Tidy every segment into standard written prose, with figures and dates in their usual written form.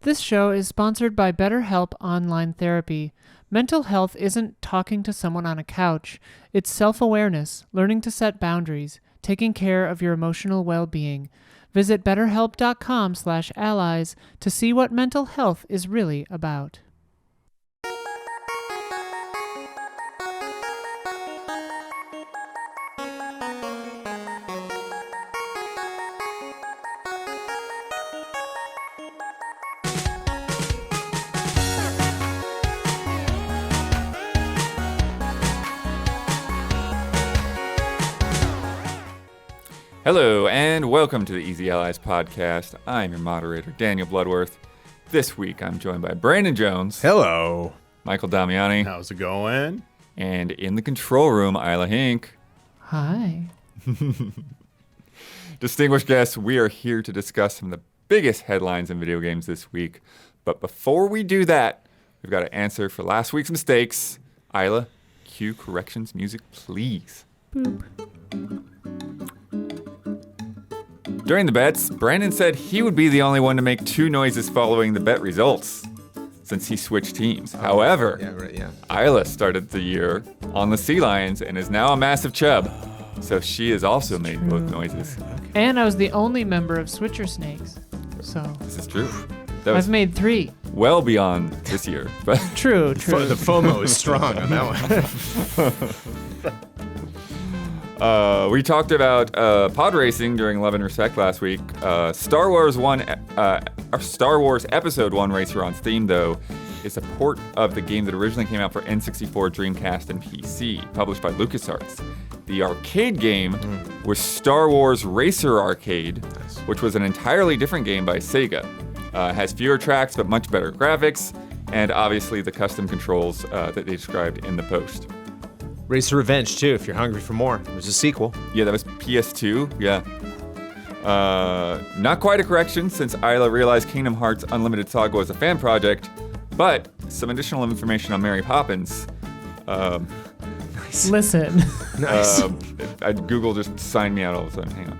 This show is sponsored by BetterHelp Online Therapy. Mental health isn't talking to someone on a couch. It's self-awareness, learning to set boundaries, taking care of your emotional well-being. Visit betterhelp.com/allies to see what mental health is really about. Hello, and welcome to the Easy Allies podcast. I'm your moderator, Daniel Bloodworth. This week, I'm joined by Brandon Jones. Hello. Michael Damiani. How's it going? And in the control room, Isla Hink. Hi. Distinguished guests, we are here to discuss some of the biggest headlines in video games this week. But before we do that, we've got to answer for last week's mistakes. Isla, cue corrections music, please. Boop. During the bets, Brandon said he would be the only one to make two noises following the bet results, since he switched teams. However, Isla started the year on the Sea Lions and is now a massive chub, so she has also made both noises. And I was the only member of Switcher Snakes, so This is true. That was I've made 3. well beyond this year, but True. The FOMO is strong on that one. We talked about pod racing during Love and Respect last week. Star Wars Episode 1 Racer on Steam, though, is a port of the game that originally came out for N64, Dreamcast, and PC, published by LucasArts. The arcade game was Star Wars Racer Arcade, which was an entirely different game by Sega. Has fewer tracks, but much better graphics, and obviously the custom controls that they described in the post. Racer Revenge, too, if you're hungry for more. There's a sequel. Yeah, that was PS2, yeah. Not quite a correction, since Isla realized Kingdom Hearts Unlimited Saga was a fan project, but some additional information on Mary Poppins. Nice. Listen, Nice. Google just signed me out all of a sudden. Hang on.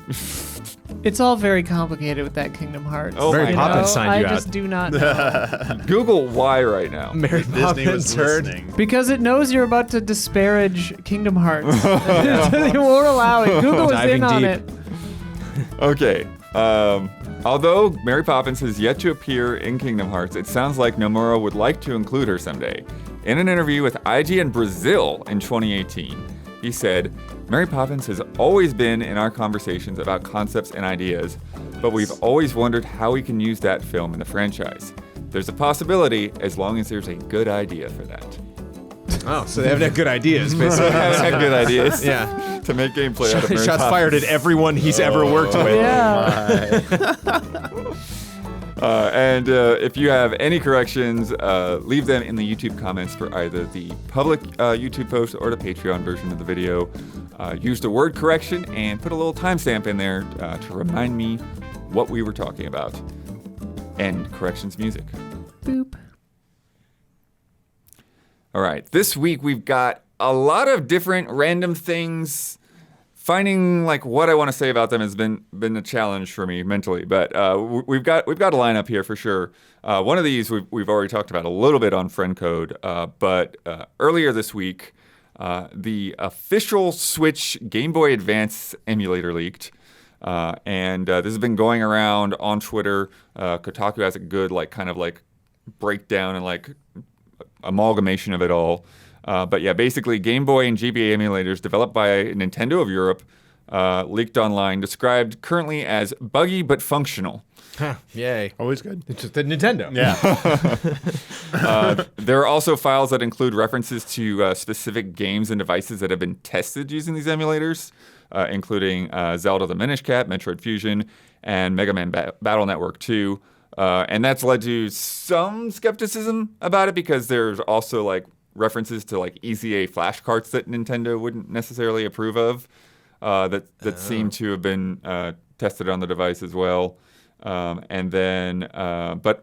it's all very complicated with that Kingdom Hearts. Oh, Mary my Poppins God. signed you I out. just do not know. Google why right now. Mary Disney Poppins was heard. listening. Because it knows you're about to disparage Kingdom Hearts. They won't allow it. Google is Diving in on deep. it. Okay. Although Mary Poppins has yet to appear in Kingdom Hearts, it sounds like Nomura would like to include her someday. In an interview with IGN Brazil in 2018, he said, "Mary Poppins has always been in our conversations about concepts and ideas, but we've always wondered how we can use that film in the franchise. There's a possibility as long as there's a good idea for that." Oh, so they have good ideas, basically. Have good ideas Yeah. to make gameplay out of Mary Shots Poppins. fired at everyone he's ever worked with. Yeah. And if you have any corrections, leave them in the YouTube comments for either the public YouTube post or the Patreon version of the video. Use the word correction and put a little timestamp in there to remind me what we were talking about. And corrections music. Boop. All right, this week we've got a lot of different random things. Finding like what I want to say about them has been a challenge for me mentally, but we've got a lineup here for sure. One of these we've already talked about a little bit on Friend Code, but earlier this week, the official Switch Game Boy Advance emulator leaked, and this has been going around on Twitter. Kotaku has a good kind of breakdown and amalgamation of it all. But yeah, basically Game Boy and GBA emulators developed by Nintendo of Europe, leaked online, described currently as buggy but functional. Huh, yay. Always good. It's just the Nintendo. Yeah. There are also files that include references to specific games and devices that have been tested using these emulators, including Zelda the Minish Cap, Metroid Fusion, and Mega Man Battle Network 2. And that's led to some skepticism about it because there's also references to EZA flash carts that Nintendo wouldn't necessarily approve of that seem to have been tested on the device as well. But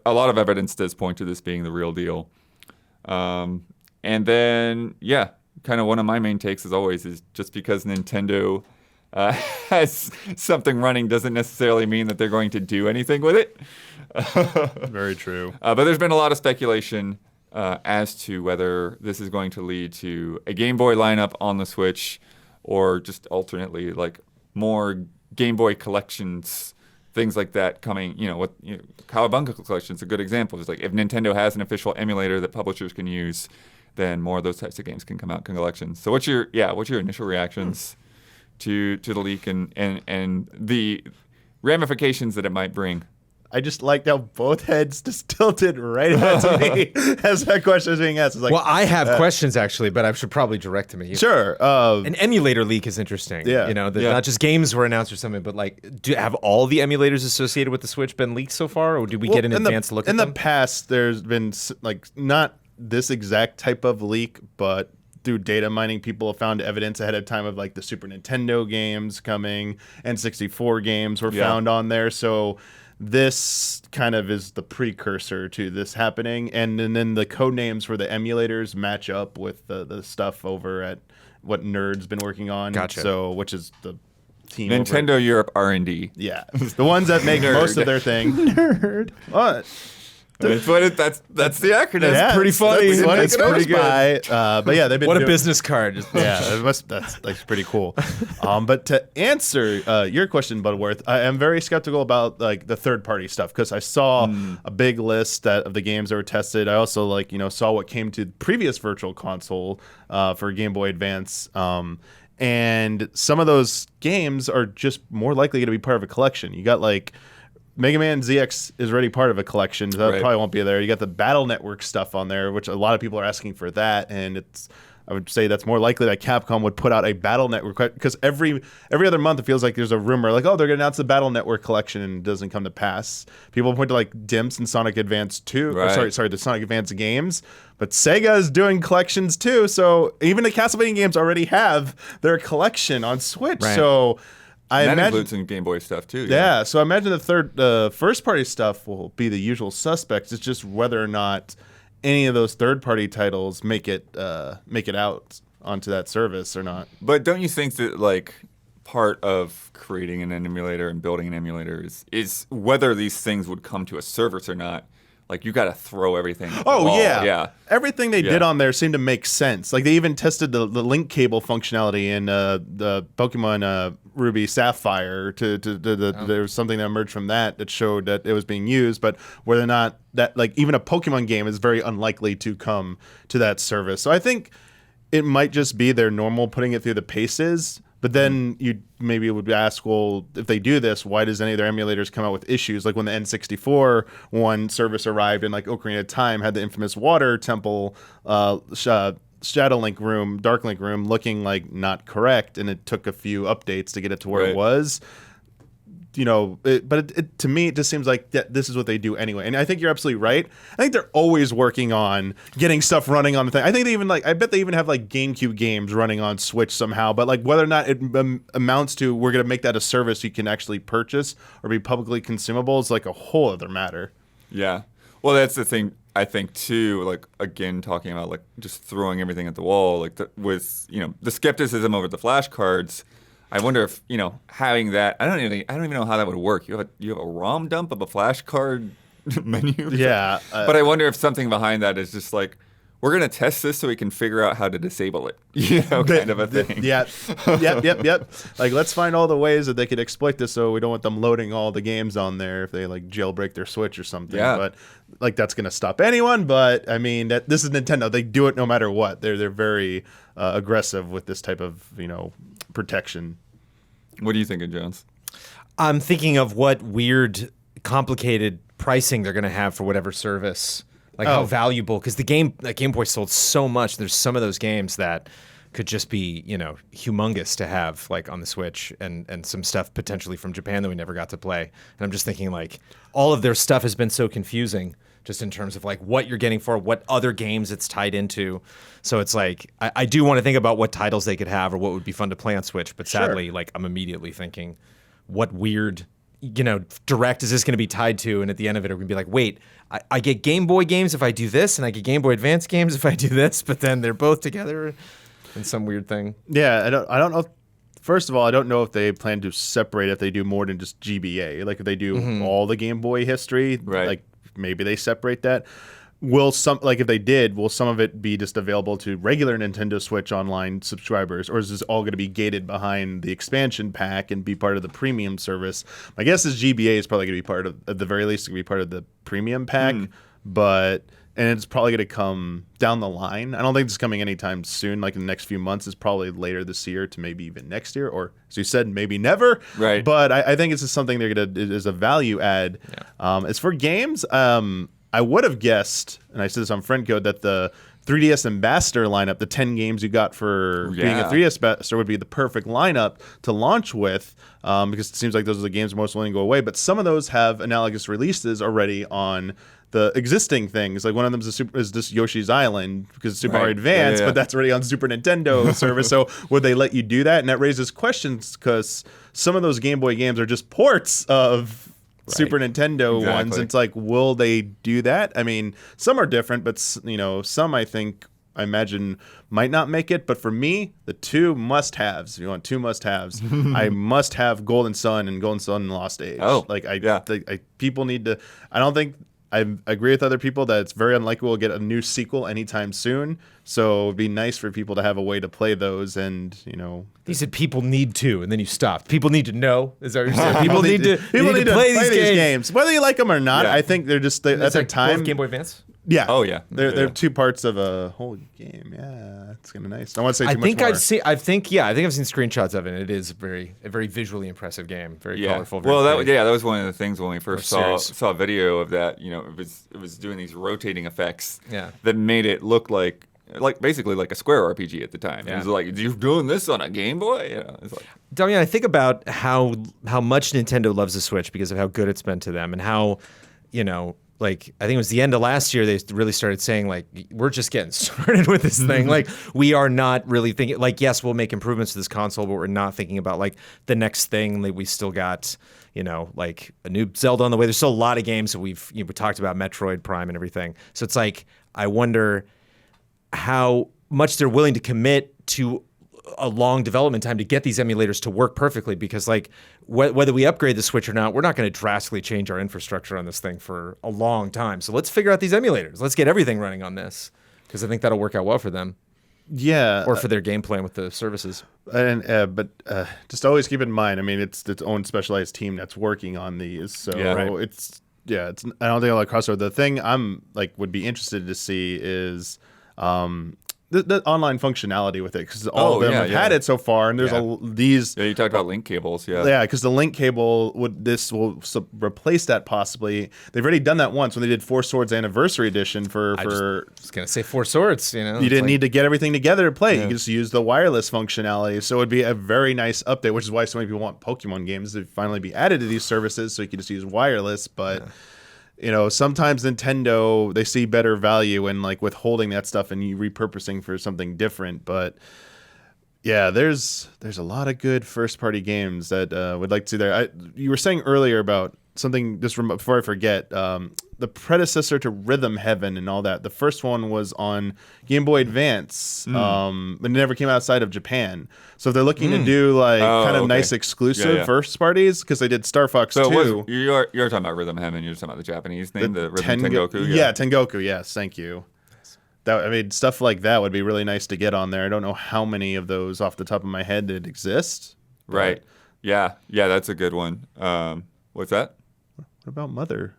a lot of evidence does point to this being the real deal. And then, yeah, kind of one of my main takes as always is just because Nintendo has something running doesn't necessarily mean that they're going to do anything with it. Very true. But there's been a lot of speculation as to whether this is going to lead to a Game Boy lineup on the Switch, or just alternately like more Game Boy collections, things like that coming. Cowabunga collection's a good example. It's like if Nintendo has an official emulator that publishers can use, then more of those types of games can come out in collections. So what's your initial reactions to the leak and the ramifications that it might bring? I just liked how both heads just tilted right at me as that question was being asked. It's like, well, I have questions actually, but I should probably direct to me. Sure. An emulator leak is interesting. Yeah. Not just games were announced or something, but like, have all the emulators associated with the Switch been leaked so far, or did we get an advanced look at them? In the past, there's been like not this exact type of leak, but through data mining, people have found evidence ahead of time of like the Super Nintendo games coming, N64 games were found on there. So this kind of is the precursor to this happening, and then the code names for the emulators match up with the stuff over at what Nerd's been working on. Gotcha. So, which is the team Nintendo Europe R&D. Yeah, the ones that make most of their thing. Nerd. What? That's the acronym. Yeah, pretty funny. It's pretty good. But yeah, they've been What a doing, business card. Yeah, that's pretty cool. But to answer your question, Butterworth, I am very skeptical about like the third-party stuff because I saw a big list of the games that were tested. I also saw what came to the previous Virtual Console for Game Boy Advance. And some of those games are just more likely going to be part of a collection. You got like Mega Man ZX is already part of a collection. So that probably won't be there. You got the Battle Network stuff on there, which a lot of people are asking for that. And I would say that's more likely that Capcom would put out a Battle Network, because every other month it feels like there's a rumor like, oh, they're going to announce the Battle Network collection, and it doesn't come to pass. People point to like Dimps and Sonic Advance 2. Right. Sorry, the Sonic Advance games. But Sega is doing collections too. So even the Castlevania games already have their collection on Switch. Right. So I that imagine includes some Game Boy stuff too. yeah, so I imagine the first party stuff will be the usual suspects. It's just whether or not any of those third party titles make it out onto that service or not. But don't you think that like part of creating an emulator and building an emulator is whether these things would come to a service or not? Like you got to throw everything at the wall. Yeah. Everything they did on there seemed to make sense. Like they even tested the link cable functionality in the Pokemon Ruby Sapphire. There was something that emerged from that showed that it was being used, but whether or not that like even a Pokemon game is very unlikely to come to that service. So I think it might just be their normal putting it through the paces. But then you maybe would ask, well, if they do this, why does any of their emulators come out with issues? Like when the N64 one service arrived and like Ocarina of Time had the infamous water temple Shadow Link room, Dark Link room looking like not correct, and it took a few updates to get it to where it was. But to me, it just seems like this is what they do anyway. And I think you're absolutely right. I think they're always working on getting stuff running on the thing. I think they even I bet they even have like GameCube games running on Switch somehow. But like whether or not it amounts to we're going to make that a service you can actually purchase or be publicly consumable is like a whole other matter. Yeah. Well, that's the thing. I think too, like again, talking about like just throwing everything at the wall, like with the skepticism over the flashcards. I wonder if having that. I don't even know how that would work. You have a ROM dump of a flashcard menu. Yeah, but I wonder if something behind that is just like we're gonna test this so we can figure out how to disable it. Kind of a thing. Yeah. Yep. Like let's find all the ways that they could exploit this, so we don't want them loading all the games on there if they like jailbreak their Switch or something. Yeah. But like that's gonna stop anyone. But I mean this is Nintendo. They do it no matter what. They're very aggressive with this type of protection. What do you think of Jones? I'm thinking of what weird, complicated pricing they're going to have for whatever service. Like how valuable, because the Game Boy sold so much. There's some of those games that could just be, humongous to have like on the Switch, and some stuff potentially from Japan that we never got to play. And I'm just thinking like all of their stuff has been so confusing just in terms of like what you're getting for what other games it's tied into. So it's like, I do want to think about what titles they could have or what would be fun to play on Switch. But sadly, like I'm immediately thinking what weird, direct is this going to be tied to? And at the end of it, we're going to be like, wait, I get Game Boy games if I do this, and I get Game Boy Advance games if I do this, but then they're both together in some weird thing. Yeah, I don't know first of all, I don't know if they plan to separate if they do more than just GBA. Like if they do all the Game Boy history, Right. like maybe they separate that. Will some, like if they did, will some of it be just available to regular Nintendo Switch Online subscribers, or is this all going to be gated behind the expansion pack and be part of the premium service? My guess is GBA is probably going to be part of, at the very least, it's going to be part of the premium pack, and it's probably going to come down the line. I don't think it's coming anytime soon. Like in the next few months, it's probably later this year to maybe even next year, or as you said, maybe never. Right. But I think it's just something they're going to, is a value add. Yeah. As for games, I would have guessed, and I said this on Friend Code, that the 3DS Ambassador lineup, the 10 games you got for being a 3DS Ambassador, would be the perfect lineup to launch with, because it seems like those are the games most willing to go away. But some of those have analogous releases already on the existing things. Like one of them is this Yoshi's Island, because it's Super Mario Advance, but that's already on Super Nintendo service. So would they let you do that? And that raises questions, because some of those Game Boy games are just ports of Super Nintendo ones. It's like, will they do that? I mean, some are different, but some I imagine might not make it. But for me, the two must-haves. If you want two must-haves, I must have Golden Sun and Golden Sun Lost Age. Oh, like people need to. I don't think. I agree with other people that it's very unlikely we'll get a new sequel anytime soon. So it'd be nice for people to have a way to play those, and You said people need to, and then you stopped. People need to know. Is that what you're saying? People need to play these games. Whether you like them or not. I think they're just at the time. Game Boy Advance. Yeah. Oh yeah. They're two parts of a whole game. Yeah, it's kind of nice. I don't want to say too much more. I think I've seen screenshots of it. And it is a very visually impressive game. Very colorful. Well, that was one of the things when we first saw a video of that. It was doing these rotating effects. Yeah. That made it look like basically like a Square RPG at the time. Yeah. It was like, you're doing this on a Game Boy? It's like, Damian, I think about how much Nintendo loves the Switch because of how good it's been to them, and how, like, I think it was the end of last year, they really started saying, like, we're just getting started with this thing. Like, we are not really thinking, like, yes, we'll make improvements to this console, but we're not thinking about, like, the next thing. Like, we still got, like, a new Zelda on the way. There's still a lot of games that we talked about, Metroid Prime and everything. So it's like, I wonder how much they're willing to commit to a long development time to get these emulators to work perfectly, because like whether we upgrade the Switch or not, we're not going to drastically change our infrastructure on this thing for a long time. So let's figure out these emulators. Let's get everything running on this, because I think that'll work out well for them. Yeah. Or for their game plan with the services. But just always keep in mind, I mean, it's its own specialized team that's working on these. So it's I don't think I'll like crossover. The thing I'm like would be interested to see is the online functionality with it, because all of them have had it so far, and there's these. Yeah, you talked about link cables. Yeah, because the link cable will replace that possibly. They've already done that once when they did Four Swords Anniversary Edition for. I was gonna say Four Swords. You didn't need to get everything together to play. You just use the wireless functionality. So it'd be a very nice update, which is why so many people want Pokemon games to finally be added to these services, so you can just use wireless, but. Yeah. Sometimes Nintendo, they see better value in like withholding that stuff and you repurposing for something different. But yeah, there's a lot of good first party games that would like to see there. You were saying earlier about something, just before I forget, the predecessor to Rhythm Heaven and all that. The first one was on Game Boy Advance, but it never came outside of Japan. So if they're looking to do like nice exclusive first parties, because they did Star Fox 2. You're talking about Rhythm Heaven. You're talking about the Japanese name, the Rhythm Tengoku. Yeah, Tengoku. Yes, thank you. Stuff like that would be really nice to get on there. I don't know how many of those off the top of my head that exist. Right. Yeah, that's a good one. What's that? What about Mother?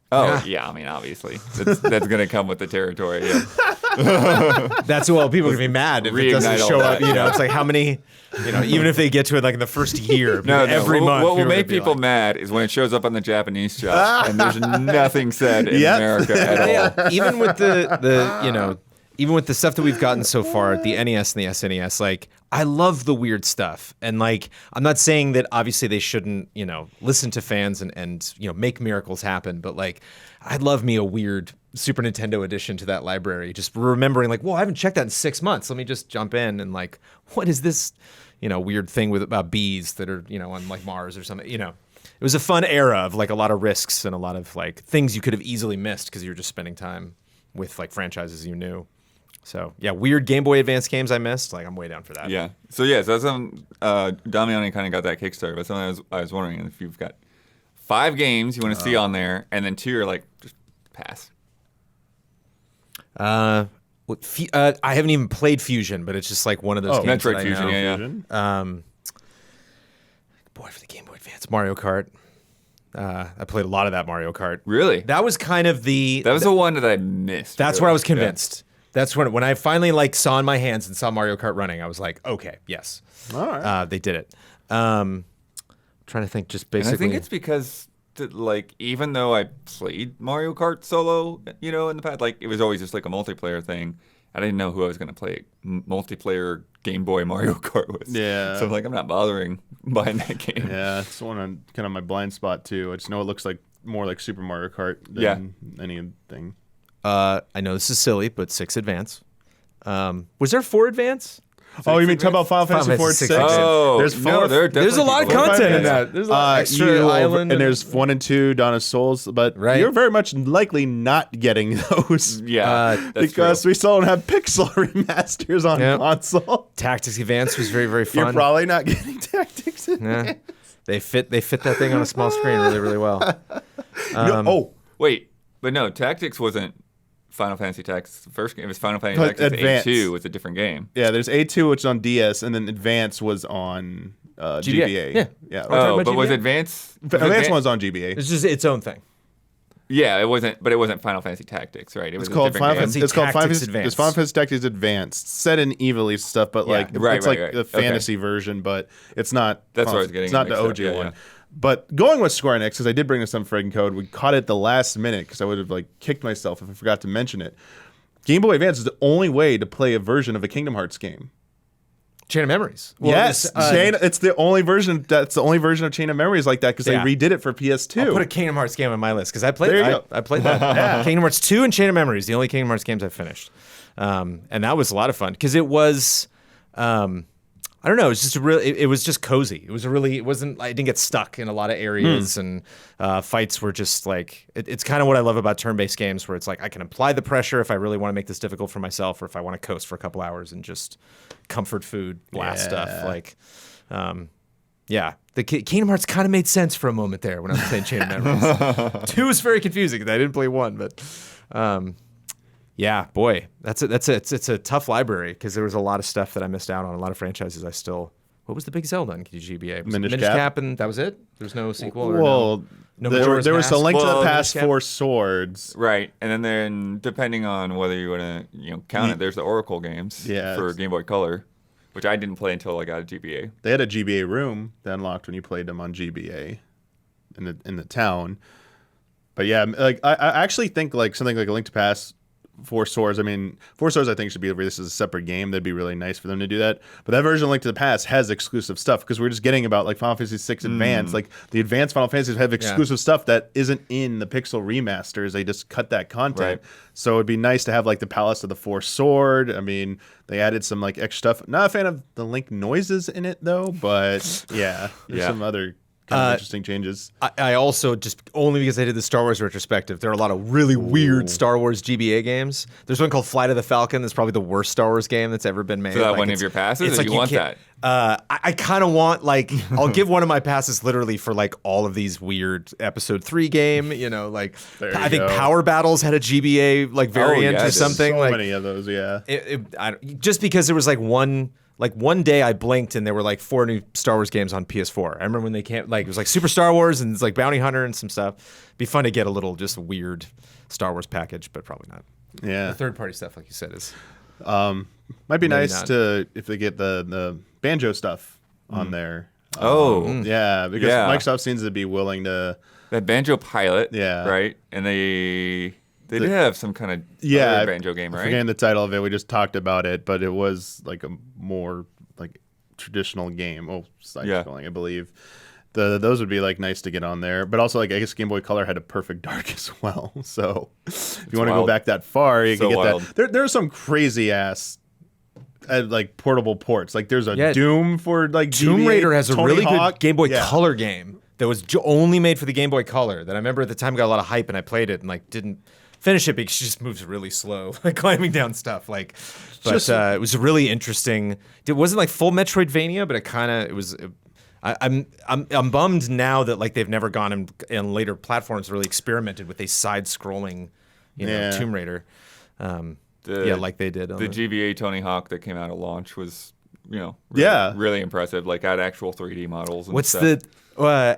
Oh, yeah. I mean, obviously. That's going to come with the territory. Yeah. That's people are going to be mad if it doesn't show up. It's like how many, even if they get to it like in the first year, every month. What will make people mad is when it shows up on the Japanese shop and there's nothing said in America at all. Even with even with the stuff that we've gotten so far, the NES and the SNES, like, I love the weird stuff. And, like, I'm not saying that obviously they shouldn't, listen to fans and make miracles happen. But, like, I'd love me a weird Super Nintendo addition to that library. Just remembering, like, whoa, I haven't checked that in 6 months. Let me just jump in and, like, what is this, weird thing about bees that are, on, like, Mars or something, It was a fun era of, like, a lot of risks and a lot of, like, things you could have easily missed because you were just spending time with, like, franchises you knew. So yeah, weird Game Boy Advance games I missed. Like I'm way down for that. Yeah. So that's Damiani kind of got that Kickstarter, but something I was wondering if you've got 5 games you want to see on there, and then 2 are like just pass. I haven't even played Fusion, but it's just like one of those games. Metroid that I Fusion, know. yeah. Boy, for the Game Boy Advance, Mario Kart. I played a lot of that Mario Kart. Really? That was kind of the. That was the one that I missed. That's really. where I was convinced. That's when I finally like saw in my hands and saw Mario Kart running. I was like, okay, yes. All right. They did it. Trying to think, just basically. And I think it's because, like, even though I played Mario Kart solo, in the past, like, it was always just like a multiplayer thing. I didn't know who I was going to play multiplayer Game Boy Mario Kart with. Yeah. So I'm like, I'm not bothering buying that game. Yeah, it's one on kind of my blind spot too. I just know it looks like more like Super Mario Kart than anything. I know this is silly, but 6 Advance. Was there 4 Advance? Oh, you mean talk about Final Fantasy Final 4 Fantasy 6? Oh, There's no, 4. There's a lot of content in that. There's a lot of extra island. And there's 1 and 2, Dawn of Souls, but Right. you're very much likely not getting those. Yeah, that's because true. we still don't have pixel remasters on Yep. console. Tactics Advance was very, very fun. You're probably not getting Tactics. Yeah. They fit that thing on a small screen really, really well. Wait, but no, Tactics wasn't Final Fantasy Tactics the first game. It was Final Fantasy Tactics Advance. A2 was a different game. Yeah, there's A2, which is on DS, and then Advance was on GBA. Yeah. Yeah. Oh, about but was GBA? Advance? Advance one's on GBA. It's just its own thing. Yeah, it wasn't Final Fantasy Tactics, right? It was It's called a Final different Fantasy. game. It's called Final Tactics Fantasy. Advance. It's Final Fantasy Tactics Advanced, set in Evilly stuff, but like Right, it's like right. the fantasy version, but it's not. That's what I Final- was getting It's not the mixed up, OG yeah, one. yeah. But going with Square Enix, because I did bring this up Friggin' Code, we caught it the last minute because I would have like kicked myself if I forgot to mention it. Game Boy Advance is the only way to play a version of a Kingdom Hearts game. Chain of Memories. Yes, it's the only version. That's the only version of Chain of Memories like that because Yeah. they redid it for PS2. I'll put a Kingdom Hearts game on my list because I played. There you go. I played that. Kingdom Hearts 2 and Chain of Memories, the only Kingdom Hearts games I finished, and that was a lot of fun because it was. I don't know. It was just it was just cozy. It was it wasn't. I didn't get stuck in a lot of areas, and fights were just like. It's kind of what I love about turn-based games, where it's like I can apply the pressure if I really want to make this difficult for myself, or if I want to coast for a couple hours and just comfort food blast stuff. Like, yeah, the Kingdom Hearts kind of made sense for a moment there when I was playing Chain of Memories. 2 was very confusing because I didn't play 1, but. Yeah, boy, it's a tough library because there was a lot of stuff that I missed out on, a lot of franchises I still. What was the big Zelda on GBA? Was it Minish Minish Cap? Cap, and that was it. There's no sequel. Or Well, no there Majora's was a Mask? Link to Well, the Past Minish Cap? 4 Swords. Right, and then depending on whether you want to count it, there's the Oracle games Yeah, for it's- Game Boy Color, which I didn't play until I got a GBA. They had a GBA room that unlocked when you played them on GBA in the town. But yeah, like I actually think like something like a Link to Past 4 Swords. I mean, 4 Swords I think should be released as a separate game. That'd be really nice for them to do that. But that version of Link to the Past has exclusive stuff because we're just getting about like Final Fantasy 6 Advance. Like the advanced Final Fantasies have exclusive stuff that isn't in the Pixel remasters. They just cut that content. Right. So it'd be nice to have like the Palace of the Four Sword. I mean, they added some like extra stuff. Not a fan of the Link noises in it though, but yeah, there's some other kind of interesting changes. I also just only because I did the Star Wars retrospective. There are a lot of really weird Star Wars GBA games. There's one called Flight of the Falcon. That's probably the worst Star Wars game that's ever been made. So that Like, one it's- of your passes, it's or like you want can't- that? I kind of want like I'll give one of my passes literally for like all of these weird Episode 3 game. Like There you I think go. Power Battles had a GBA like variant yeah, or it did. something. So like many of those, yeah. just because there was like one day I blinked and there were like 4 new Star Wars games on PS4. I remember when they came, like it was like Super Star Wars and it's like Bounty Hunter and some stuff. Be fun to get a little just weird Star Wars package, but probably not. Yeah. The third party stuff, like you said, is Might be Maybe nice not. to if they get the banjo stuff on there. Yeah, because Yeah. Microsoft seems to be willing to. That Banjo Pilot, Yeah. right? And they did have some kind of Yeah, other Banjo game, I'm right? forgetting the title of it. We just talked about it, but it was like a more like traditional game. Side scrolling, I believe. Those would be like nice to get on there, but also like I guess Game Boy Color had a Perfect Dark as well. So if you want to go wild. back that far, you So can get wild. that. There's some crazy ass. Like portable ports, like there's a Yeah. Doom for like Tomb GBA, Raider has a Tony really Hawk. good Game Boy Yeah. Color game that was only made for the Game Boy Color that I remember at the time got a lot of hype and I played it and like didn't finish it because she just moves really slow, like climbing down stuff. Like, but Just- it was really interesting. It wasn't like full Metroidvania, but it was. I'm bummed now that like they've never gone in later platforms really experimented with a side-scrolling, Tomb Raider. Like they did. On The GBA Tony Hawk that came out at launch was, really, Yeah. really impressive. Like had actual 3D models. And What's stuff. the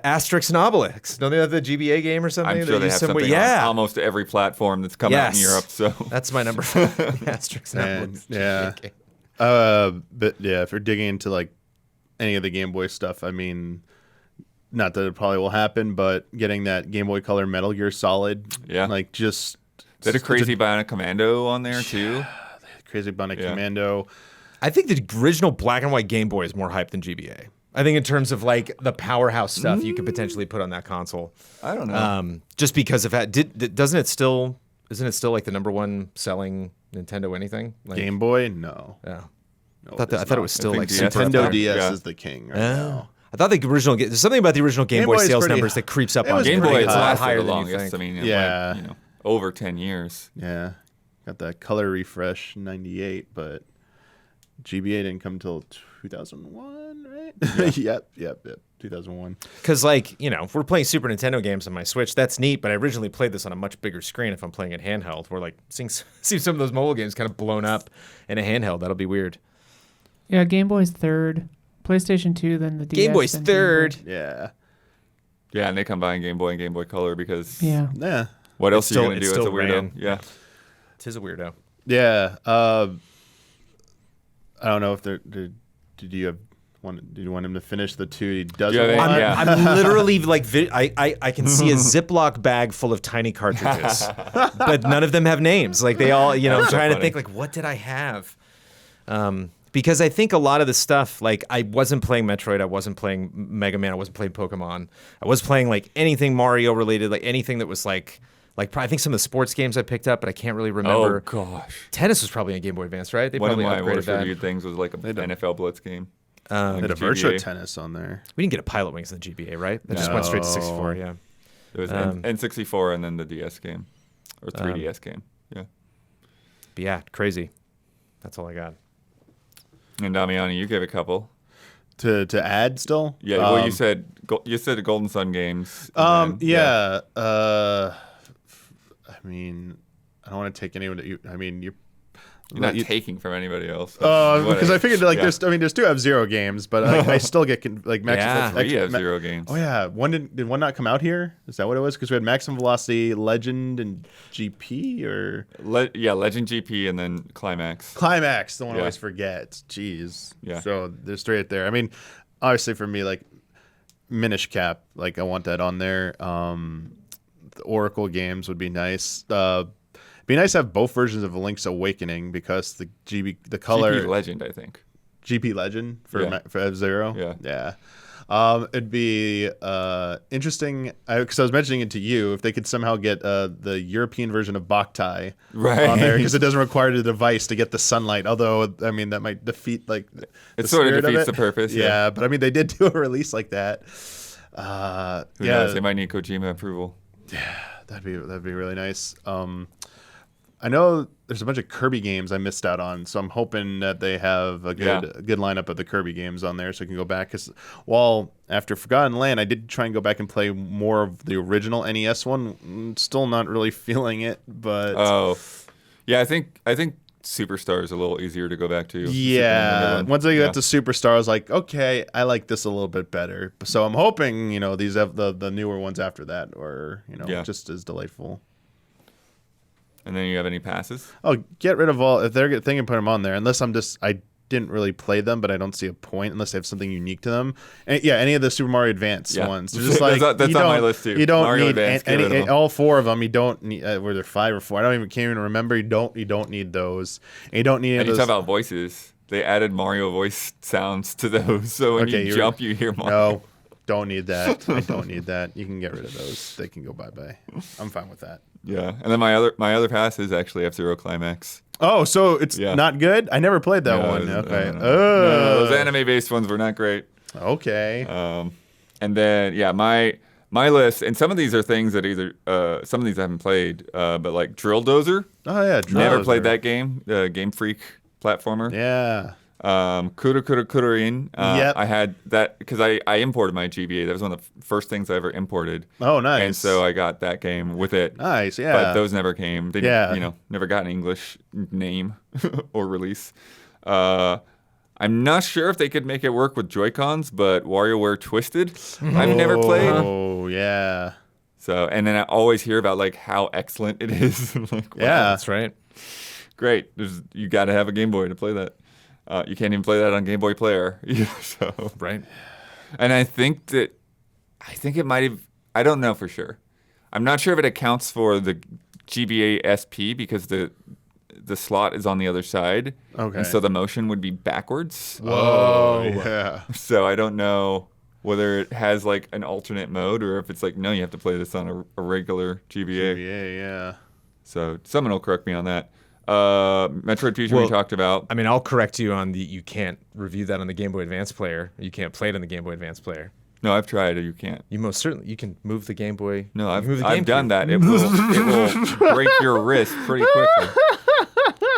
Asterix and Obelix? Don't they have the GBA game or something? I'm sure they use have some- something on almost every platform that's come out in Yes. Europe. So That's my number 5. Asterix and Man, Obelix. yeah. GBA game. But yeah, if you're digging into like any of the Game Boy stuff, I mean, not that it probably will happen, but getting that Game Boy Color Metal Gear Solid, Yeah. like just they had a Crazy Bionic Commando on there too. Crazy Bionic Yeah. Commando. I think the original black and white Game Boy is more hype than GBA. I think in terms of like the powerhouse stuff you could potentially put on that console. I don't know. Just because of that, isn't it still like the number one selling Nintendo anything? Like, Game Boy, no. Yeah. No, I thought it was still think like DS super up Nintendo there. there. DS Yeah. is the king right now. I thought the original there's something about the original Game Game Boy Boy is sales pretty- numbers that creeps up it on was Game pretty Boy It's has a lot lasted higher the than you longest. think. I mean, it Yeah. went, over 10 years. Yeah, got that color refresh in '98, but GBA didn't come till 2001, right? Yep, 2001. Because, like, if we're playing Super Nintendo games on my Switch, that's neat, but I originally played this on a much bigger screen if I'm playing it handheld. We're like, seeing some of those mobile games kind of blown up in a handheld. That'll be weird. Yeah, Game Boy's third. PlayStation 2, then the DS. Game Boy's then Game Boy. third. Yeah, Yeah, and they combine Game Boy and Game Boy Color because Yeah. yeah, what else It's are you still- going to it's do? It's a still weirdo. ran. Yeah. Tis a weirdo. yeah. I don't know if did you want him to finish the two he doesn't Yeah, want? yeah. I'm literally like, I can see a Ziploc bag full of tiny cartridges, but none of them have names. Like they all, I'm That's so trying to funny. think like, what did I have? Because I think a lot of the stuff, like I wasn't playing Metroid, I wasn't playing Mega Man, I wasn't playing Pokemon, I was playing like anything Mario related, like anything that was like I think some of the sports games I picked up, but I can't really remember. Oh gosh. Tennis was probably on Game Boy Advance, right? They One of probably my upgraded most that. reviewed things was like a NFL Blitz game. They had a GBA. Virtua Tennis on there. We didn't get a Pilot Wings in the GBA, right? That just went straight to 64. Yeah. It was N64 and then the DS game or 3DS game. Yeah. But yeah, crazy. That's all I got. And Damiani, you gave a couple. To add still? Yeah. Well, you said the Golden Sun games. and then- Yeah. I mean, I don't want to take anyone that I mean, You're not taking from anybody else. because I figured like Yeah. there's two F-Zero games, but I still get like Max. Yeah. Three F-Zero games. Oh yeah, did one not come out here? Is that what it was? Because we had Maximum Velocity, Legend, and GP or Legend GP and then Climax. Climax. The one I Yeah. always forget. Jeez. Yeah. So they're straight there. I mean, obviously for me, like Minish Cap, like I want that on there. The Oracle games would be nice. Be nice to have both versions of Link's Awakening because the color GP Legend, I think. GP Legend for Yeah. for F-Zero. Yeah. It'd be interesting because I was mentioning it to you if they could somehow get the European version of Boktai Right. on there because it doesn't require the device to get the sunlight. Although I mean that might defeat like It sort of spirit defeats it. the purpose. Yeah, but I mean they did do a release like that. Who knows? They might need Kojima approval. That'd be really nice. I know there's a bunch of Kirby games I missed out on, so I'm hoping that they have a good lineup of the Kirby games on there, so I can go back. Because after Forgotten Land, I did try and go back and play more of the original NES one. Still not really feeling it, but Yeah, I think Superstar is a little easier to go back to. yeah. Once I got to Superstar, I was like, okay, I like this a little bit better. So I'm hoping these have the newer ones after that, or just as delightful. And then you have any passes? Oh, get rid of all if they're thinking put them on there. Unless I didn't really play them, but I don't see a point unless they have something unique to them. And any of the Super Mario Advance ones. They're just like that's on my list too. You don't Mario need Advance, get rid of them. all four of them. You don't need were there 5 or 4? Can't even remember. You don't need those. And you don't need And any you of talk those. about voices. They added Mario voice sounds to those, so when you jump, you hear Mario. No, don't need that. I don't need that. You can get rid of those. They can go bye. I'm fine with that. Yeah, and then my other pass is actually F-Zero Climax. Oh, so it's not good? I never played that one. Okay. No, those anime-based ones were not great. Okay. And then my my list, and some of these are things that either some of these I haven't played, but like Drill Dozer. Oh yeah, Never played that game. Game Freak platformer. Yeah. Kururin. Yep. I had that because I imported my GBA. That was one of the first things I ever imported. Oh, nice. And so I got that game with it. Nice, yeah. But those never came. They, Yeah. never got an English name or release. I'm not sure if they could make it work with Joy-Cons, but WarioWare Twisted, I've never played. Oh, yeah. So, and then I always hear about like how excellent it is. I'm like, wow, Yeah. That's right. great. You got to have a Game Boy to play that. You can't even play that on Game Boy Player. So, Right. and I think it might have. I don't know for sure. I'm not sure if it accounts for the GBA SP because the slot is on the other side. Okay. And so the motion would be backwards. Oh, yeah. So I don't know whether it has like an alternate mode or if it's like, no, you have to play this on a regular GBA. GBA, yeah. So someone will correct me on that. Metroid Fusion we talked about. I mean, I'll correct you on you can't review that on the Game Boy Advance player. You can't play it on the Game Boy Advance player. No, I've tried it. You can't. You most certainly you can move the Game Boy. No, you I've can move the I've done GameCube. that. It will break your wrist pretty quickly.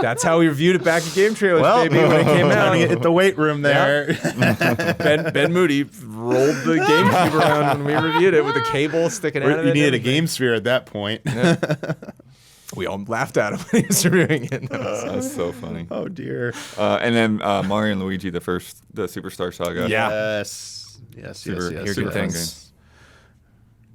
That's how we reviewed it back at Game Trailers, Well, baby, when it came out. at the weight room there. Ben Moody rolled the GameCube around when we reviewed it with a cable sticking out of it. You and needed a everything. Game Sphere at that point. We all laughed at him when he was reviewing it. That's so funny. Oh, dear. And then Mario and Luigi, the Superstar Saga. Yeah. Yes, Super- yes. hear good fun things. game.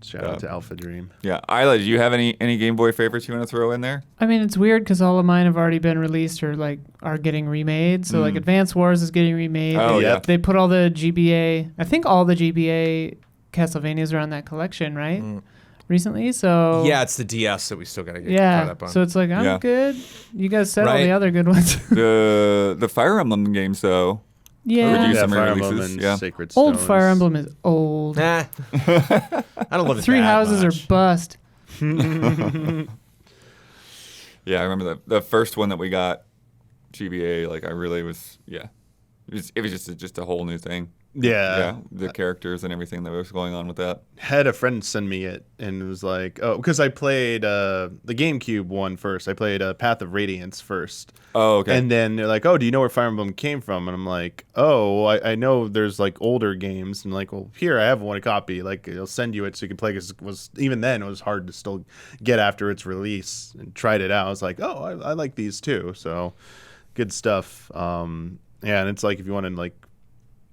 Shout out to Alpha Dream. Yeah, Isla, do you have any Game Boy favorites you want to throw in there? I mean, it's weird because all of mine have already been released or like are getting remade. So like Advance Wars is getting remade. Oh, yeah. They put all the GBA. I think all the GBA Castlevanias are on that collection, right? Recently, so Yeah, it's the DS that we still got to get caught up on. So it's like I'm Yeah. good. You guys said all Right. the other good ones. The Fire Emblem games, though. Yeah. Review some Fire releases, Emblem and yeah. Sacred Old Stones. Fire Emblem is old. Nah. I don't love it Three that houses much. are bust. Yeah, I remember the first one that we got, GBA. Like I really was, yeah. It was just a whole new thing. Yeah. The characters and everything that was going on with that. Had a friend send me it and it was like, oh, because I played the GameCube one first. I played Path of Radiance first. Oh, okay. And then they're like, oh, do you know where Fire Emblem came from? And I'm like, oh, I know there's like older games. And like, well, here, I have one copy. Like, I'll send you it so you can play. Because even then, it was hard to still get after its release. And tried it out. I was like, oh, I like these too. So good stuff. Yeah, and it's like if you want to like,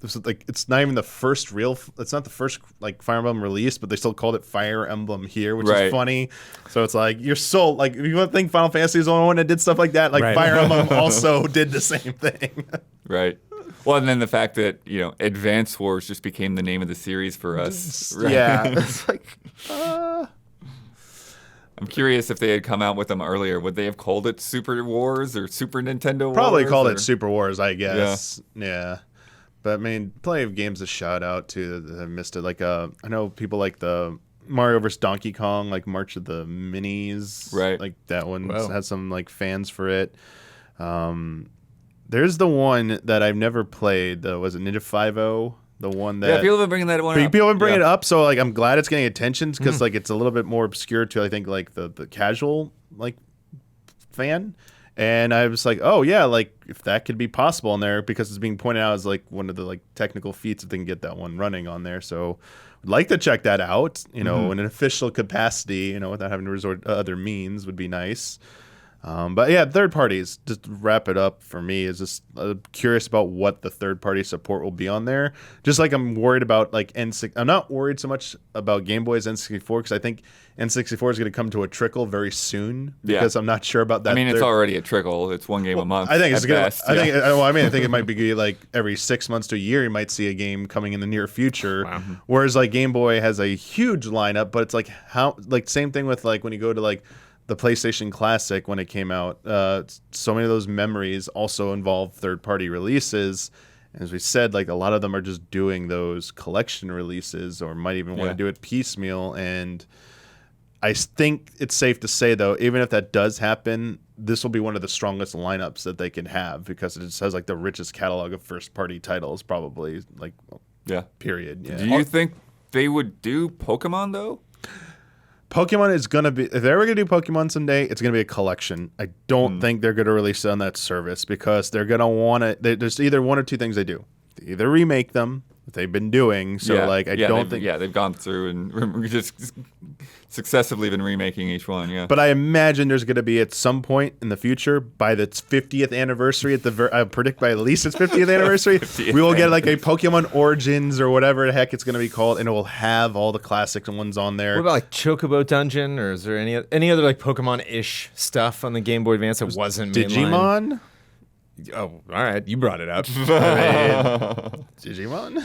it's not even the first it's not the first like Fire Emblem release, but they still called it Fire Emblem here, which Right. is funny. So it's like you're so like if you want to think Final Fantasy is the only one that did stuff like that, like Right. Fire Emblem also did the same thing. Right. Well, and then the fact that Advance Wars just became the name of the series for us. Right? Yeah, it's like I'm curious if they had come out with them earlier, would they have called it Super Wars or Super Nintendo Wars? probably called or- it Super Wars, I guess. Yeah. But I mean, plenty of games to shout out to that I missed it. Like I know people like the Mario vs. Donkey Kong, like March of the Minis. Right. Like that one Wow. has some like fans for it. There's the one that I've never played. Was it Ninja 5.0? The one that Yeah, people have been bringing that one up. people have been bringing Yeah. it up. So like I'm glad it's getting attention because like it's a little bit more obscure to I think like the casual like fan. And I was like, oh yeah, like if that could be possible in there because it's being pointed out as like one of the like technical feats if they can get that one running on there. So I'd like to check that out, in an official capacity, without having to resort to other means would be nice. But yeah, third parties, just to wrap it up for me, is just curious about what the third party support will be on there. Just like I'm worried about like N6. I'm not worried so much about Game Boy's N64 because I think N64 is going to come to a trickle very soon because I'm not sure about that. I mean, it's already a trickle. It's one game a month. I think it's at good. best, I yeah. think it might be like every 6 months to a year, you might see a game coming in the near future. Wow. Whereas like Game Boy has a huge lineup, but it's like same thing with like when you go to like the PlayStation Classic when it came out. So many of those memories also involve third-party releases. As we said, like a lot of them are just doing those collection releases, or might even want to do it piecemeal. And I think it's safe to say, though, even if that does happen, this will be one of the strongest lineups that they can have because it just has like the richest catalog of first-party titles, probably. Like, Yeah. period. Yeah. Do you think they would do Pokemon though. Pokemon is going to be, if they're ever going to do Pokemon someday, it's going to be a collection. I don't think they're going to release it on that service because they're going to want to, there's either one or two things they do. They either remake them, that they've been doing. So, I don't think. Yeah, they've gone through and just successively been remaking each one, yeah. But I imagine there's going to be at some point in the future, by its 50th anniversary, I predict by at least its 50th anniversary, we will get like a Pokemon Origins or whatever the heck it's going to be called, and it will have all the classic ones on there. What about like Chocobo Dungeon, or is there any other like Pokemon-ish stuff on the Game Boy Advance that wasn't Digimon? Mainline? Oh, all right, you brought it up. Digimon?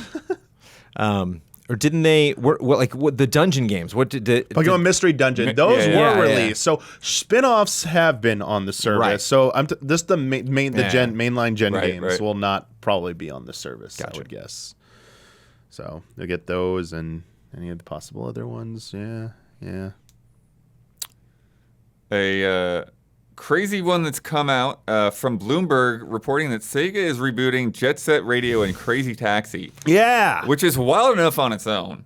Or didn't they? What the dungeon games? What did the Pokemon Mystery Dungeon? Those were released. Yeah. So spin-offs have been on the service. Right. So this the mainline gen Right, games right. will not probably be on the service. Gotcha. I would guess. So you'll get those and any of the possible other ones. Yeah. A crazy one that's come out from Bloomberg reporting that Sega is rebooting Jet Set Radio and Crazy Taxi, Yeah. which is wild enough on its own.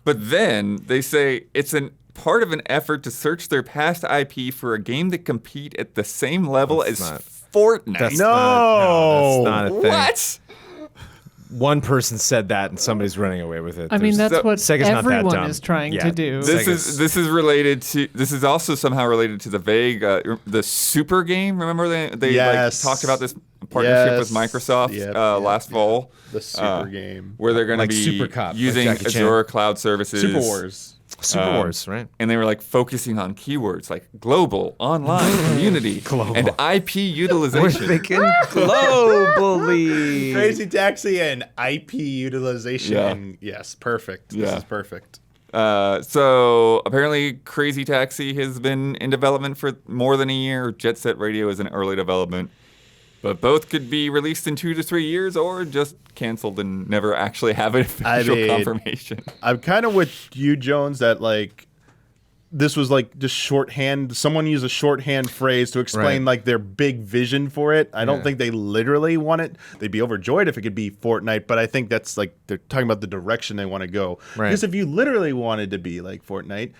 But then they say it's part of an effort to search their past IP for a game that compete at the same level as Fortnite. That's No. that's not a thing. What? One person said that, and somebody's running away with it. I mean, that's what Sega's not that everyone dumb. is trying Yeah. to do. This Sega's- is related to. This is also somehow related to the vague the Super game. Remember they Yes. like talked about this partnership Yes. with Microsoft Yep, last fall. The Super game. Where they're going to Like be Super Cop, like using Jackie Chan. Azure cloud services. Super Wars. Super Wars, right? And they were like focusing on keywords like global, online, community, and IP utilization. Globally. Crazy Taxi and IP utilization. Yeah. Yes, perfect. This Yeah. is perfect. So apparently Crazy Taxi has been in development for more than a year. Jet Set Radio is in early development. But both could be released in 2 to 3 years or just canceled and never actually have an official confirmation. I'm kind of with you, Jones, that like this was like just shorthand. Someone used a shorthand phrase to explain Right. like their big vision for it. I don't think they literally want it. They'd be overjoyed if it could be Fortnite, but I think that's like they're talking about the direction they want to go. Right. Because if you literally wanted to be like Fortnite,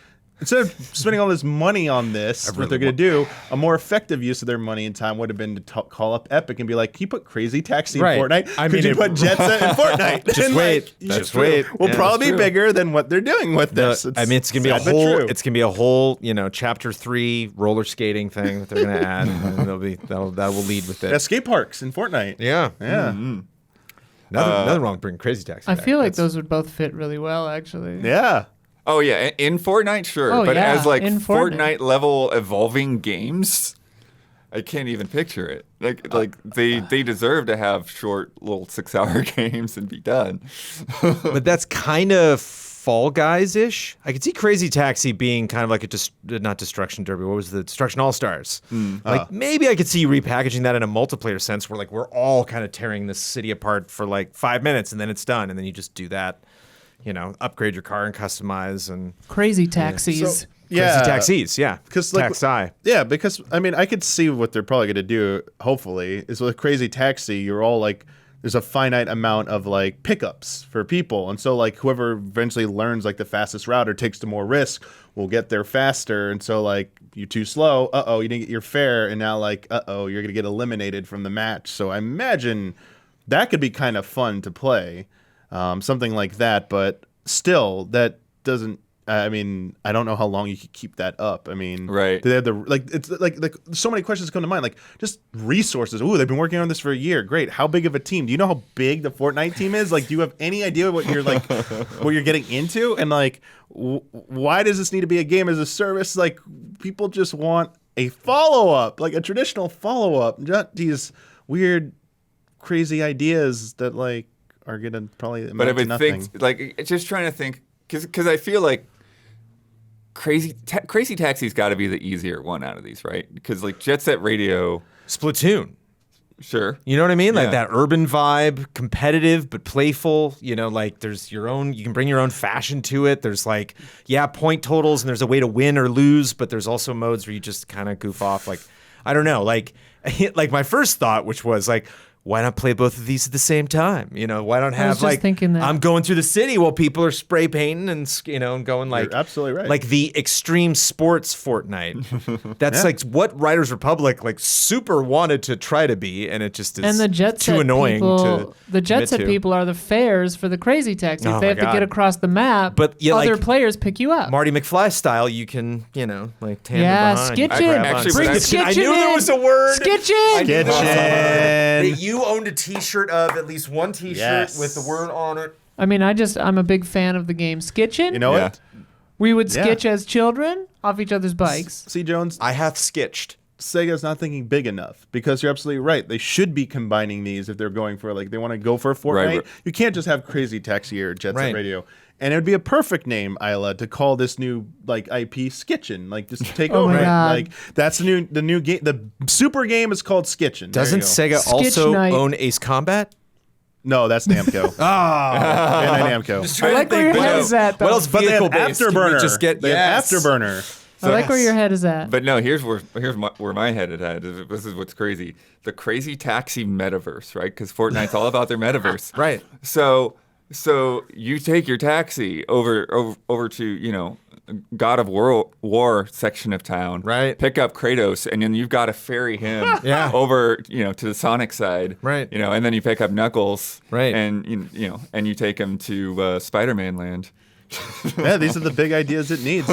instead of spending all this money on this, what they're going to do, a more effective use of their money and time would have been to call up Epic and be like, can you put Crazy Taxi Right. in Fortnite? I Could mean, you it- put Jet Set in Fortnite? Just And, wait. like, Just wait. We'll Yeah, probably that's be true. bigger than what they're doing with this. I mean, it's gonna be a sad but whole. true. It's gonna be a whole, chapter 3 roller skating thing that they're gonna add. And that will lead with it. Yeah, skate parks in Fortnite. Yeah. Yeah. Nothing wrong with bringing Crazy Taxi. I back. feel like That's- those would both fit really well, actually. Yeah. Oh yeah, in Fortnite, sure, Oh, but yeah, as like in Fortnite. Fortnite level evolving games, I can't even picture it. Like they deserve to have short little 6-hour games and be done. But that's kind of Fall Guys ish. I could see Crazy Taxi being kind of like not Destruction Derby. What was the Destruction All Stars? Like maybe I could see repackaging that in a multiplayer sense, where like we're all kind of tearing this city apart for like 5 minutes and then it's done, and then you just do that. Upgrade your car and customize and Crazy Taxis. So, yeah. Crazy Taxis, yeah. 'Cause, like, Taxi. Yeah, because I mean, I could see what they're probably going to do. Hopefully, is with Crazy Taxi, you're all like, there's a finite amount of like pickups for people, and so like whoever eventually learns like the fastest route or takes the more risk will get there faster. And so like you're too slow. You didn't get your fare, and now like you're gonna get eliminated from the match. So I imagine that could be kind of fun to play, something like that. But still, that doesn't. I mean, I don't know how long you could keep that up. I mean, Right. do they have the it's like so many questions come to mind. Like just resources. Ooh, they've been working on this for a year. Great. How big of a team? Do you know how big the Fortnite team is? Like, do you have any idea what you're like, what you're getting into? And like, why does this need to be a game as a service? Like, people just want a follow up, like a traditional follow up, not these weird, crazy ideas that like are gonna probably amount But I to would nothing. think like just trying to think because I feel like Crazy Taxi's got to be the easier one out of these, right? Because like Jet Set Radio, Splatoon. sure. You know what I mean? Yeah. Like that urban vibe, competitive but playful. Like there's your own, you can bring your own fashion to it. There's like, point totals and there's a way to win or lose, but there's also modes where you just kind of goof off. Like, I don't know. Like my first thought, which was like, why not play both of these at the same time? Why not have just thinking that. I'm going through the city while people are spray painting and and going like You're absolutely right. like the extreme sports Fortnite. That's like what Riders Republic like super wanted to try to be, and it just is And the jet too set annoying people, to the jet admit set to. people are the fares for the crazy taxis. Oh They my have to God. get across the map. But, yeah, other like- players pick you up. Marty McFly style, you can like tandem Yeah, behind. You skitchin'. grab Actually, on. Bring the skitchin' I knew there in. was a word. Skitchin'. Kitchen. That you owned a T-shirt of at least one T-shirt Yes. with the word on it. I mean, I'm a big fan of the game Skitchin'. You know Yeah. what? We would Yeah. skitch as children off each other's bikes. See, Jones, I have skitched. Sega's not thinking big enough because you're absolutely right. They should be combining these if they're going for they want to go for a Fortnite. Right. You can't just have Crazy Taxi or Jet Set Right. Radio. And it would be a perfect name, Isla, to call this new IP Skitchin. Just take Oh over my it. God. That's the new game. The super game is called Skitchin. There you Doesn't go. Sega Skitch also night. own Ace Combat? No, that's Namco. Bandai Namco. I like where your head is at, though. What else But they have vehicle-based? Can we Afterburner. just get They have yes. Afterburner. I like where your head is at. But no, here's where my head is at. This is what's crazy. The Crazy Taxi metaverse, right? Because Fortnite's all about their metaverse. Right. So you take your taxi over to, God of War section of town. Right. Pick up Kratos, and then you've got to ferry him Yeah. over, to the Sonic side. Right. And then you pick up Knuckles. Right. And and you take him to Spider-Man land. Yeah, these are the big ideas it needs.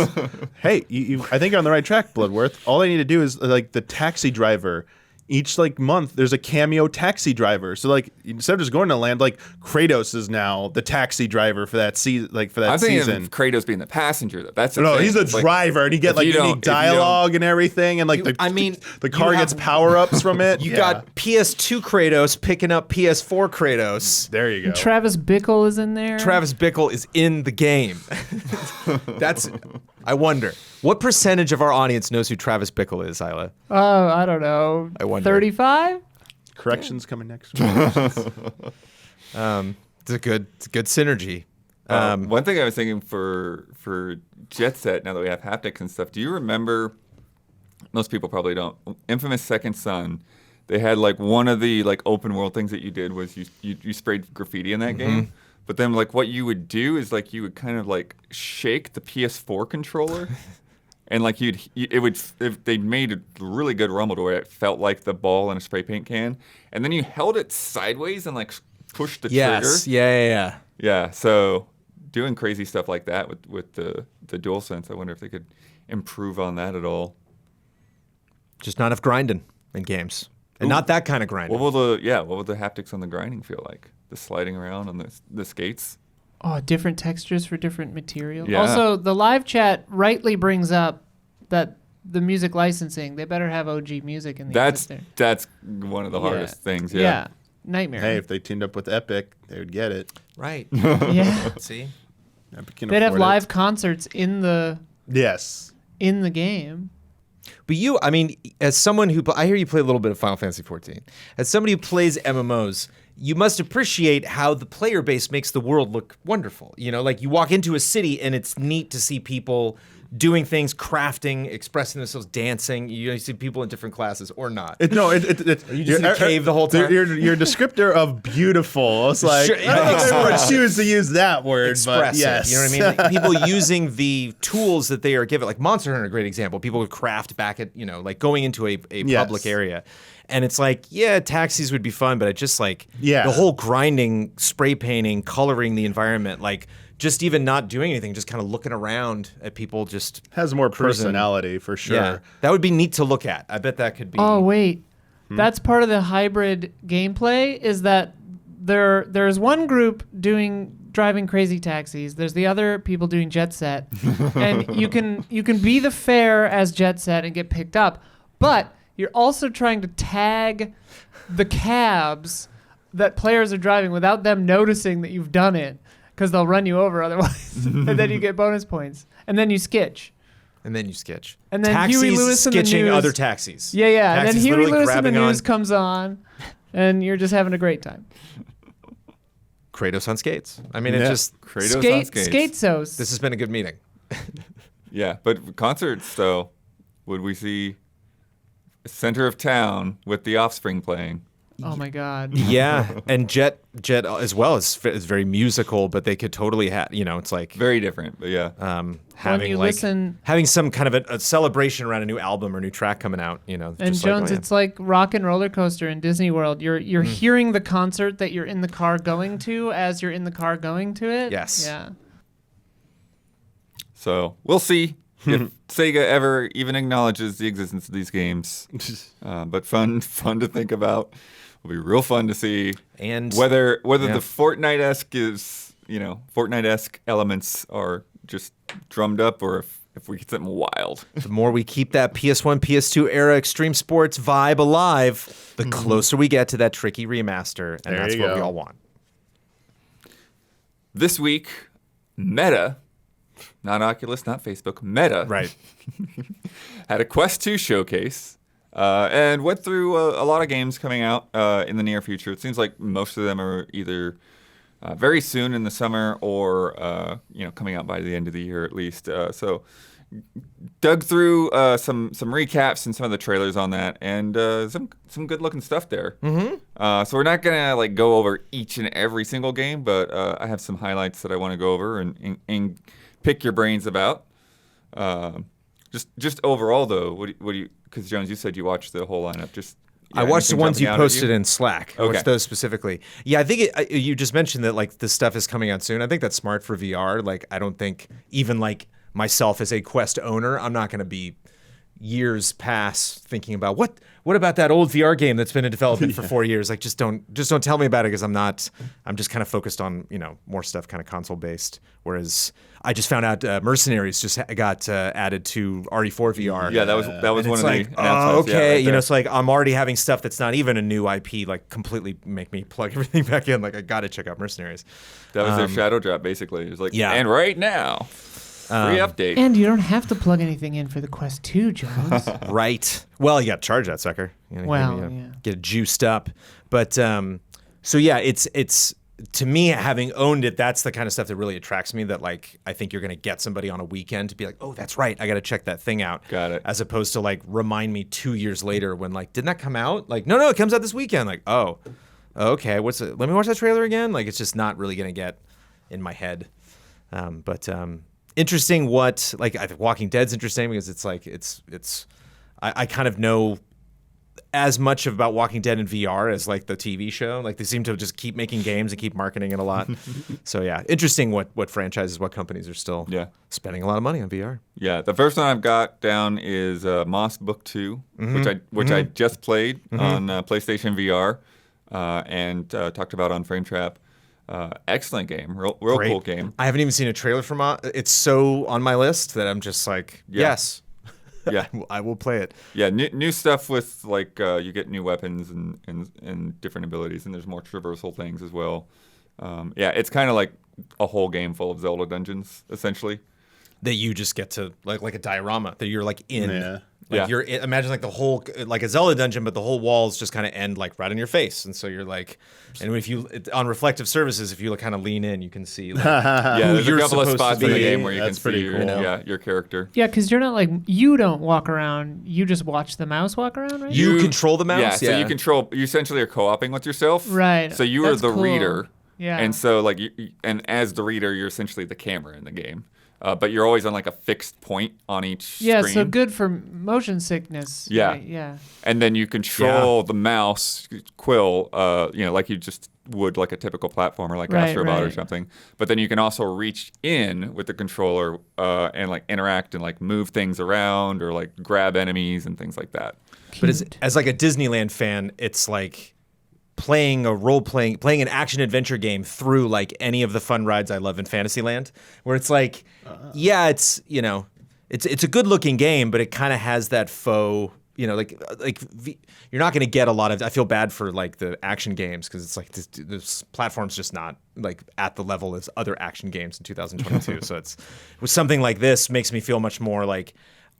Hey, I think you're on the right track, Bloodworth. All I need to do is the taxi driver. Each month, there's a cameo taxi driver. So instead of just going to land, Kratos is now the taxi driver for that season. For that I'm thinking season. of Kratos being the passenger, though. That's the No, thing. he's the It's like, driver, and you get if you don't- unique if you don't- dialogue and everything, and the car you gets have- power ups from it. You Yeah. got PS2 Kratos picking up PS4 Kratos. There you go. Travis Bickle is in there. Travis Bickle is in the game. I wonder. What percentage of our audience knows who Travis Bickle is, Isla? Oh, I don't know. I wonder. 35? Corrections coming next week. It's a good synergy. One thing I was thinking for Jet Set, now that we have haptics and stuff, do you remember, most people probably don't, Infamous Second Son, they had one of the open world things that you did was you sprayed graffiti in that game. But then what you would do is you would kind of shake the PS4 controller and they made a really good rumble to where it felt like the ball in a spray paint can. And then you held it sideways and pushed the Yes. trigger. Yeah. Yeah, so doing crazy stuff like that with the DualSense, I wonder if they could improve on that at all. Just not enough grinding in games. And not that kind of grinding. What will the haptics on the grinding feel like? The sliding around on the skates? Oh, different textures for different material. Yeah. Also, the live chat rightly brings up that the music licensing, they better have OG music in the That's one of the hardest things, yeah. Nightmare. Hey, if they teamed up with Epic, they would get it. Right. Yeah. See? Epic can They'd have afford it. live concerts in the Yes. game. But I mean, as someone who, I hear you play a little bit of Final Fantasy XIV. As somebody who plays MMOs, you must appreciate how the player base makes the world look wonderful. You walk into a city and it's neat to see people doing things, crafting, expressing themselves, dancing. You see people in different classes or not. Are you just in a cave the whole time? Your descriptor of beautiful. It's I don't know if I choose to use that word, but Expressive, yes. you know what I mean? People using the tools that they are given, like Monster Hunter, a great example. People would craft back at, going into a Yes. public area. And it's taxis would be fun, but Yeah. the whole grinding, spray painting, coloring the environment, just even not doing anything, just kind of looking around at people just Has more cruising. personality for sure. Yeah, that would be neat to look at. I bet that could be. Oh, wait. That's part of the hybrid gameplay is that there's one group driving crazy taxis. There's the other people doing Jet Set. And you can be the fare as Jet Set and get picked up. But you're also trying to tag the cabs that players are driving without them noticing that you've done it. Because they'll run you over otherwise. And then you get bonus points. And then you sketch. And then you sketch. And then taxis Huey Lewis in the sketching news. other taxis. Yeah. And then Taxis Huey literally Lewis in the grabbing news on comes on. And you're just having a great time. Kratos on skates. I mean, it Yeah. just. Kratos on skates. Skate-sos. This has been a good meeting. Yeah, but concerts, though, would we see center of town with the Offspring playing? Oh my God. Yeah, and Jet as well is very musical, but they could totally have, it's like Very different, but yeah. having you like listen- having some kind of a celebration around a new album or new track coming out, And just Jones, like, it's like Rock and Roller Coaster in Disney World. You're hearing the concert that you're in the car going to as you're in the car going to it. Yes. Yeah. So we'll see if Sega ever even acknowledges the existence of these games. But fun to think about. Will be real fun to see. And whether yeah. the Fortnite-esque is, Fortnite-esque elements are just drummed up, or if we get something wild. the more we keep that PS1, PS2 era extreme sports vibe alive, the closer we get to that tricky remaster, and There that's you what we go. all want. This week, Meta, not Oculus, not Facebook, Meta, Right. had a Quest 2 showcase and went through a lot of games coming out in the near future. It seems like most of them are either very soon in the summer or coming out by the end of the year at least. So dug through some recaps and some of the trailers on that, and some good looking stuff there. So we're not gonna go over each and every single game, but I have some highlights that I want to go over and pick your brains about. Just overall though, what do you? Because Jones, you said you watched the whole lineup. I watched the anything ones you jumping out at posted in Slack. I Okay. watched those specifically. Yeah, I think you just mentioned that this stuff is coming out soon. I think that's smart for VR. I don't think even myself as a Quest owner, I'm not going to be years past thinking about what about that old VR game that's been in development for 4 years. Just don't tell me about it, because I'm just kind of focused on more stuff kind of console based. Whereas I just found out Mercenaries just got added to RE4 VR. Yeah, that was And one of it's the like, announcements. oh, okay, Yeah, right there. it's like I'm already having stuff that's not even a new IP completely make me plug everything back in. I got to check out Mercenaries. That was their shadow drop, basically. It was like, Yeah. and right now, free update. And you don't have to plug anything in for the Quest 2, Jones. Right. Well, you got to charge that sucker. Well, yeah. Get it juiced up. But so yeah, it's to me, having owned it, that's the kind of stuff that really attracts me. That I think you're going to get somebody on a weekend to be like, oh, that's right, I got to check that thing out. Got it. As opposed to remind me 2 years later when didn't that come out? No, it comes out this weekend. Oh, okay. What's it? Let me watch that trailer again. It's just not really going to get in my head. But interesting. What I think Walking Dead's interesting because it's I kind of know as much about Walking Dead in VR as the TV show. They seem to just keep making games and keep marketing it a lot. So yeah, interesting what franchises, what companies are still spending a lot of money on VR. Yeah, the first one I've got down is Moss Book 2, which I just played on PlayStation VR and talked about on Frame Trap. Excellent game, real Great. cool game. I haven't even seen a trailer from it. It's so on my list that I'm just yes. Yeah, I will play it. yeah, new stuff with you get new weapons and different abilities, and there's more traversal things as well. Yeah, it's kind of like a whole game full of Zelda dungeons, essentially. That you just get to like a diorama that you're in. Yeah. Yeah. You're imagine the whole a Zelda dungeon, but the whole walls just kind of end right in your face, and so you're and if you on reflective surfaces, if you kind of lean in, you can see. Yeah, there's a you're couple of supposed to spots in the be. game where you can That's see pretty your, cool. your character. Yeah, because you're not you don't walk around. You just watch the mouse walk around, right? You control the mouse. Yeah, so you essentially are co-oping with yourself. Right. So you are That's the cool. reader. Yeah. And so and as the reader, you're essentially the camera in the game. But you're always on a fixed point on each Yeah, screen. so good for motion sickness. Yeah. Right, yeah. And then you control the mouse quill, like you just would a typical platformer like Right, Astrobot or right. something. But then you can also reach in with the controller and interact and move things around or grab enemies and things like that. But as Cute. a Disneyland fan, it's playing an action adventure game through any of the fun rides I love in Fantasyland, where it's yeah, it's it's a good looking game, but it kind of has that faux, you're not going to get a lot of. I feel bad for the action games because it's this platform's just not at the level as other action games in 2022. So with something like this makes me feel much more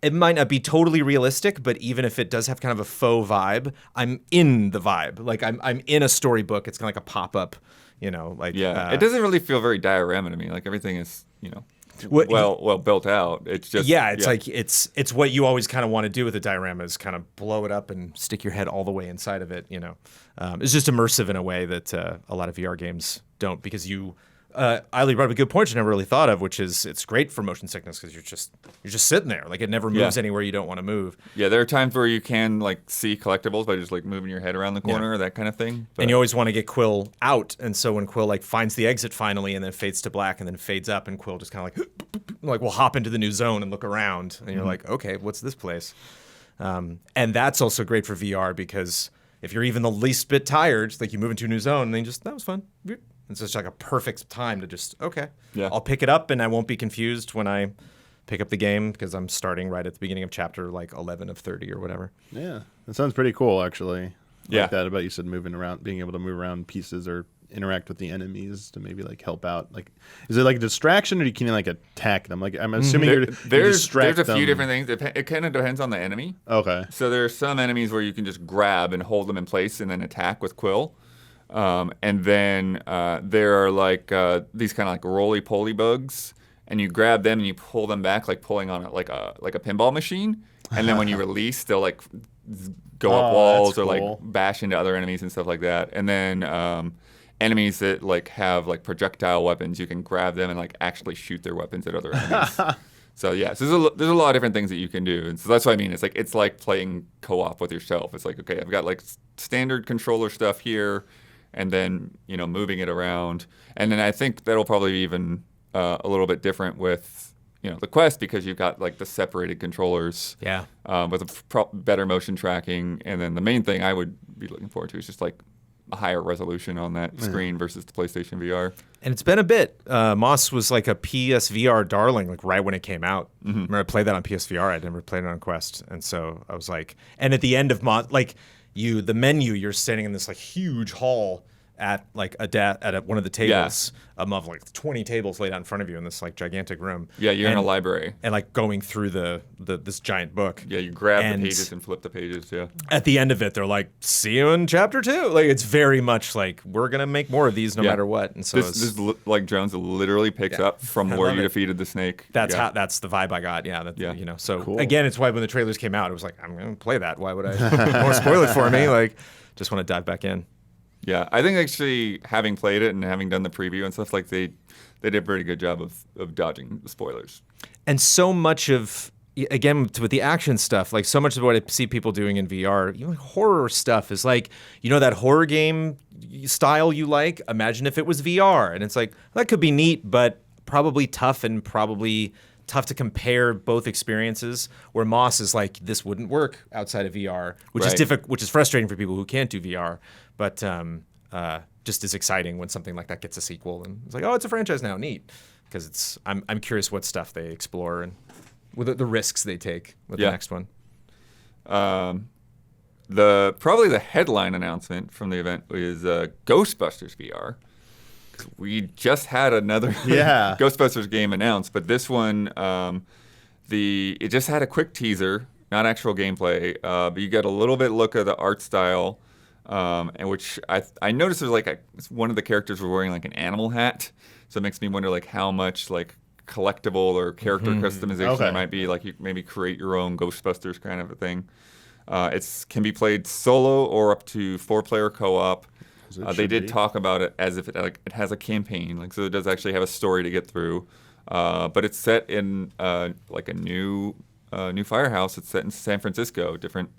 it might not be totally realistic, but even if it does have kind of a faux vibe, I'm in the vibe. I'm in a storybook. It's kind of like a pop-up, Yeah, it doesn't really feel very diorama to me. Everything is, well built out. It's just like it's what you always kind of want to do with a diorama is kind of blow it up and stick your head all the way inside of it. It's just immersive in a way that a lot of VR games don't, because Eiley brought up a good point you never really thought of, which is it's great for motion sickness because you're just sitting there, like it never moves anywhere you don't want to move. Yeah, there are times where you can like see collectibles by just like moving your head around the corner or that kind of thing. But... And you always want to get Quill out, and so when Quill like finds the exit finally, and then fades to black, and then fades up, and Quill just kind of like will hop into the new zone and look around, and you're like, okay, what's this place? And that's also great for VR because if you're even the least bit tired, like you move into a new zone, and then that was fun. It's just like a perfect time to just, I'll pick it up and I won't be confused when I pick up the game because I'm starting right at the beginning of chapter like 11 of 30 or whatever. Yeah, that sounds pretty cool, actually. Yeah. Like that about you said moving around, being able to move around pieces or interact with the enemies to maybe like help out. Like, is it like a distraction or can you like attack them? Like, I'm assuming you distract there's a them. few different things. It kind of depends on the enemy. Okay. So there are some enemies where you can just grab and hold them in place and then attack with Quill. And then there are like these kind of like roly-poly bugs, and you grab them and you pull them back like pulling on like a pinball machine. And then when you release, they'll like go up walls or like bash into other enemies and stuff like that. And then enemies that like have like projectile weapons, you can grab them and like actually shoot their weapons at other enemies. So there's a lot of different things that you can do, and so that's what I mean. It's like playing co-op with yourself. It's like, okay, I've got like standard controller stuff here, and then moving it around, and then I think that'll probably be even a little bit different with the Quest, because you've got like the separated controllers, with a better motion tracking, and then the main thing I would be looking forward to is just like a higher resolution on that screen versus the PlayStation VR. And it's been a bit. Moss was like a PSVR darling, like right when it came out. Remember, I played that on PSVR. I'd never played it on Quest, and so I was like, and at the end of the menu, you're standing in this like huge hall at like one of the tables of like 20 tables laid out in front of you in this like gigantic room. Yeah, you're in a library. And like going through this giant book. Yeah, you grab the pages and flip the pages, At the end of it, they're like, see you in chapter 2. Like, it's very much like, we're going to make more of these no matter what. And so this like Jones literally picks up from where you defeated the snake. That's the vibe I got. So cool. Again, it's why when the trailers came out, it was like, I'm going to play that. Why would I more spoil it for me? Like, just want to dive back in. Yeah, I think actually having played it and having done the preview and stuff, like they did a pretty good job of dodging the spoilers. And so much of, again, with the action stuff, like so much of what I see people doing in VR, horror stuff is like, that horror game style you like, imagine if it was VR. And it's like, that could be neat, but probably tough to compare both experiences, where Moss is like, this wouldn't work outside of VR, which is difficult, which is frustrating for people who can't do VR, but just as exciting when something like that gets a sequel, and it's like, oh, it's a franchise now, neat, because I'm curious what stuff they explore and with the risks they take with the next one. Probably the headline announcement from the event is Ghostbusters VR. We just had another Ghostbusters game announced, but this one, it just had a quick teaser, not actual gameplay, but you get a little bit look of the art style, and which I noticed there's like one of the characters was wearing like an animal hat, so it makes me wonder like how much like collectible or character customization there might be. Like you maybe create your own Ghostbusters kind of a thing. It can be played solo or up to 4-player co-op. They did talk about it as if it has a campaign, like so it does actually have a story to get through. But it's set in like a new firehouse. It's set in San Francisco, different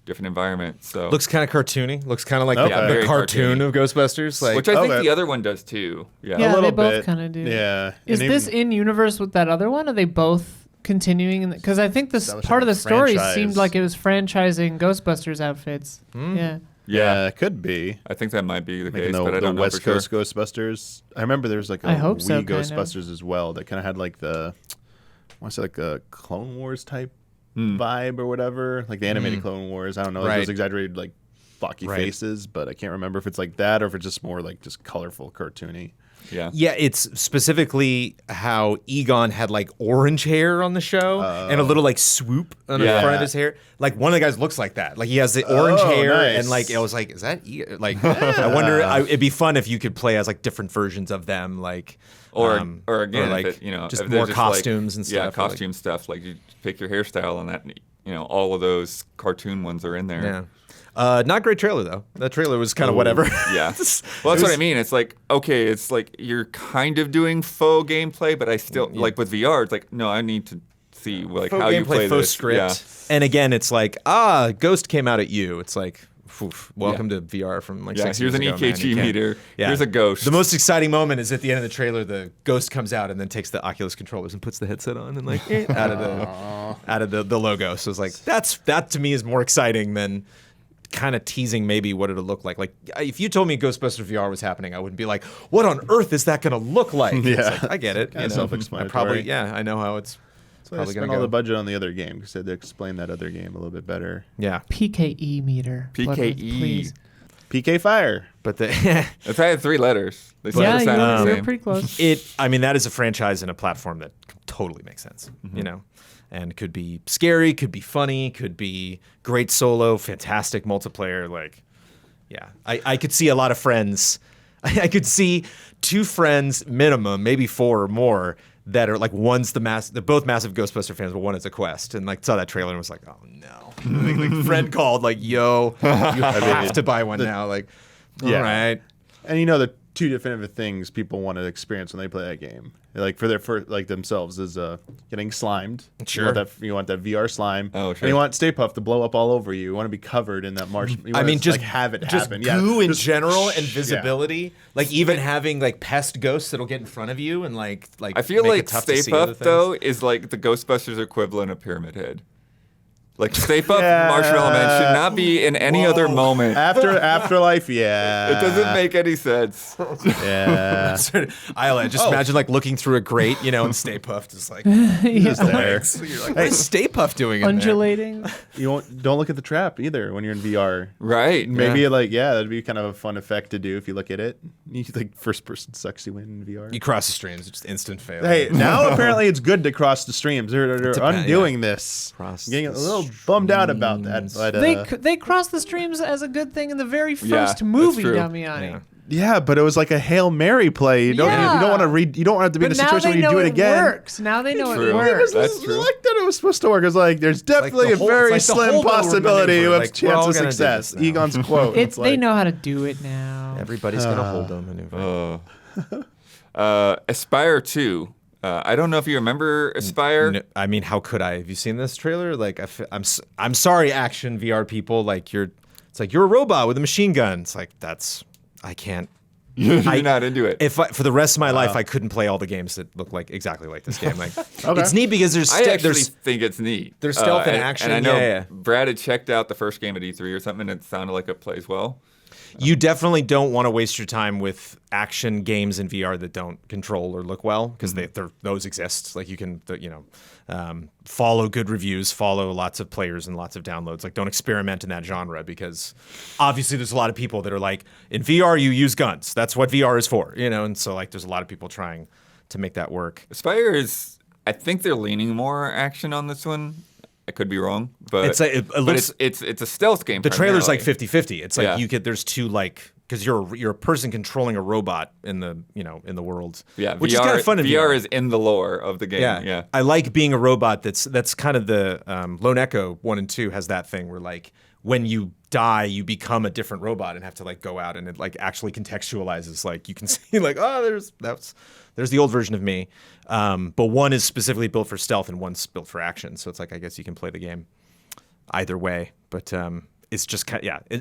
environment. So looks kind of cartoony. Looks kind of like the cartoon cartoony of Ghostbusters, like, which I think the other one does too. Yeah, a they both kind of do. Yeah. Is this in universe with that other one? Are they both continuing? Because I think this part of the story seemed like it was franchising Ghostbusters outfits. Yeah, it could be. I think that might be the case, but I don't know West for Coast sure. Ghostbusters. I remember there was like a Wii Ghostbusters as well that kind of had like I want to say like a Clone Wars type vibe or whatever, like the animated Clone Wars. I don't know, like those exaggerated like blocky faces, but I can't remember if it's like that or if it's just more like just colorful, cartoony. Yeah. Yeah, it's specifically how Egon had like orange hair on the show and a little like swoop on the Yeah. front of his hair. Like one of the guys looks like that. Like he has the orange hair nice. and like I was like, is that Egon? Like I wonder. It'd be fun if you could play as like different versions of them, like Or again, like if it, you know, just if they're more like- costumes and stuff. Yeah, or, like- costume stuff. Like you pick your hairstyle, and that all of those cartoon ones are in there. Yeah. Not great trailer though. That trailer was kind of whatever. Yeah. Well, that's what I mean. It's like, okay, it's like you're kind of doing faux gameplay, but I still like with VR. It's like, no, I need to see like how you play faux this. script. Yeah. And again, it's like Ghost came out at you. It's like. Oof, welcome to VR from like 6 here's years an ago, man. EKG You can't- meter. Here's a ghost. The most exciting moment is at the end of the trailer. The ghost comes out and then takes the Oculus controllers and puts the headset on and like out of the logo. So it's like that to me is more exciting than kind of teasing maybe what it'll look like. Like if you told me Ghostbusters VR was happening, I wouldn't be like, what on earth is that going to look like? It's like, I get it. Kinda self-explanatory. I know how it's So I probably spent going to all go. the budget on the other game because they had to explain that other game a little bit better. Yeah, PKE meter. PKE. Please. PK Fire. but the It's had 3 letters. They said Yeah, the sound the you're same. pretty close. I mean, that is a franchise and a platform that totally makes sense, you know, and could be scary, could be funny, could be great solo, fantastic multiplayer. Like, yeah, I could see a lot of friends. I could see 2 friends minimum, maybe 4 or more, that are like they're both massive Ghostbuster fans, but one is a Quest, and like saw that trailer and was like, oh no. like friend called like, yo, you have to buy one now. Like, all right. And the 2 definitive things people want to experience when they play that game, like for like themselves, is getting slimed. Sure. You want that VR slime. Oh, sure. And you want Stay Puft to blow up all over you. You want to be covered in that marsh. I mean, just like, have it just happen. goo in Just- general and visibility. Like even having like pest ghosts that'll get in front of you and like I feel make it like tough to Stay see other Puft things. though is like the Ghostbusters equivalent of Pyramid Head. Like Stay Puft Marshmallow Man should not be in any other moment. Afterlife, yeah. It doesn't make any sense. Yeah. I just imagine like looking through a grate, and Stay Puft is like, Just there. so you're like, what is Stay Puft doing in there? Undulating. Don't look at the trap either when you're in VR. Right. Maybe yeah. that'd be kind of a fun effect to do if you look at it. You like first person sucks you in VR. You cross the streams, it's just instant fail. Hey, now apparently it's good to cross the streams. They're undoing this. Cross Getting a the little bummed out about that. But, They crossed the streams as a good thing in the very Yeah, first that's movie, true. Damiani. Yeah. yeah, but it was like a Hail Mary play. You don't want to read. You don't want to be in But a now situation they where you know do it again. works. Now they know True. it works. That's true. I like that it was supposed to work. It's like there's definitely the a whole- very it's like the slim whole possibility maneuver. of Like, we're chance all of gonna do success. this now. Egon's quote. It's They like, know how to do it now. Everybody's gonna hold them maneuver. Aspire 2. I don't know if you remember Aspire. No, I mean, how could I? Have you seen this trailer? Like, I'm sorry, action VR people. Like, it's like you're a robot with a machine gun. It's like I can't. You're not into it. For the rest of my life, I couldn't play all the games that look like exactly like this game. Like, it's neat because there's I actually there's think it's neat. there's stealth and action. And I know Yeah. Brad had checked out the first game at E3 or something, and it sounded like it plays well. You definitely don't want to waste your time with action games in VR that don't control or look well because those exist. Like you can, follow good reviews, follow lots of players and lots of downloads. Like don't experiment in that genre because obviously there's a lot of people that are like, in VR you use guns. That's what VR is for, And so like there's a lot of people trying to make that work. Aspire is, I think they're leaning more action on this one. I could be wrong, but It's like- it but looks- it's a stealth game. The trailer's like primarily. 50-50. It's like Yeah. there's two like because you're a person controlling a robot in the in the world. Yeah, which VR, is kind of fun. In VR is in the lore of the game. Yeah. I like being a robot. That's kind of the Lone Echo 1 and 2 has that thing where like when you die, you become a different robot and have to like go out and it like actually contextualizes. Like you can see like there's the old version of me, but one is specifically built for stealth and one's built for action. So it's like I guess you can play the game either way, but it's just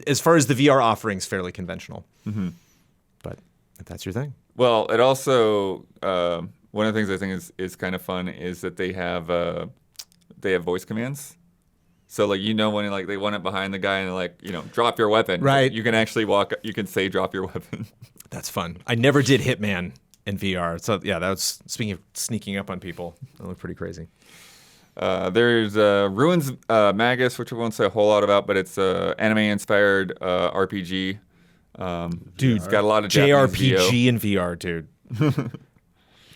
as far as the VR offerings, fairly conventional. Mm-hmm. But if that's your thing, Well, it also one of the things I think is kind of fun is that they have voice commands. So like when like they want it behind the guy and like drop your weapon. Right. You can actually walk. You can say drop your weapon. that's fun. I never did Hitman in VR, so yeah, that was speaking of sneaking up on people. That looked pretty crazy. There's Ruins Magus, which I won't say a whole lot about, but it's anime-inspired RPG. Dude, it's got a lot of Japanese JRPG VO. in VR, dude.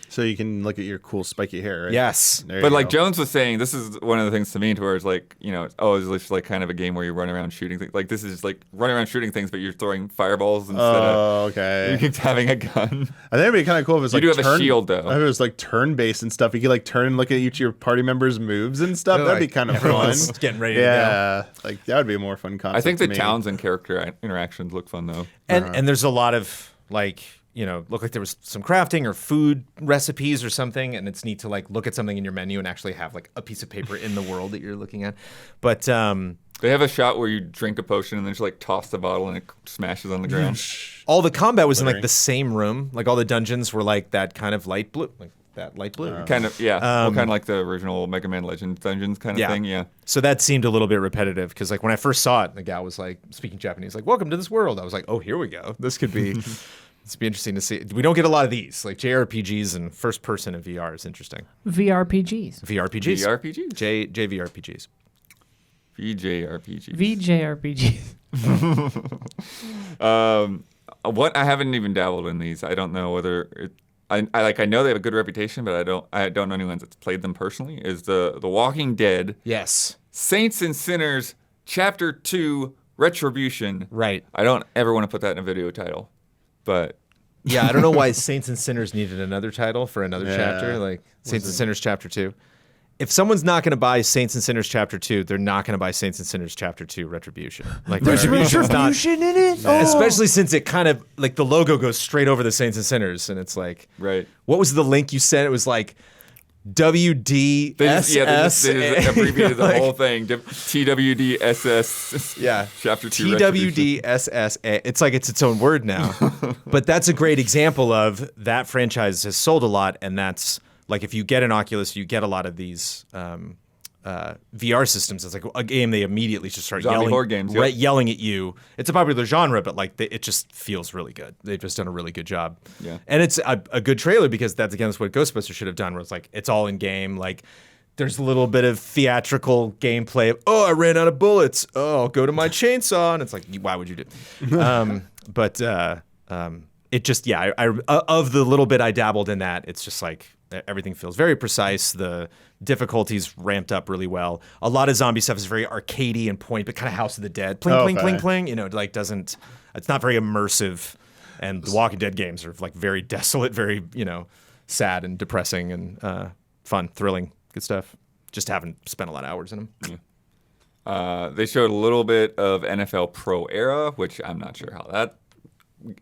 So you can look at your cool spiky hair, right? Yes. There But you like go. Jones was saying, this is one of the things to me to where it's like, it's just like kind of a game where you run around shooting things. Like this is like running around shooting things, but you're throwing fireballs instead Oh, of okay. having a gun. I think it'd be kind of cool if it was You like do have a shield, though. If it was like turn-based and stuff. You could like turn and look at each of your party members' moves and stuff. They're That'd like, be kind of fun. everyone's getting ready to Yeah, like that would be a more fun concept. I think the to me. towns and character interactions look fun though. And there's a lot of like, look like there was some crafting or food recipes or something, and it's neat to like look at something in your menu and actually have like a piece of paper in the world that you're looking at. But They have a shot where you drink a potion and then just like toss the bottle and it smashes on the ground. all the combat was in like Glittering. the same room. Like all the dungeons were like that kind of light blue, like that light blue. Kind of, yeah. Kind of like the original Mega Man Legends dungeons kind of thing, yeah. So that seemed a little bit repetitive because like when I first saw it, the gal was like speaking Japanese, like "Welcome to this world." I was like, "Oh, here we go. This could be." It's be interesting to see. We don't get a lot of these, like JRPGs and first person in VR is interesting. VRPGs. VRPGs. VRPGs? JVRPGs. VJRPGs. VJRPGs. What I haven't even dabbled in these. I don't know whether I know they have a good reputation, but I don't know anyone that's played them personally. Is the Walking Dead Yes. Saints and Sinners Chapter 2 Retribution. Right. I don't ever want to put that in a video title, but Yeah, I don't know why Saints and Sinners needed another title for another Yeah. chapter, like Saints and Sinners Chapter 2. If someone's not going to buy Saints and Sinners Chapter 2, they're not going to buy Saints and Sinners Chapter 2 Retribution. Like Retribution's not, Retribution in it? especially since it kind of like the logo goes straight over the Saints and Sinners, and it's like, right. what was the link you sent? It was like WDSS. They just abbreviated the Like, whole thing. TWDSS. Yeah. Chapter 2 Retribution. TWDSSA. It's like it's its own word now. But that's a great example of that franchise has sold a lot, and that's like if you get an Oculus, you get a lot of these VR systems. It's like a game they immediately just start Zombie yelling, horde games, yep. right, yelling at you. It's a popular genre, but like it just feels really good. They've just done a really good job. Yeah. And it's a good trailer because that's what Ghostbusters should have done, where it's like it's all in game, like. There's a little bit of theatrical gameplay. Oh, I ran out of bullets. Oh, I'll go to my chainsaw. And it's like, why would you do? But it just, yeah. I of the little bit I dabbled in that, it's just like everything feels very precise. The difficulties ramped up really well. A lot of zombie stuff is very arcadey and point, but kind of House of the Dead. Pling, pling, Okay. pling, pling. It like doesn't. It's not very immersive. And the Walking Dead games are like very desolate, very sad and depressing and fun, thrilling. Good stuff. Just haven't spent a lot of hours in them. They showed a little bit of NFL Pro Era, which I'm not sure how that.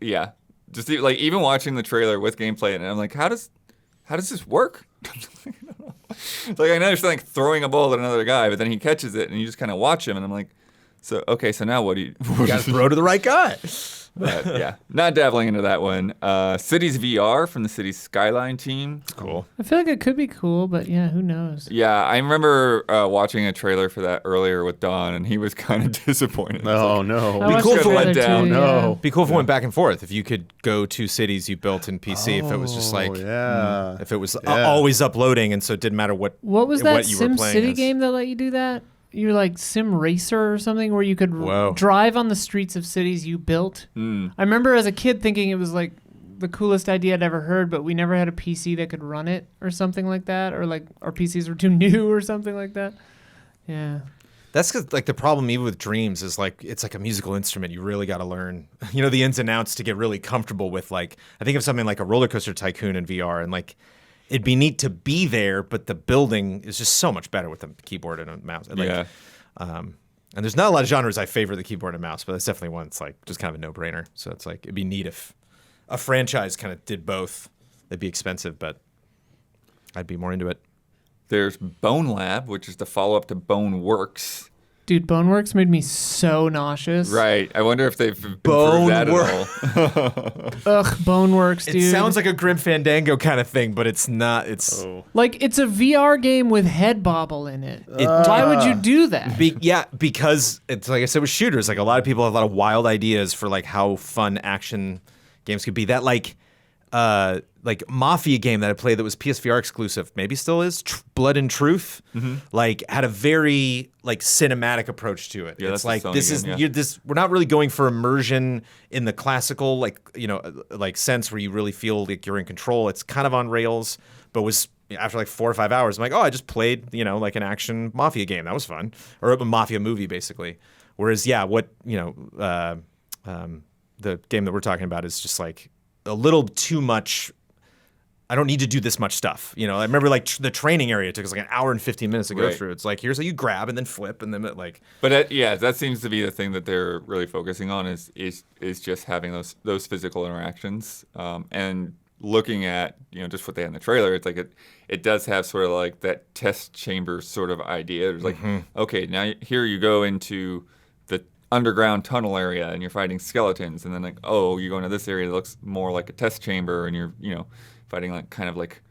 Yeah, just like even watching the trailer with gameplay, and I'm like, how does this work? Like I know there's like throwing a ball at another guy, but then he catches it, and you just kind of watch him, and I'm like, so now what do you? You got to throw to the right guy. But yeah, not dabbling into that one. Cities VR from the Cities Skyline team. Cool. I feel like it could be cool, but yeah, who knows? Yeah, I remember watching a trailer for that earlier with Don, and he was kind of disappointed. It's Oh like, no. I watched cool the if it went trailer down. too, No. yeah. Be cool if it went back and forth. If you could go to cities you built in PC, if it was just like, yeah. if it was Yeah. always uploading, and so it didn't matter what. What was that what you were Sim playing City as. game that let you do that? You're like Sim Racer or something where you could Whoa. drive on the streets of cities you built. I remember as a kid thinking it was like the coolest idea I'd ever heard, but we never had a PC that could run it or something like that, or like our PCs were too new or something like that. Yeah. That's 'cause, like the problem even with Dreams is like it's like a musical instrument. You really got to learn, the ins and outs to get really comfortable with. Like I think of something like a Roller Coaster Tycoon in VR, and like it'd be neat to be there, but the building is just so much better with a keyboard and a mouse. Like, Yeah. And there's not a lot of genres I favor the keyboard and mouse, but that's definitely one that's like just kind of a no-brainer. So it's like it'd be neat if a franchise kind of did both. It'd be expensive, but I'd be more into it. There's Bone Lab, which is the follow-up to Bone Works. Dude, Boneworks made me so nauseous. Right. I wonder if they've improved Bone that at Work- all. Ugh, Boneworks, dude. It sounds like a Grim Fandango kind of thing, but it's not. It's like it's a VR game with head bobble in it. Why would you do that? because it's like I said with shooters, like a lot of people have a lot of wild ideas for like how fun action games could be. That like like Mafia game that I played that was PSVR exclusive, maybe still is, Blood and Truth, like had a very like cinematic approach to it. Yeah, it's that's a like Sony this game, is yeah. you're this. We're not really going for immersion in the classical like sense where you really feel like you're in control. It's kind of on rails, but was after like 4 or 5 hours, I'm like, oh, I just played like an action Mafia game. That was fun, or a Mafia movie basically. Whereas what the game that we're talking about is just like a little too much. I don't need to do this much stuff. I remember like the training area took us like an hour and 15 minutes to go Right. through. It's like, here's how you grab and then flip and then like. But that seems to be the thing that they're really focusing on is just having those physical interactions. And looking at just what they had in the trailer, it's like it does have sort of like that test chamber sort of idea. It's like, okay, now here you go into the underground tunnel area and you're fighting skeletons, and then like, oh, you go into this area that looks more like a test chamber, and you're fighting like kind of like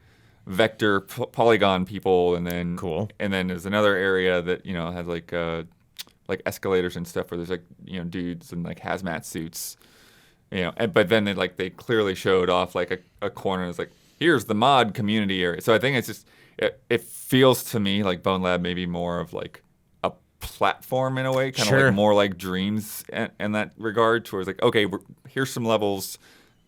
vector polygon people, and then Cool. And then there's another area that has like escalators and stuff where there's like dudes in like hazmat suits, but then they clearly showed off like a corner. It's like, here's the mod community area. So I think it's just it feels to me like Bone Lab maybe more of like a platform in a way, kind of Sure. like more like Dreams in that regard, towards like, okay, here's some levels,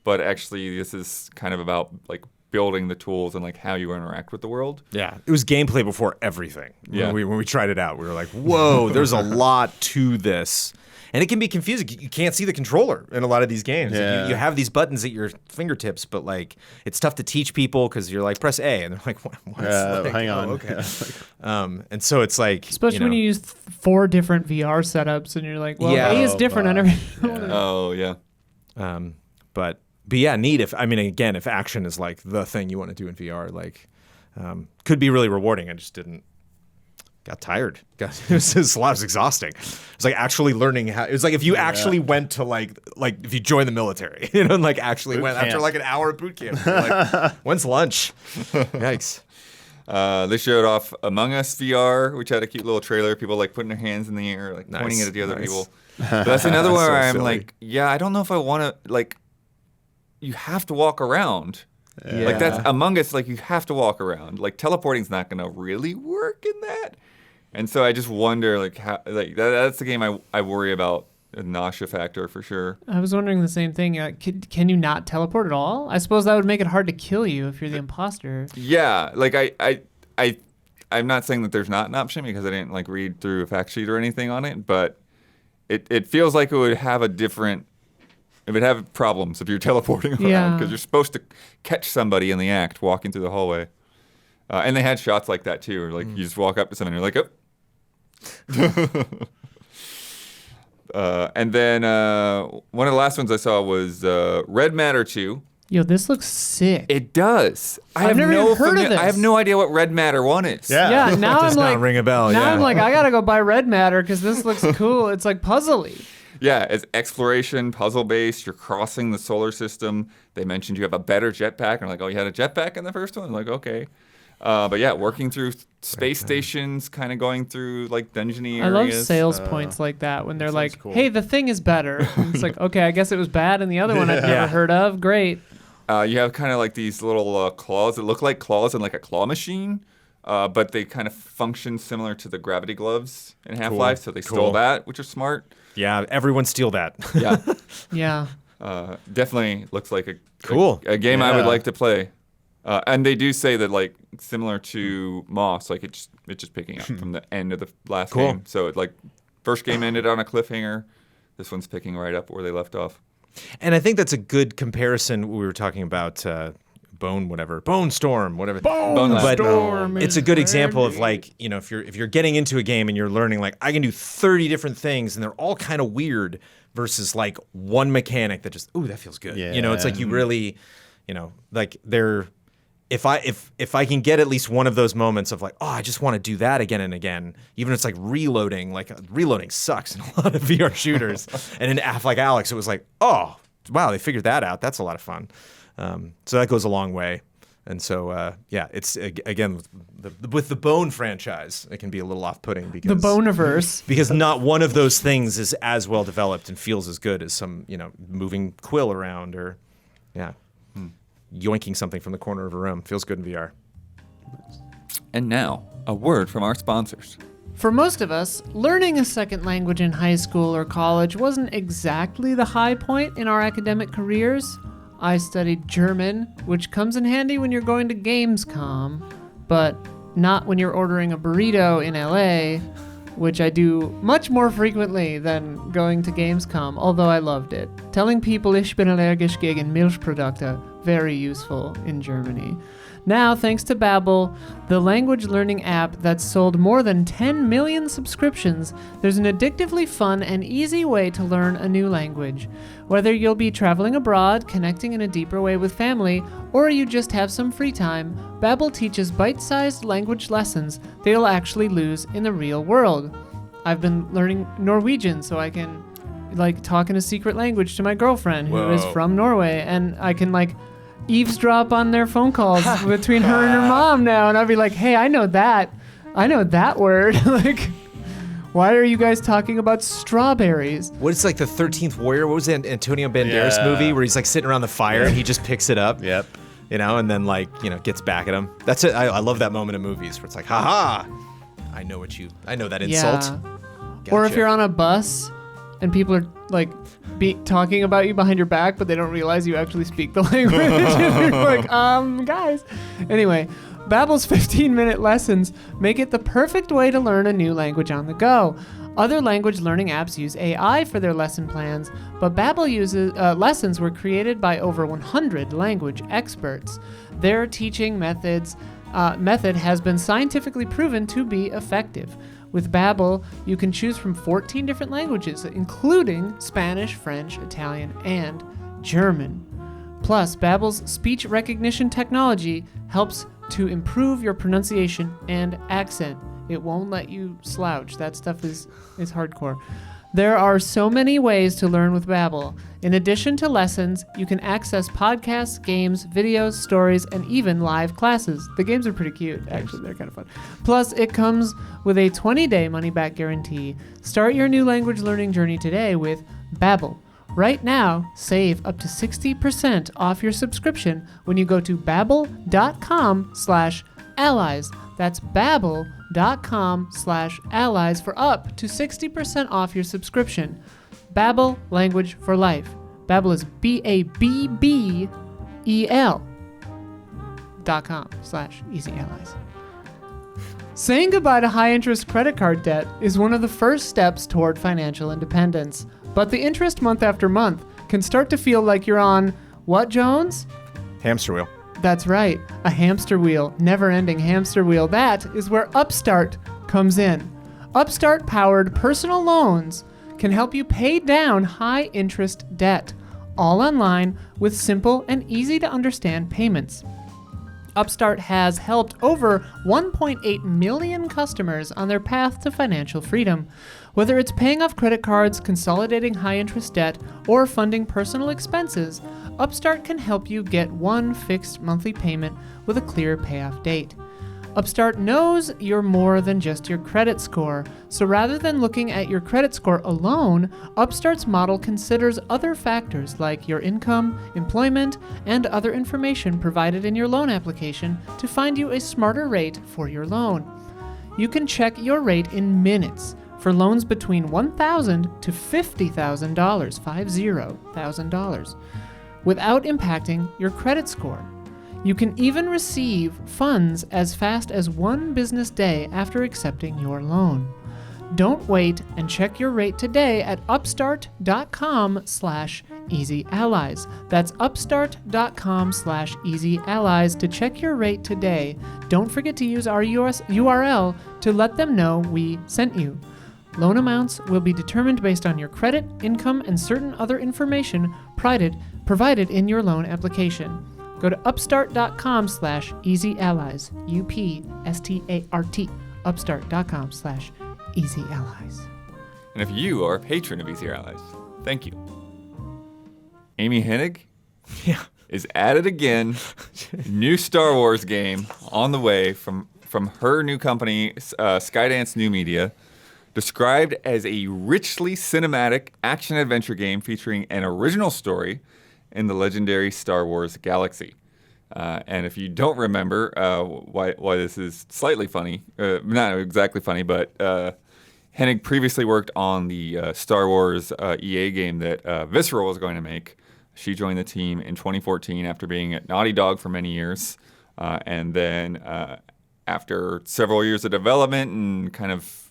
but actually this is kind of about like building the tools and like how you interact with the world. Yeah, it was gameplay before everything. Yeah. When we tried it out, we were like, whoa, there's a lot to this. And it can be confusing. You can't see the controller in a lot of these games. Like, Yeah. you have these buttons at your fingertips, but like it's tough to teach people because you're like, press A, and they're like, what? Like, hang on. oh, okay. And so it's like, Especially when you use 4 different VR setups, and you're like, well, Yeah. A is different on every. Oh yeah. But yeah, neat. If action is like the thing you want to do in VR, like could be really rewarding. I just didn't. Got tired. It was a lot. It was exhausting. It's like actually learning how. It was like if you actually went to like if you joined the military, and like actually went after camp. like an hour of boot camp. You're like, when's lunch? Yikes. They showed off Among Us VR, which had a cute little trailer. People like putting their hands in the air, like Nice, pointing it at the other nice. people. But that's another one So where I'm silly. like, yeah, I don't know if I want to like. You have to walk around. Like that's Among Us. Like you have to walk around. Like teleporting's not going to really work in that. And so I just wonder, like, how, like that's the game I worry about, a nausea factor for sure. I was wondering the same thing. Can you not teleport at all? I suppose that would make it hard to kill you if you're the imposter. Yeah, like I'm not saying that there's not an option because I didn't like read through a fact sheet or anything on it, but it feels like it would have a different. It would have problems if you're teleporting around Yeah. because you're supposed to catch somebody in the act walking through the hallway. And they had shots like that too, where like you just walk up to someone and you're like, oh. And then one of the last ones I saw was Red Matter 2. Yo, this looks sick. It does. I've never even heard of this. I have no idea what Red Matter 1 is. Yeah. Yeah, now Does I'm not like, ring a bell, Now yeah. I'm like, I gotta go buy Red Matter because this looks cool. It's like puzzly. Yeah, it's exploration, puzzle-based. You're crossing the solar system. They mentioned you have a better jetpack. I'm like, oh, you had a jetpack in the first one? I'm like, okay. But yeah, working through space stations, kind of going through like dungeony I areas. love sales points like that when they're like, cool. "Hey, the thing is better." And it's like, okay, I guess it was bad, and the other one I've never Yeah. heard of. Great. You have kind of like these little claws that look like claws in like a claw machine, but they kind of function similar to the gravity gloves in Half-Life. So they stole Cool. that, which is smart. Yeah, everyone steal that. Yeah, Yeah. definitely looks like a Cool. a game I would Yeah. like to play. And they do say that like similar to Moss, like it's just picking up from the end of the last Cool. game. So it like first game ended on a cliffhanger. This one's picking right up where they left off. And I think that's a good comparison. We were talking about Bone Storm, whatever. Bone But Storm it's is a good example of ready. like, if you're getting into a game and you're learning like I can do 30 different things and they're all kind of weird versus like one mechanic that just that feels good. It's like you really, like they're if I can get at least one of those moments of like, oh, I just want to do that again and again, even if it's like reloading sucks in a lot of VR shooters. And in like Alex, it was like, oh, wow, they figured that out. That's a lot of fun. So that goes a long way. And so, it's again with the Bone franchise, it can be a little off-putting because The Boneverse. because not one of those things is as well developed and feels as good as some moving quill around or yoinking something from the corner of a room. Feels good in VR. And now, a word from our sponsors. For most of us, learning a second language in high school or college wasn't exactly the high point in our academic careers. I studied German, which comes in handy when you're going to Gamescom, but not when you're ordering a burrito in LA, which I do much more frequently than going to Gamescom, although I loved it. Telling people ich bin allergisch gegen Milchprodukte, very useful in Germany. Now, thanks to Babbel, the language learning app that's sold more than 10 million subscriptions, there's an addictively fun and easy way to learn a new language. Whether you'll be traveling abroad, connecting in a deeper way with family, or you just have some free time, Babbel teaches bite-sized language lessons that you'll actually lose in the real world. I've been learning Norwegian so I can talk in a secret language to my girlfriend who is from Norway, and I can eavesdrop on their phone calls between her and her mom now, and I'll be like, hey, I know that word. Why are you guys talking about strawberries? What is the 13th Warrior? What was that Antonio Banderas movie where he's sitting around the fire and he just picks it up? Yep. And then gets back at him. That's it. I love that moment in movies where it's like, haha, I know that insult. Yeah. Gotcha. Or if you're on a bus and people are talking about you behind your back, but they don't realize you actually speak the language. And you're guys. Anyway, Babbel's 15-minute lessons make it the perfect way to learn a new language on the go. Other language learning apps use AI for their lesson plans, but Babbel uses lessons were created by over 100 language experts. Their teaching method has been scientifically proven to be effective. With Babbel, you can choose from 14 different languages, including Spanish, French, Italian, and German. Plus, Babbel's speech recognition technology helps to improve your pronunciation and accent. It won't let you slouch. That stuff is hardcore. There are so many ways to learn with Babbel. In addition to lessons, you can access podcasts, games, videos, stories, and even live classes. The games are pretty cute, actually. They're kind of fun. Plus, it comes with a 20-day money-back guarantee. Start your new language learning journey today with Babbel. Right now, save up to 60% off your subscription when you go to babbel.com/allies. That's babbel.com/allies for up to 60% off your subscription. Babbel, language for life. Babbel is BABBEL.com/easyallies. Saying goodbye to high-interest credit card debt is one of the first steps toward financial independence. But the interest month after month can start to feel like you're on, what, Jones? Hamster wheel. That's right, a hamster wheel, never-ending hamster wheel. That is where Upstart comes in. Upstart-powered personal loans can help you pay down high-interest debt, all online with simple and easy-to-understand payments. Upstart has helped over 1.8 million customers on their path to financial freedom. Whether it's paying off credit cards, consolidating high-interest debt, or funding personal expenses, Upstart can help you get one fixed monthly payment with a clear payoff date. Upstart knows you're more than just your credit score, so rather than looking at your credit score alone, Upstart's model considers other factors like your income, employment, and other information provided in your loan application to find you a smarter rate for your loan. You can check your rate in minutes for loans between $1,000 to $50,000, $50,000, without impacting your credit score. You can even receive funds as fast as one business day after accepting your loan. Don't wait and check your rate today at upstart.com/easyallies. That's upstart.com/easyallies to check your rate today. Don't forget to use our URL to let them know we sent you. Loan amounts will be determined based on your credit, income, and certain other information provided in your loan application. Go to upstart.com/easyallies, UPSTART, upstart.com/easyallies. And if you are a patron of Easy Allies, thank you. Amy Hennig is at it again. New Star Wars game on the way from her new company, Skydance New Media. Described as a richly cinematic action-adventure game featuring an original story in the legendary Star Wars galaxy. And if you don't remember why this is slightly funny, not exactly funny, but Hennig previously worked on the Star Wars EA game that Visceral was going to make. She joined the team in 2014 after being at Naughty Dog for many years. And then after several years of development and kind of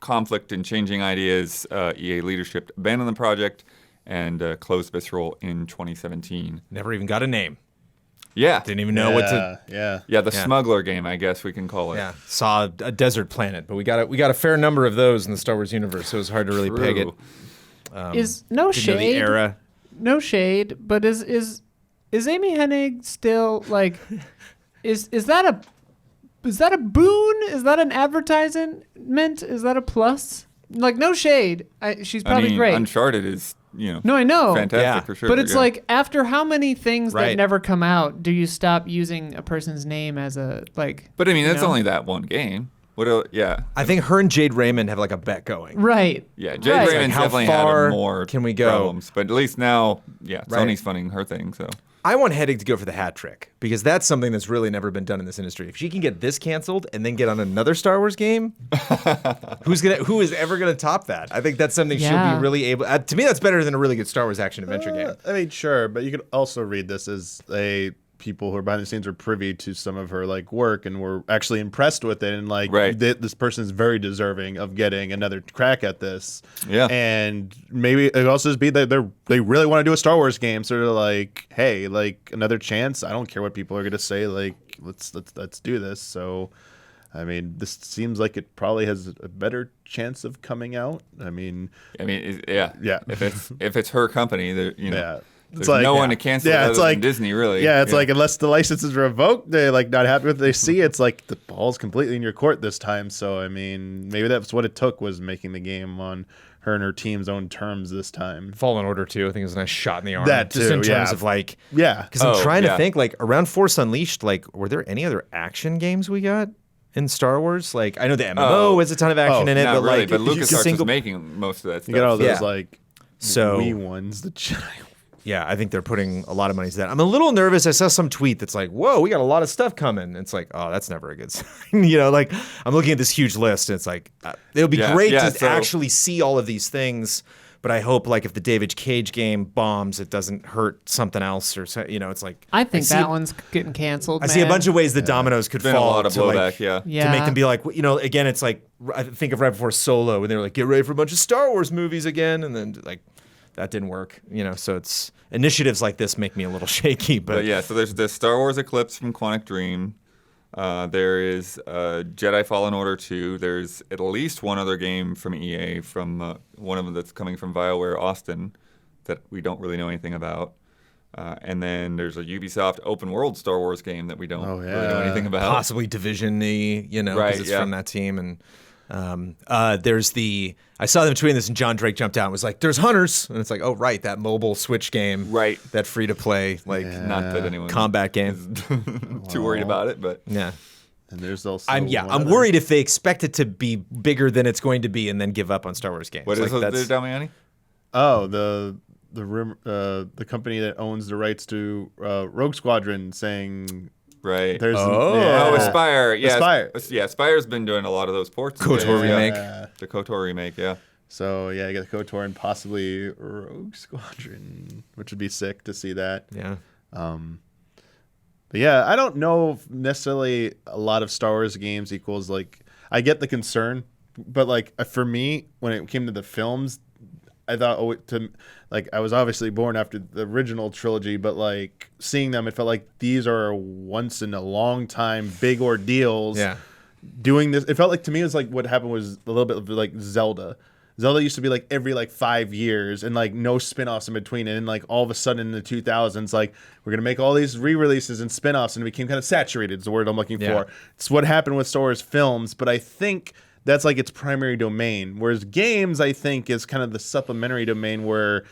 conflict and changing ideas, EA leadership abandoned the project and closed Visceral in 2017. Never even got a name. Yeah. Didn't even know what to. Yeah, the smuggler game, I guess we can call it. Yeah, saw a desert planet, but we got a fair number of those in the Star Wars universe, so it was hard to really peg it. Is no Didn't know the shade. era. No shade, but is Amy Hennig still like is that a boon? Is that an advertisement? Is that a plus? Like no shade. She's probably great. Uncharted is, No, I know. fantastic Yeah. for sure. But it's like after how many things that Right. never come out do you stop using a person's name as a like? But I mean, you it's know? only that one game. What else? Yeah. I think her and Jade Raymond have like a bet going. Right. Yeah, Jade Right. Raymond's Like, how definitely far had more can we go? problems. But at least now, yeah, Right. Sony's funding her thing, so. I want Hennig to go for the hat trick because that's something that's really never been done in this industry. If she can get this canceled and then get on another Star Wars game, who is ever gonna top that? I think that's something she'll Yeah. be really able. To me, that's better than a really good Star Wars action adventure game. I mean, sure, but you could also read this as people who are behind the scenes are privy to some of her like work and were actually impressed with it, and like Right. this person is very deserving of getting another crack at this. Yeah. And maybe it could also just be that they really want to do a Star Wars game, so they're like, hey, like another chance. I don't care what people are gonna say. Like let's do this. So. I mean, this seems like it probably has a better chance of coming out. I mean, Yeah. Yeah. If it's her company, yeah. there's no one to cancel it other than Disney, really. Yeah, it's like unless the license is revoked, they're like not happy with what they see. It's like the ball's completely in your court this time. So I mean, maybe that's what it took, was making the game on her and her team's own terms this time. Fallen Order 2, I think it was a nice shot in the arm. That just too, in terms yeah. of like, Yeah. because I'm Oh, trying yeah. to think like around Force Unleashed, like were there any other action games we got in Star Wars? Like I know the MMO has a ton of action in it, Not but really, like but LucasArts single. was making most of that stuff. You get all those Yeah. like So- Wii ones, the Jedi. Yeah, I think they're putting a lot of money into that. I'm a little nervous. I saw some tweet that's like, "Whoa, we got a lot of stuff coming." It's like, oh, that's never a good sign. Like I'm looking at this huge list, and it's like, it'll be great to actually see all of these things. But I hope, like, if the David Cage game bombs, it doesn't hurt something else, or it's like. I think see that one's getting canceled. I see a bunch of ways the dominoes could Been a fall lot of to, blowback, like, Yeah. to make them be like, again, it's like I think of right before Solo, and they were like, get ready for a bunch of Star Wars movies again, and then like that didn't work. So it's initiatives like this make me a little shaky. But yeah, so there's the Star Wars Eclipse from Quantic Dream. There is Jedi Fallen Order 2. There's at least one other game from EA, from one of them that's coming from BioWare Austin that we don't really know anything about. And then there's a Ubisoft open world Star Wars game that we don't really know anything about. possibly Division-y, because Right, it's yeah. from that team. And there's I saw them tweeting this, and John Drake jumped out and was like, "There's Hunters," and it's like, "Oh right, that mobile Switch game, Right. That free to play Not that anyone combat game." is too worried about it, but Yeah. And there's also I'm one other. worried if they expect it to be bigger than it's going to be and then give up on Star Wars games. what is Like, it, Damiani? Oh, the company that owns the rights to Rogue Squadron saying Right. there's Oh, Aspire. Yeah, Aspire. Aspire's been doing a lot of those ports. KOTOR Yeah. remake. The KOTOR remake, yeah. So yeah, I got the KOTOR and possibly Rogue Squadron, which would be sick to see that. Yeah. But yeah, I don't know if necessarily a lot of Star Wars games equals like, I get the concern, but like for me, when it came to the films, I thought I was obviously born after the original trilogy, but like seeing them, it felt like these are once in a long time big ordeals. Yeah. Doing this, it felt like to me it was like what happened was a little bit of like Zelda. Zelda used to be like every like 5 years and like no spin-offs in between, and then like all of a sudden in the 2000s, like we're gonna make all these re-releases and spin-offs, and it became kind of saturated is the word I'm looking Yeah. for. It's what happened with Star Wars films, but I think that's like its primary domain, whereas games I think is kind of the supplementary domain where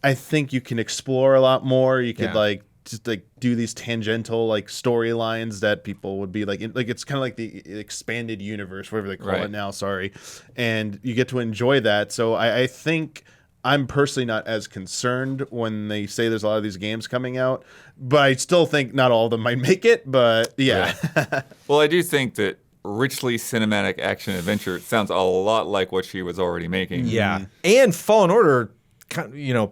I think you can explore a lot more. You could Yeah. like just like do these tangential like storylines that people would be like it's kind of like the expanded universe, whatever they call Right. it now. Sorry, and you get to enjoy that. So I think I'm personally not as concerned when they say there's a lot of these games coming out, but I still think not all of them might make it. But yeah. Well, I do think that richly cinematic action adventure sounds a lot like what she was already making. Yeah, and Fallen Order,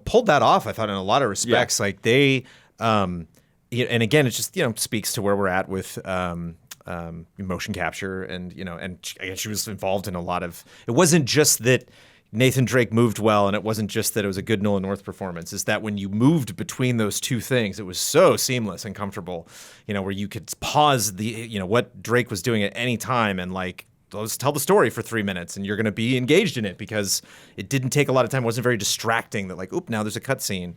pulled that off. I thought in a lot of respects, like they, and again, it just speaks to where we're at with motion capture, and again, she was involved in a lot of. It wasn't just that Nathan Drake moved well, and it wasn't just that it was a good Nolan North performance. It's that when you moved between those two things, it was so seamless and comfortable, where you could pause what Drake was doing at any time and like, let's tell the story for 3 minutes, and you're going to be engaged in it because it didn't take a lot of time. It wasn't very distracting that like, oop, now there's a cutscene.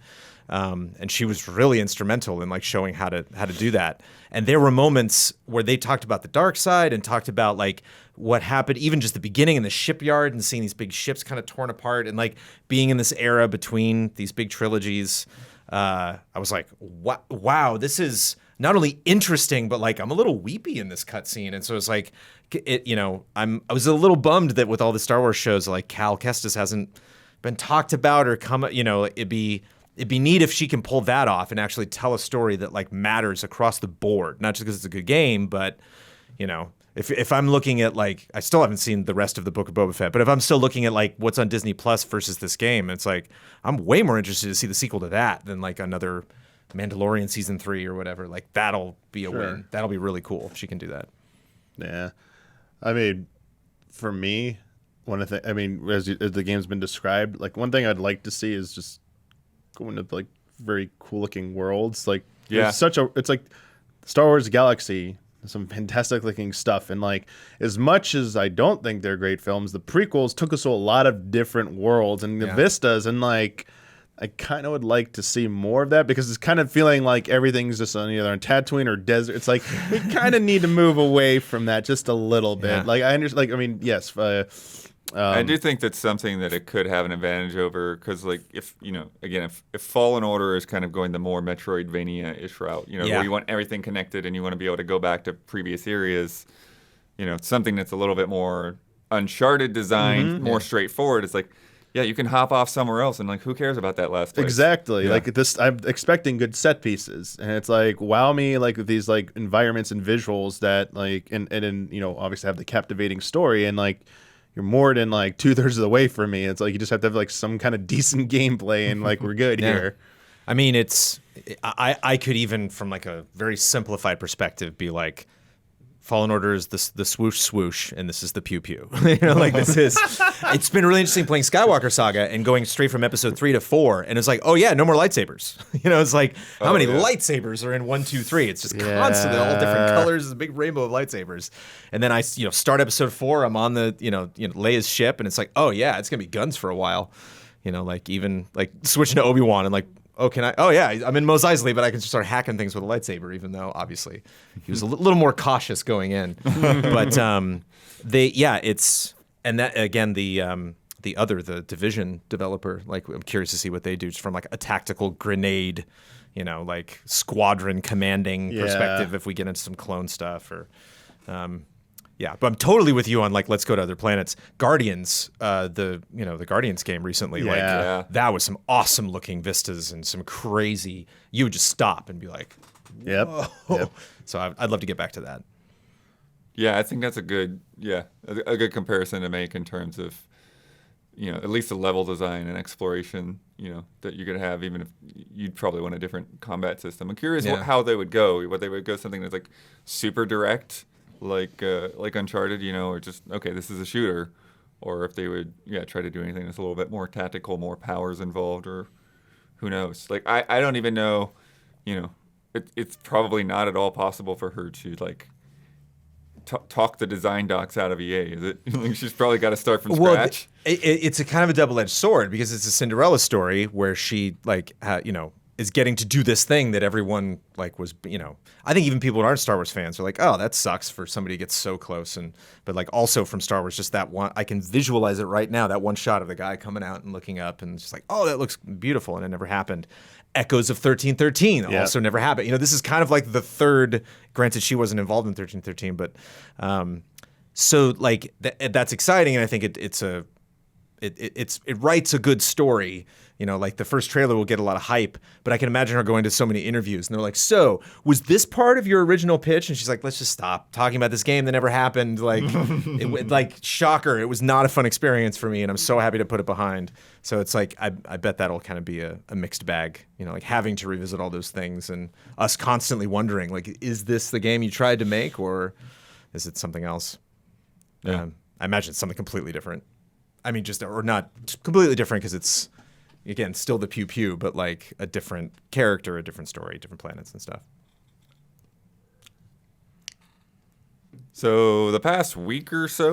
And she was really instrumental in like showing how to do that. And there were moments where they talked about the dark side and talked about like what happened, even just the beginning in the shipyard and seeing these big ships kind of torn apart and like being in this era between these big trilogies. I was like, wow, this is not only interesting, but like I'm a little weepy in this cutscene. And so it's like, I was a little bummed that with all the Star Wars shows, like Cal Kestis hasn't been talked about or come, it'd be neat if she can pull that off and actually tell a story that like matters across the board, not just because it's a good game, but if I'm looking at like, I still haven't seen the rest of the Book of Boba Fett, but if I'm still looking at like what's on Disney Plus versus this game, it's like I'm way more interested to see the sequel to that than like another Mandalorian season 3 or whatever. Like that'll be a win. That'll be really cool if she can do that. Yeah, I mean, for me, as the game's been described, like one thing I'd like to see is just going to like very cool looking worlds. Like it's like Star Wars Galaxy, some fantastic looking stuff. And like, as much as I don't think they're great films, the prequels took us to a lot of different worlds and the vistas, and like, I kind of would like to see more of that because it's kind of feeling like everything's just on either on Tatooine or desert. It's like we kind of need to move away from that just a little bit. Yeah. Like I understand, like, I mean, yes, I do think that's something that it could have an advantage over, because like if Fallen Order is kind of going the more Metroidvania-ish route, where you want everything connected and you want to be able to go back to previous areas, something that's a little bit more Uncharted design, more straightforward. It's like, yeah, you can hop off somewhere else, and like, who cares about that last place? Exactly. Yeah. Like this, I'm expecting good set pieces, and it's like, wow me, like with these like environments and visuals that like, and obviously have the captivating story, and like, you're more than like 2/3 of the way for me. It's like you just have to have like some kind of decent gameplay, and like we're good here. I mean, I could even from like a very simplified perspective be like, Fallen Order is the swoosh swoosh, and this is the pew pew. It's been really interesting playing Skywalker Saga and going straight from episode 3 to 4, and it's like, oh yeah, no more lightsabers. It's like, how many lightsabers are in 1, 2, 3? It's just constantly all different colors, a big rainbow of lightsabers. And then I start episode 4, I'm on the Leia's ship, and it's like, oh yeah, it's gonna be guns for a while. Like even like switching to Obi-Wan and like, oh, can I? Oh, yeah, I'm in Mos Eisley, but I can just start hacking things with a lightsaber, even though, obviously, he was a little more cautious going in. But it's, and that, again, the Division developer, like, I'm curious to see what they do just from, like, a tactical grenade, like, squadron commanding perspective if we get into some clone stuff or... Yeah, but I'm totally with you on like, let's go to other planets. Guardians, the Guardians game recently, that was some awesome looking vistas and some crazy. You would just stop and be like, whoa. Yep. So I'd love to get back to that. Yeah, I think that's a good comparison to make in terms of, at least the level design and exploration, that you're gonna have, even if you'd probably want a different combat system. I'm curious how they would go. What they would go something that's like super direct. Like Uncharted, or just, okay, this is a shooter, or if they would, try to do anything that's a little bit more tactical, more powers involved, or who knows. Like, I don't even know, it's probably not at all possible for her to, like, talk the design docs out of EA, is it? Like, she's probably got to start from scratch. It's a kind of a double-edged sword, because it's a Cinderella story where she, like, is getting to do this thing that everyone like was, I think even people who aren't Star Wars fans are like, oh, that sucks for somebody to get so close. But like also from Star Wars, just that one, I can visualize it right now, that one shot of the guy coming out and looking up and just like, oh, that looks beautiful. And it never happened. Echoes of 1313 also never happened. This is kind of like the third, granted she wasn't involved in 1313, but so like that's exciting. And I think it's it writes a good story. You know, like the first trailer will get a lot of hype, but I can imagine her going to so many interviews and they're like, so was this part of your original pitch? And she's like, let's just stop talking about this game that never happened. Like, like shocker. It was not a fun experience for me. And I'm so happy to put it behind. So it's like, I bet that'll kind of be a mixed bag, you know, like having to revisit all those things and us constantly wondering, like, is this the game you tried to make or is it something else? Yeah. I imagine it's something completely different. I mean, or not completely different because it's, again, still the pew pew, but like a different character, a different story, different planets and stuff. So the past week or so,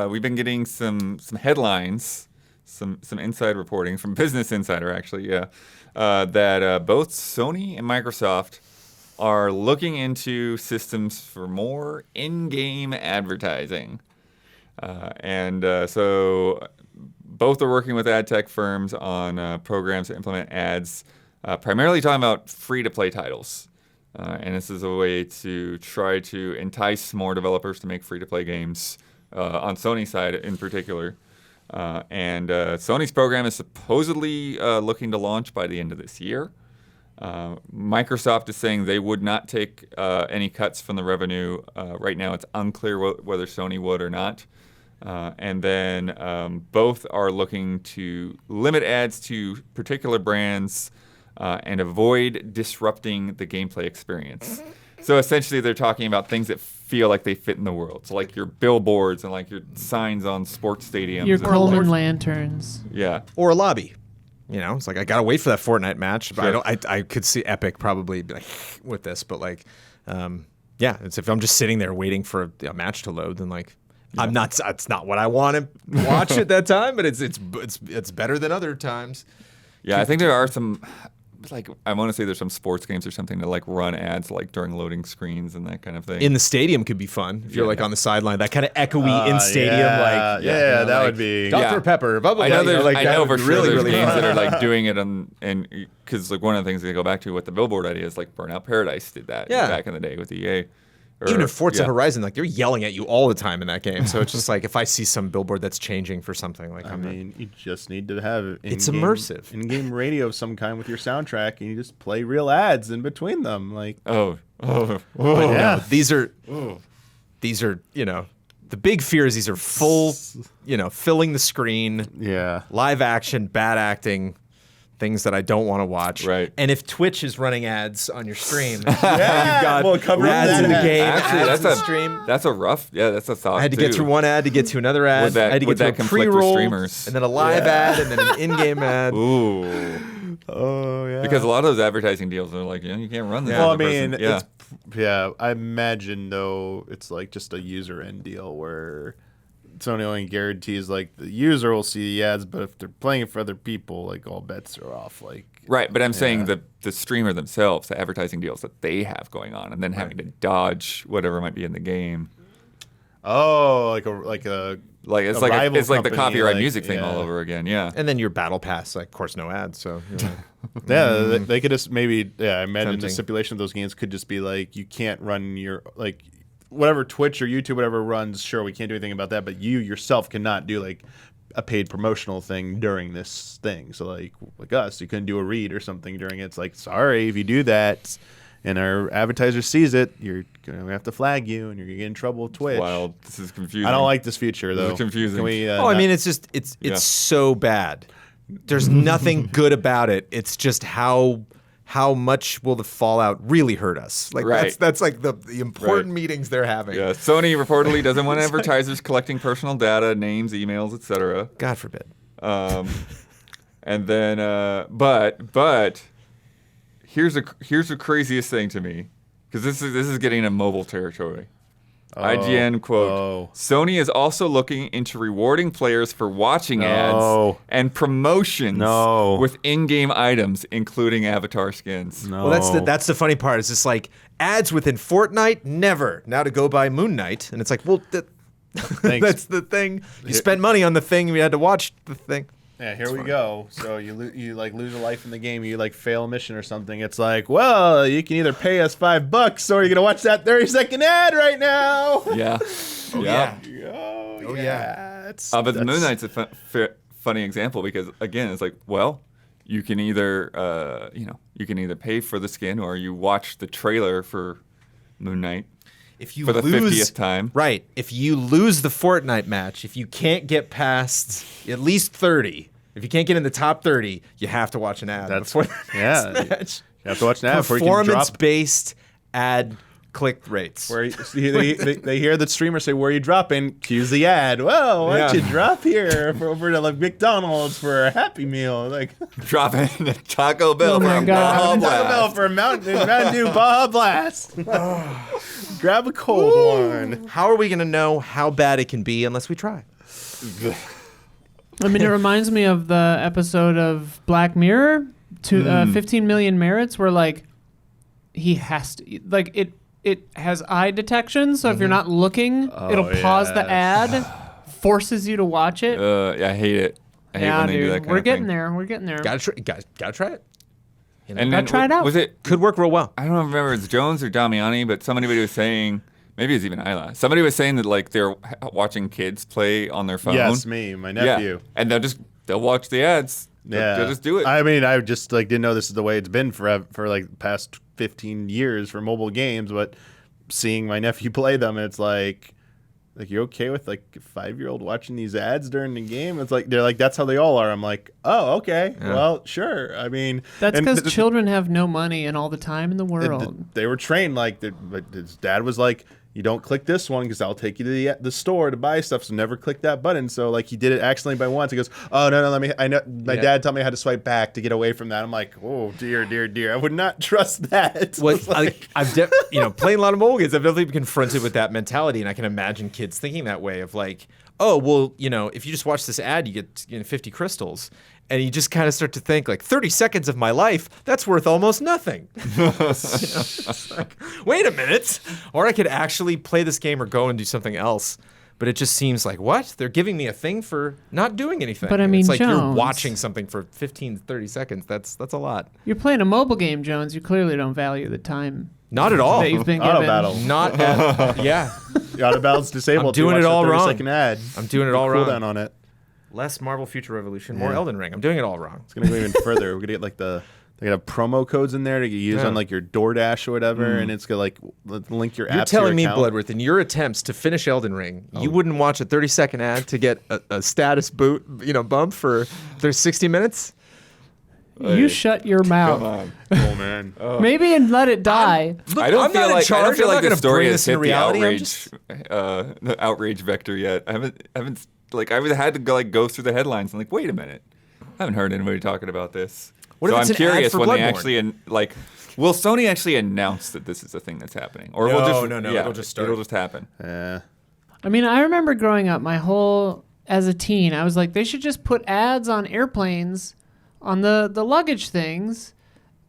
we've been getting some headlines, some inside reporting from Business Insider, actually, that both Sony and Microsoft are looking into systems for more in-game advertising. So both are working with ad tech firms on programs to implement ads, primarily talking about free-to-play titles. And this is a way to try to entice more developers to make free-to-play games on Sony's side in particular. Sony's program is supposedly looking to launch by the end of this year. Microsoft is saying they would not take any cuts from the revenue. Right now, it's unclear whether Sony would or not. Both are looking to limit ads to particular brands and avoid disrupting the gameplay experience. So essentially, they're talking about things that feel like they fit in the world. So like your billboards and like your signs on sports stadiums. Your Coleman lanterns. Yeah. Or a lobby. You know, it's like I gotta wait for that Fortnite match, but sure. I could see Epic probably be like with this, but like, it's if I'm just sitting there waiting for a match to load, then like. Yeah. It's not what I want to watch at that time, but it's better than other times. Yeah, I think there are some, like I want to say there's some sports games or something that like run ads like during loading screens and that kind of thing. In the stadium could be fun if you're like on the sideline. That kind of echoey in stadium, that would be Dr. Pepper. Bubble I know there's I know for sure there's games fun. that are like doing it and because like one of the things they go back to with the billboard idea is like Burnout Paradise did that back in the day with EA. Even in Forza Horizon, like they're yelling at you all the time in that game. So it's just like if I see some billboard that's changing for something, like you just need to have it's immersive in-game radio of some kind with your soundtrack, and you just play real ads in between them. Like no, these are you know the big fear is these are full filling the screen, live action, bad acting. Things that I don't want to watch. Right. And if Twitch is running ads on your stream, you've got ads in the game. Actually, that's a stream. That's a thought. I had to get through one ad to get to another ad. I had to get through a pre-roll, and then a live ad, and then an in-game ad. Ooh. Oh yeah. Because a lot of those advertising deals are like, you can't run this. Well, I mean, I imagine though it's like just a user end deal where Sony only guarantees like the user will see the ads, but if they're playing it for other people, like all bets are off. Like right, but I'm saying the streamer themselves, the advertising deals that they have going on, and then having to dodge whatever might be in the game. Oh, it's like the copyright music thing all over again. Yeah, and then your battle pass, like of course no ads. So they could just maybe I imagine the stipulation of those games could just be like you can't run your like. Whatever Twitch or YouTube, whatever runs, sure, we can't do anything about that, but you yourself cannot do like a paid promotional thing during this thing. So like us, you couldn't do a read or something during it. It's like, sorry, if you do that and our advertiser sees it, you're going to have to flag you and you're going to get in trouble with Twitch. Wild. This is confusing. I don't like this feature, though. This is confusing. Can we, I mean, it's just, it's so bad. There's nothing good about it. It's just how much will the fallout really hurt us? Like that's like the important meetings they're having. Yeah, Sony reportedly doesn't want advertisers collecting personal data, names, emails, etc. God forbid. And then, but here's the craziest thing to me, because this is getting into mobile territory. IGN quote, Sony is also looking into rewarding players for watching ads and promotions with in-game items, including avatar skins. Well, that's the funny part. It's just like ads within Fortnite, never. Now to go buy Moon Knight, and it's like, well, that's the thing. You spent money on the thing, you had to watch the thing. Yeah, here we go. So you like lose a life in the game, you like fail a mission or something. It's like, well, you can either pay us $5 or you're gonna watch that 30-second ad right now. Yeah. Yeah. But the Moon Knight's a funny example because again, it's like, well, you can either pay for the skin or you watch the trailer for Moon Knight. If you for the lose, 50th time. Right. If you lose the Fortnite match, if you can't get past at least 30, if you can't get in the top 30, you have to watch an ad before the next match. You have to watch an ad before you can drop. Performance-based ad click rates. Where they hear the streamer say, "Where are you dropping?" Cues the ad. Well, why don't you drop here over to like McDonald's for a Happy Meal? Like dropping a Taco Bell. Oh my God. Taco Bell for a Mountain Dew Baja Blast. Grab a cold one. How are we going to know how bad it can be unless we try? I mean, it reminds me of the episode of Black Mirror, 15 Million Merits, where like he has to like it has eye detection, so if you're not looking, it'll pause the ad, forces you to watch it. Yeah, I hate it. I hate when they do that kind We're of getting thing. there. We're getting there. Gotta try it. You know, And Gotta then try it out. Was it? could work real well. I don't remember if it's Jones or Damiani, but somebody was saying, maybe it's even Isla. Somebody was saying that like they're watching kids play on their phone. Yes, my nephew. Yeah, and they'll watch the ads. They'll just do it. I mean, I just like didn't know this is the way it's been for like the past 15 years for mobile games, but seeing my nephew play them, it's like you're okay with like a 5-year-old watching these ads during the game? It's like they're like that's how they all are. I'm like, oh, okay, well, sure. I mean, That's because children have no money and all the time in the world. they were trained like his dad was like, you don't click this one because I'll take you to the store to buy stuff. So never click that button. So like he did it accidentally by once. He goes, oh no, I know my dad taught me how to swipe back to get away from that. I'm like, oh dear. I would not trust that. Well, I've playing a lot of mobile games. I've definitely been confronted with that mentality, and I can imagine kids thinking that way of like, oh well, if you just watch this ad, you get 50 crystals. And you just kind of start to think, like, 30 seconds of my life, that's worth almost nothing. Like, wait a minute. Or I could actually play this game or go and do something else. But it just seems like, what? They're giving me a thing for not doing anything. But I mean, it's like you're Jones, watching something for 15, 30 seconds. That's a lot. You're playing a mobile game, Jones. You clearly don't value the time Not at all. that you've been Auto given. battle. Not at, yeah. The auto battle's disabled. I'm doing if you it watch all the wrong. 30-second ad. I'm doing it all wrong. Cooldown on it. Less Marvel Future Revolution, more Elden Ring. I'm doing it all wrong. It's gonna go even further. We're gonna get like they got promo codes in there to get used on like your DoorDash or whatever, and it's gonna like link your app. You're telling to me, your account. Bloodworth, in your attempts to finish Elden Ring, you wouldn't watch a 30-second ad to get a status bump for there's 60 minutes? You shut your mouth. Come on. Oh man. Maybe and let it die. Look, I don't I'm feel not in like charge. I'm not the gonna story bring has this into hit the reality. the outrage vector yet. I haven't like I had to go through the headlines and like, wait a minute, I haven't heard anybody talking about this. What if so it's I'm an ad curious for when they Bloodborne? actually will Sony actually announce that this is a thing that's happening, or No, will just no, yeah, it'll just start. It'll just happen. Yeah. I mean, I remember growing up, as a teen, I was like, they should just put ads on airplanes, on the luggage things,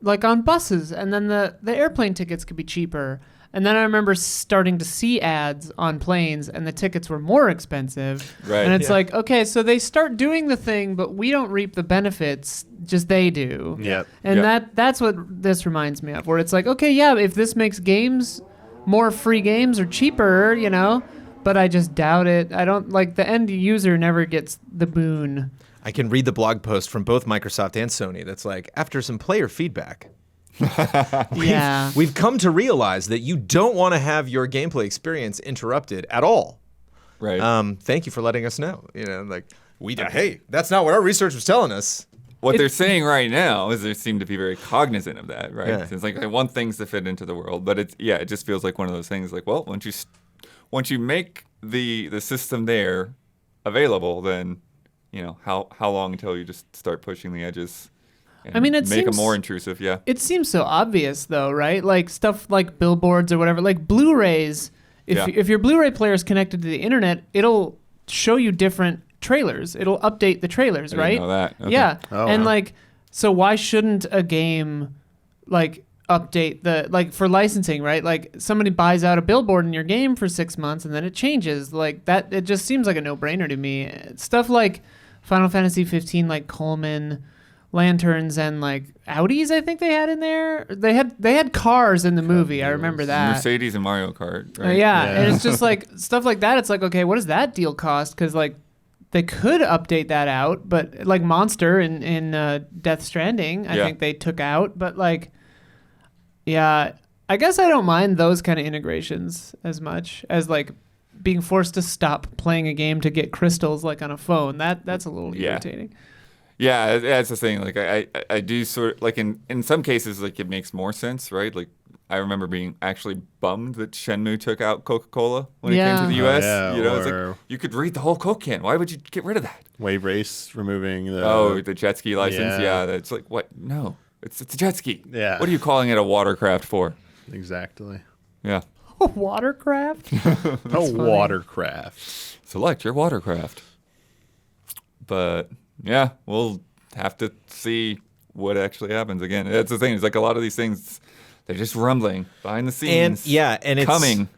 like on buses, and then the airplane tickets could be cheaper. And then I remember starting to see ads on planes, and the tickets were more expensive. Right. And it's like, okay, so they start doing the thing, but we don't reap the benefits, just they do. Yep. And Yep. that's what this reminds me of, where it's like, okay, yeah, if this makes games, more free games or cheaper, but I just doubt it. I don't, like, the end user never gets the boon. I can read the blog post from both Microsoft and Sony that's like, after some player feedback, Yeah. we've come to realize that you don't want to have your gameplay experience interrupted at all. Right. Thank you for letting us know. Hey, that's not what our research was telling us. What they're saying right now is they seem to be very cognizant of that, right? Yeah. So it's like they want things to fit into the world, but it just feels like one of those things. Like, well, once you make the system there available, then how long until you just start pushing the edges? And I mean, it make seems- them more intrusive. Yeah. It seems so obvious, though, right? Like stuff like billboards or whatever, like Blu-rays. If your Blu-ray player is connected to the internet, it'll show you different trailers. It'll update the trailers, I right? didn't know that. Okay. Yeah, Oh, and wow. so why shouldn't a game update for licensing, right? Like somebody buys out a billboard in your game for 6 months and then it changes like that. It just seems like a no-brainer to me. Stuff like Final Fantasy 15, like Coleman lanterns and like Audis, I think they had in there. They had cars in the movie. I remember that. Mercedes and Mario Kart. Right? Yeah, and it's just like stuff like that. It's like, okay, what does that deal cost? Because like they could update that out, but like Monster in Death Stranding, I think they took out. But like, yeah, I guess I don't mind those kind of integrations as much as like being forced to stop playing a game to get crystals like on a phone. That's a little irritating. Yeah, that's the thing. Like I do sort of like in some cases like it makes more sense, right? Like I remember being actually bummed that Shenmue took out Coca-Cola when it came to the U.S. It's like you could read the whole Coke can. Why would you get rid of that? Wave Race removing the jet ski license. Yeah, that's like what? No, it's a jet ski. Yeah. What are you calling it a watercraft for? Exactly. Yeah. A watercraft? A watercraft. Select your watercraft. But yeah, we'll have to see what actually happens. Again, that's the thing. It's like a lot of these things. They're just rumbling behind the scenes. And it's coming.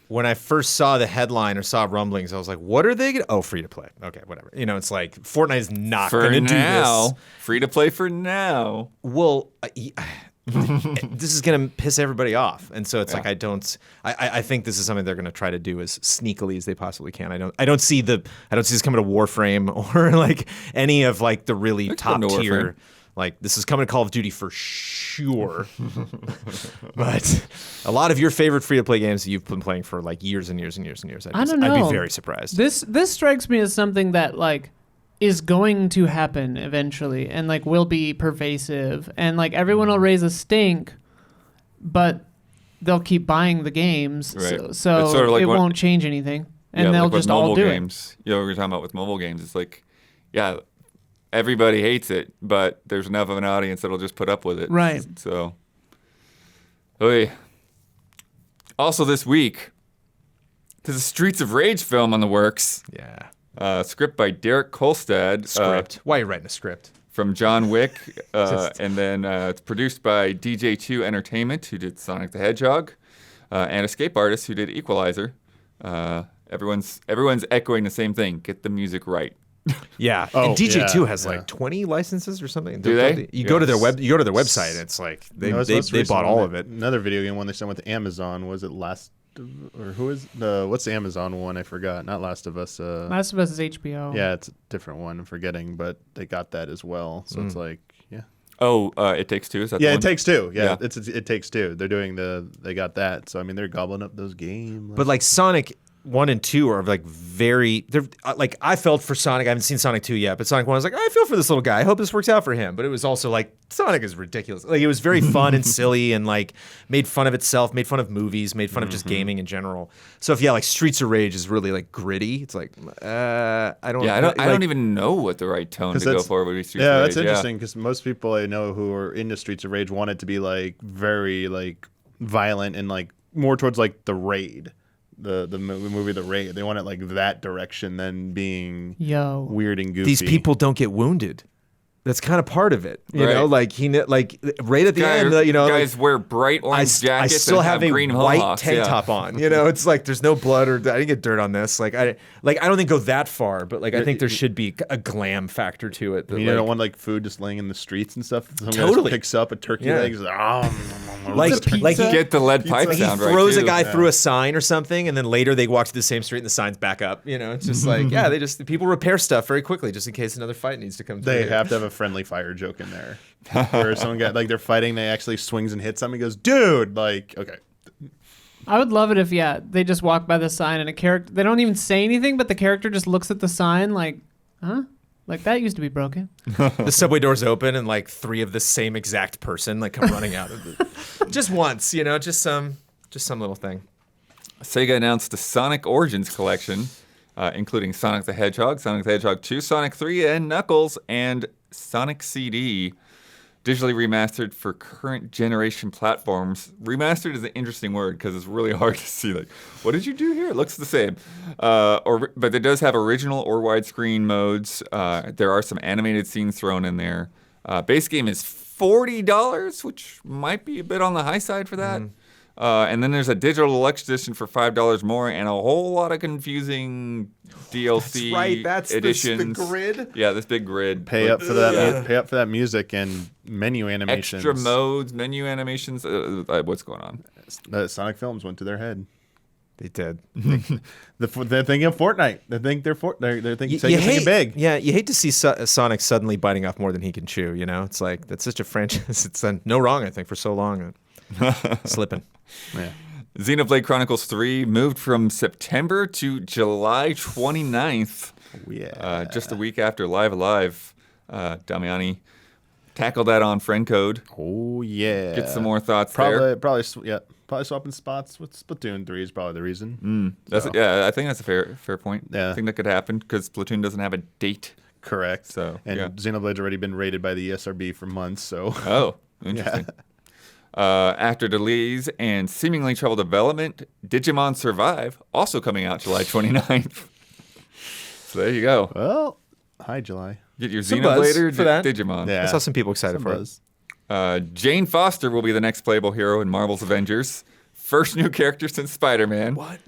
When I first saw the headline or saw rumblings, I was like, "What are they going to?" Oh, free to play. Okay, whatever. It's like Fortnite is not going to do this. Free to play for now. Well, this is going to piss everybody off, and so it's like I think this is something they're going to try to do as sneakily as they possibly can. I don't see this coming to Warframe or like any of like the really top tier. Like, this is coming to Call of Duty for sure. But a lot of your favorite free-to-play games that you've been playing for, like, years and years and years and years. I don't know. I'd be very surprised. This strikes me as something that, like, is going to happen eventually and, like, will be pervasive. And, like, everyone will raise a stink, but they'll keep buying the games. Right. So sort of like it won't change anything. And they'll like just all do games. What we're talking about with mobile games. It's like, everybody hates it, but there's enough of an audience that'll just put up with it. Right. So, also this week, there's a Streets of Rage film on the works. Yeah. Script by Derek Kolstad. Script. Why are you writing a script? From John Wick. And then it's produced by DJ2 Entertainment, who did Sonic the Hedgehog, and Escape Artists, who did Equalizer. Everyone's echoing the same thing. Get the music right. Yeah, and DJ2 has like 20 licenses or something. Do they? You go to their website. And it's like they bought all of it. Another video game one they signed with Amazon was it what's the Amazon one? I forgot. Not Last of Us. Last of Us is HBO. Yeah, it's a different one. I'm forgetting, but they got that as well. So it's like It Takes Two. Is that the one? It Takes Two. Yeah, It Takes Two. They're doing they got that. So I mean, they're gobbling up those games. But like Sonic 1 and 2 are like they're like I felt for Sonic. I haven't seen Sonic 2 yet, but Sonic 1 I was like, I feel for this little guy. I hope this works out for him. But it was also like Sonic is ridiculous. Like it was very fun and silly and like made fun of itself, made fun of movies, made fun of just gaming in general. So if like Streets of Rage is really like gritty, it's like I don't even know what the right tone to go for would be. Streets of Rage. That's interesting because most people I know who are into Streets of Rage want it to be like very like violent and like more towards like the Raid. The movie The Raid. They want it like that direction than being weird and goofy. These people don't get wounded. That's kind of part of it, you know. Like right at the end, guys wear bright orange jackets. I still and have a green white mohawks. tank top on. It's like there's no blood or I didn't get dirt on this. Like I don't think go that far, but like I think there should be a glam factor to it. You don't want like food just laying in the streets and stuff. Someone guy picks up a turkey leg. Like get the lead pipe sound right. He throws a guy through a sign or something, and then later they walk to the same street and the sign's back up. It's just like people repair stuff very quickly just in case another fight needs to come through. They have to have a friendly fire joke in there where someone got like they're fighting, they actually swings and hits something. He goes, dude, like okay. I would love it if they just walk by the sign and a character they don't even say anything, but the character just looks at the sign like, huh? Like that used to be broken. The subway doors open and like 3 of the same exact person like come running out of it. Just once, just some little thing. Sega announced the Sonic Origins collection, including Sonic the Hedgehog, Sonic the Hedgehog 2, Sonic 3, and Knuckles, and Sonic CD, digitally remastered for current generation platforms. Remastered is an interesting word because it's really hard to see. Like, what did you do here? It looks the same. But it does have original or widescreen modes. There are some animated scenes thrown in there. Base game is $40, which might be a bit on the high side for that. And then there's a digital deluxe edition for $5 more, and a whole lot of confusing DLC editions. The grid. Yeah, this big grid. Pay up for that. Pay up for that music and menu animations. Extra modes, menu animations. What's going on? The Sonic films went to their head. They did. They're thinking of Fortnite. They're thinking Sega's thinking big. Yeah, you hate to see Sonic suddenly biting off more than he can chew. You know, it's like that's such a franchise. It's done no wrong, I think, for so long. Slipping. Yeah. Xenoblade Chronicles 3 moved from September to July 29th. Oh, yeah. Just a week after Live Alive. Damiani tackled that on friend code. Oh yeah. Get some more thoughts there. Probably swapping spots with Splatoon 3 is probably the reason. Yeah, I think that's a fair point. Yeah. I think that could happen because Splatoon doesn't have a date. Correct. So, and yeah. Xenoblade's already been rated by the ESRB for months. So Oh, interesting. After delays and seemingly trouble development, Digimon Survive also coming out July 29th. So there you go. well, hi July. Get your Some buzz Xenoblade or for that. Digimon. Yeah. I saw some people excited for buzz. it. Jane Foster will be the next playable hero in Marvel's Avengers. First new character since Spider-Man. What?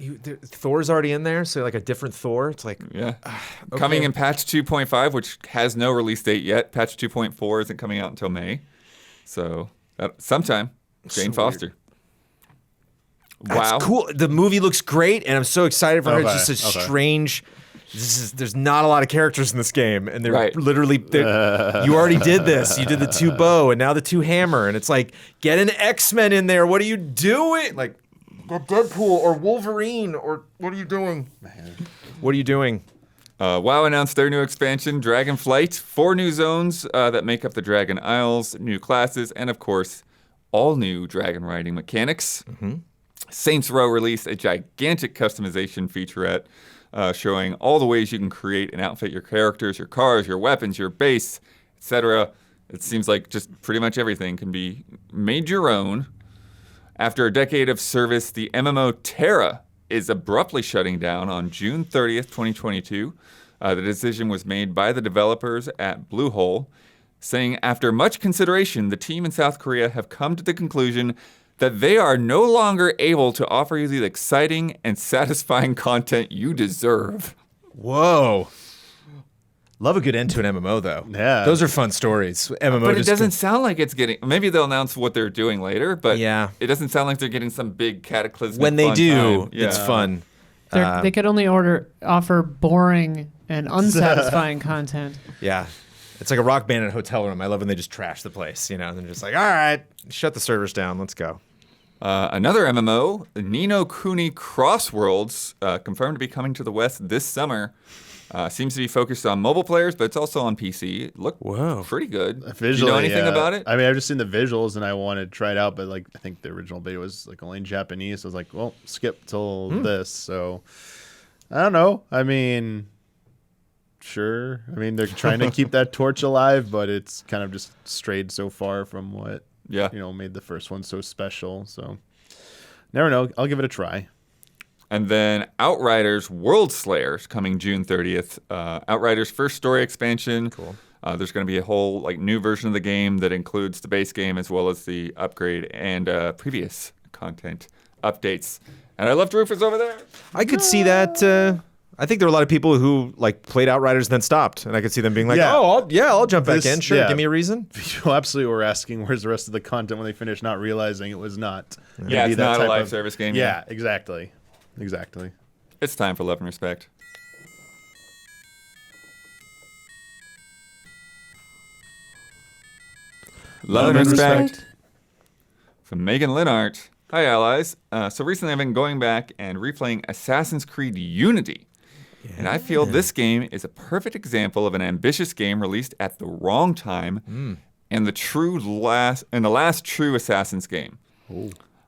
Thor's already in there, so like a different Thor. It's like Yeah. okay. Coming in patch 2.5, which has no release date yet. Patch 2.4 isn't coming out until May. So sometime, Jane So Foster. That's Wow. cool. The movie looks great, and I'm so excited for her. Okay, It's just a okay. strange. There's not a lot of characters in this game, and they're Right. literally. You already did this. You did the 2 bow, and now the 2 hammer, and it's like get an X-Men in there. What are you doing? Like Deadpool or Wolverine or what are you doing? What are you doing? WoW announced their new expansion, Dragonflight. 4 new zones that make up the Dragon Isles, new classes, and of course, all new dragon riding mechanics. Saints Row released a gigantic customization featurette showing all the ways you can create and outfit your characters, your cars, your weapons, your base, etc. It seems like just pretty much everything can be made your own. After a decade of service, the MMO Terra is abruptly shutting down on June 30th, 2022. The decision was made by the developers at Bluehole, saying after much consideration, the team in South Korea have come to the conclusion that they are no longer able to offer you the exciting and satisfying content you deserve. Whoa. Love a good end to an MMO though. Yeah. Those are fun stories. MMO But it just doesn't sound like it's getting. Maybe they'll announce what they're doing later, but Yeah. it doesn't sound like they're getting some big cataclysmic. when they fun do, time. it's Yeah. fun. They could only offer boring and unsatisfying content. Yeah. It's like a Rock Band in a hotel room. I love when they just trash the place, you know, and they're just like, all right, shut the servers down. Let's go. Another MMO, Ni no Kuni Crossworlds, confirmed to be coming to the West this summer. Seems to be focused on mobile players, but it's also on PC. It looked pretty good. Visually, Do you know anything yeah. about it? I mean, I've just seen the visuals and I wanted to try it out, but like I think the original beta was like only in Japanese. So I was like, well, skip till this. So I don't know. I mean, sure. I mean, they're trying to keep that torch alive, but it's kind of just strayed so far from what made the first one so special. So never know. I'll give it a try. And then Outriders World Slayers coming June 30th. Outriders' first story expansion. Cool. There's going to be a whole new version of the game that includes the base game as well as the upgrade and previous content updates. And I love Rufus over there. I could see that. I think there were a lot of people who played Outriders and then stopped, and I could see them being like, Yeah. I'll jump back This- in. Sure, yeah. give me a reason. People absolutely were asking where's the rest of the content when they finished, not realizing it was not. gonna Yeah, be it's that not a type live of- service game. Yeah, exactly. It's time for love and respect. Love and respect from Megan Linhart. Hi, allies. So recently I've been going back and replaying Assassin's Creed Unity. And I feel this game is a perfect example of an ambitious game released at the wrong time and the last true Assassin's game.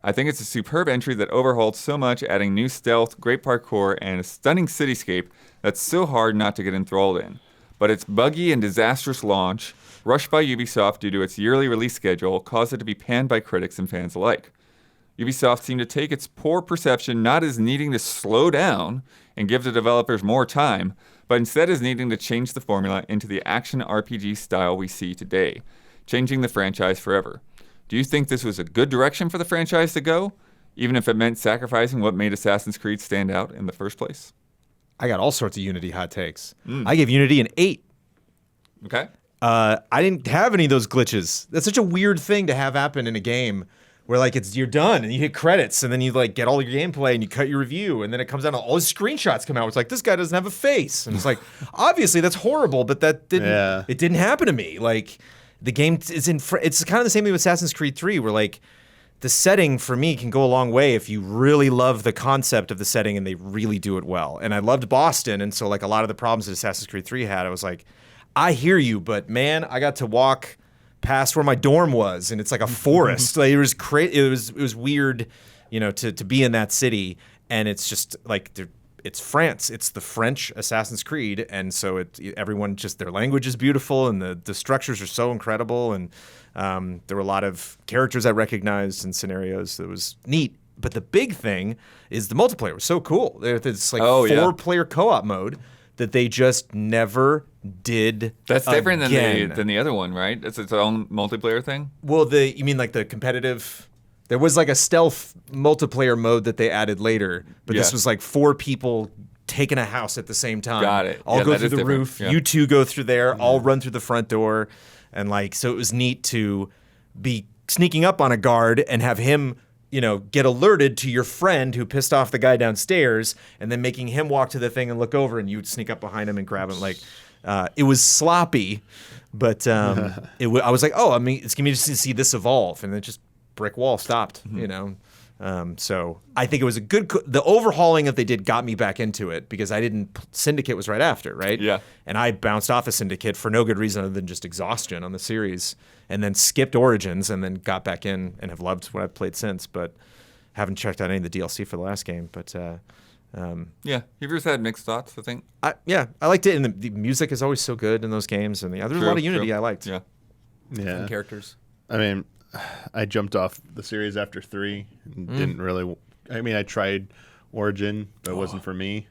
I think it's a superb entry that overhauled so much, adding new stealth, great parkour, and a stunning cityscape that's so hard not to get enthralled in. But its buggy and disastrous launch, rushed by Ubisoft due to its yearly release schedule, caused it to be panned by critics and fans alike. Ubisoft seemed to take its poor perception not as needing to slow down and give the developers more time, but instead as needing to change the formula into the action RPG style we see today, changing the franchise forever. Do you think this was a good direction for the franchise to go, even if it meant sacrificing what made Assassin's Creed stand out in the first place? I got all sorts of Unity hot takes. I gave Unity an 8. Okay. I didn't have any of those glitches. That's such a weird thing to have happen in a game where like you're done and you hit credits and then you like get all your gameplay and you cut your review and then it comes out and all these screenshots come out. It's like, this guy doesn't have a face, and it's like, obviously that's horrible, but that didn't it didn't happen to me. Like the game is it's kind of the same thing with Assassin's Creed 3, where like the setting for me can go a long way if you really love the concept of the setting and they really do it well. And I loved Boston, and so like a lot of the problems that Assassin's Creed 3 had, I was like, I hear you, but man, I got to walk past where my dorm was, and it's like a forest. Like it was weird, you know, to be in that city, and it's just like it's France. It's the French Assassin's Creed, and so everyone just their language is beautiful, and the structures are so incredible, and there were a lot of characters I recognized and scenarios that was neat. But the big thing is the multiplayer was so cool. It's like 4-player co-op mode that they just never did. That's different again. than the other one, right? It's its own multiplayer thing. Well, you mean like the competitive? There was like a stealth multiplayer mode that they added later, but this was like 4 people taking a house at the same time. Got it. All go that through is the different. roof. Yeah. You 2 go through there. All run through the front door, and like so it was neat to be sneaking up on a guard and have him, you know, get alerted to your friend who pissed off the guy downstairs, and then making him walk to the thing and look over, and you would sneak up behind him and grab him. Like, it was sloppy, but I was like, oh, I mean, it's gonna be interesting to see this evolve, and then just brick wall stopped, you know. So I think it was a good. The overhauling that they did got me back into it, because I didn't. Syndicate was right after, right? Yeah. And I bounced off of Syndicate for no good reason other than just exhaustion on the series, and then skipped Origins, and then got back in and have loved what I've played since. But haven't checked out any of the DLC for the last game. But Yeah, you've just had mixed thoughts, I think. I liked it, and the music is always so good in those games, and there's a lot of unity I liked. Yeah. Yeah. Characters. I mean, I jumped off the series after 3 and didn't really. I mean, I tried Origin, but it wasn't for me.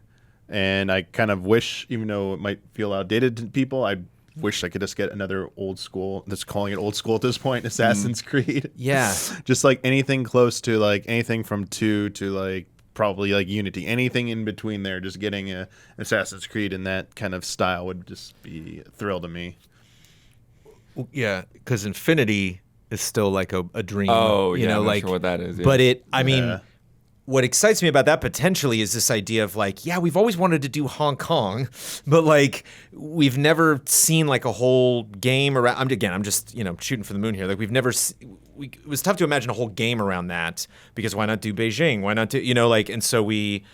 And I kind of wish, even though it might feel outdated to people, I wish I could just get another old school. That's calling it old school at this point. Assassin's Creed. Yeah. Just like anything close to like anything from 2 to like probably like Unity. Anything in between there. Just getting a Assassin's Creed in that kind of style would just be a thrill to me. Yeah, because Infinity is still like a dream. Oh, you yeah, know, I'm not like sure what that is. Yeah. But I mean, what excites me about that potentially is this idea of like, yeah, we've always wanted to do Hong Kong, but like we've never seen like a whole game around. I'm just shooting for the moon here. Like we've never. It was tough to imagine a whole game around that, because why not do Beijing? Why not do and so we.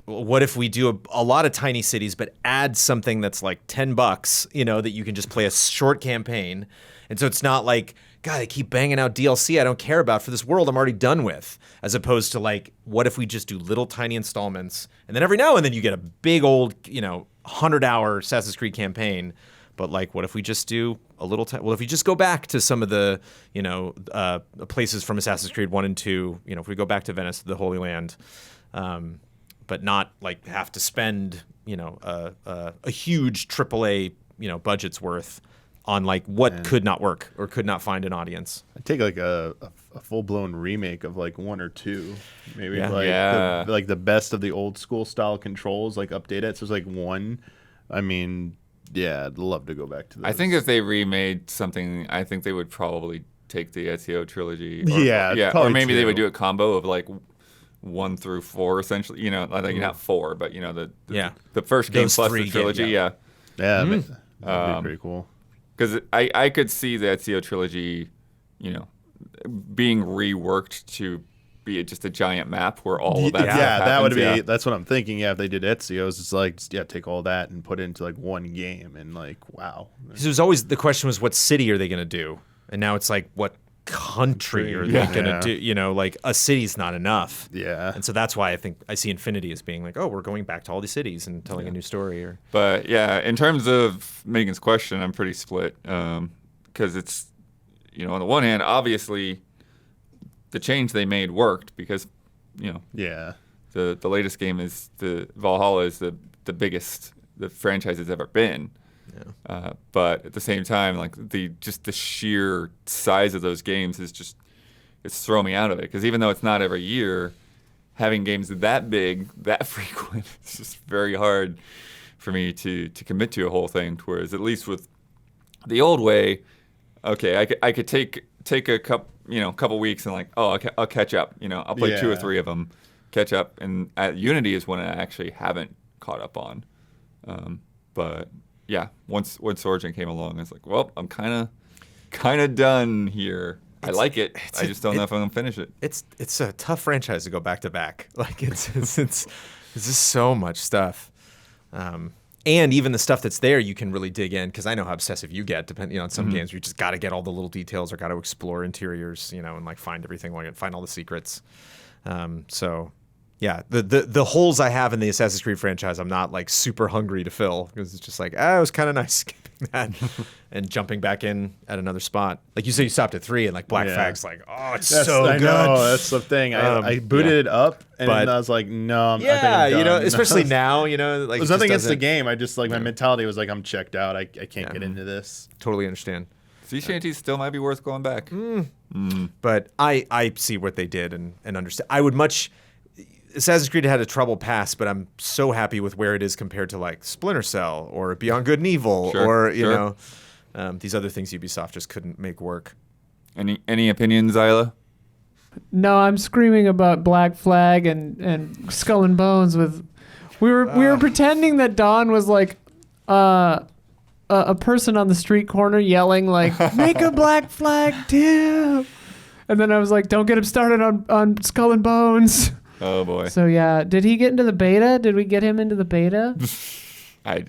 What if we do a lot of tiny cities, but add something that's like $10, that you can just play a short campaign, and so it's not like, God, they keep banging out DLC I don't care about for this world I'm already done with, as opposed to like, what if we just do little tiny installments, and then every now and then you get a big old 100-hour Assassin's Creed campaign, but like, what if we just do a little well, if we just go back to some of the places from Assassin's Creed 1 and 2, if we go back to Venice, the Holy Land, but not like have to spend a huge AAA budget's worth on like what could not work or could not find an audience. I'd take like a full blown remake of like 1 or 2, maybe like the best of the old school style controls, like update it so it's like 1. I mean, yeah, I'd love to go back to those. I think if they remade something, I think they would probably take the Ezio trilogy. Or maybe 2. they would do a combo of like 1 through 4, essentially. I think not 4, but the first game Those plus 3 the trilogy. Yeah, that'd be pretty cool. Because I could see the Ezio trilogy, being reworked to be just a giant map where all of that stuff that would happens. be. That's what I'm thinking. Yeah, if they did Ezio's, it's like take all that and put it into like one game, and like wow. Because it was always the question was, what city are they going to do, and now it's like, what country are they going to do? Like a city's not enough. Yeah. And so that's why I think I see Infinity as being like, oh, we're going back to all these cities and telling a new story. But yeah, in terms of Megan's question, I'm pretty split, because it's, on the one hand, obviously, the change they made worked because, the latest game is the Valhalla is the biggest the franchise has ever been. Yeah. But at the same time, like the sheer size of those games it's thrown me out of it, because even though it's not every year, having games that big, that frequent, it's just very hard for me to commit to a whole thing. Whereas at least with the old way, okay, I could take a couple, a couple weeks and like, oh, I'll catch up. I'll play 2 or 3 of them, catch up. And Unity is one I actually haven't caught up on. But yeah, once Origin came along, I was like, well, I'm kind of done here. I like it. I just don't know if I'm gonna finish it. It's a tough franchise to go back to back. Like it's just so much stuff. And even the stuff that's there, you can really dig in because I know how obsessive you get. Depending on some games, where you just got to get all the little details or got to explore interiors, and like find everything, find all the secrets. So, yeah, the holes I have in the Assassin's Creed franchise, I'm not like super hungry to fill because it's just like, it was kind of nice skipping that and jumping back in at another spot. Like you say, you stopped at 3 and like Black Flag's like, oh, it's so good. I know, that's the thing. I booted it up and I was like, no, I think I'm done. Especially now, like there's nothing against the game. I just like my mentality was like, I'm checked out. I can't get into this. Totally understand. Sea Shanties still might be worth going back. But I see what they did and understand. I would much. Assassin's Creed had a troubled past, but I'm so happy with where it is compared to like Splinter Cell or Beyond Good and Evil or these other things Ubisoft just couldn't make work. Any opinions, Isla? No, I'm screaming about Black Flag and Skull and Bones with. We were pretending that Dawn was like a person on the street corner yelling like, "Make a Black Flag too!" And then I was like, "Don't get him started on Skull and Bones." Oh boy. So yeah, did he get into the beta? Did we get him into the beta? I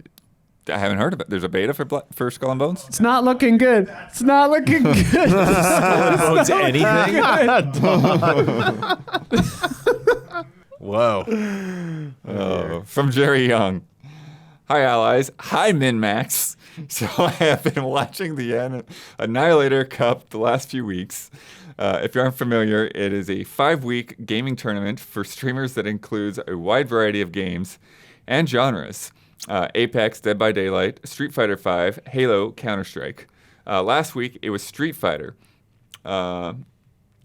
haven't heard of it. There's a beta for Skull and Bones? It's not looking good. It's not looking good. Skull and Bones anything? Whoa. Oh, from Jerry Young. Hi, allies. Hi, Min-Max. So I have been watching the Annihilator Cup the last few weeks. If you aren't familiar, it is a 5-week gaming tournament for streamers that includes a wide variety of games and genres. Apex, Dead by Daylight, Street Fighter V, Halo, Counter-Strike. Last week, it was Street Fighter. And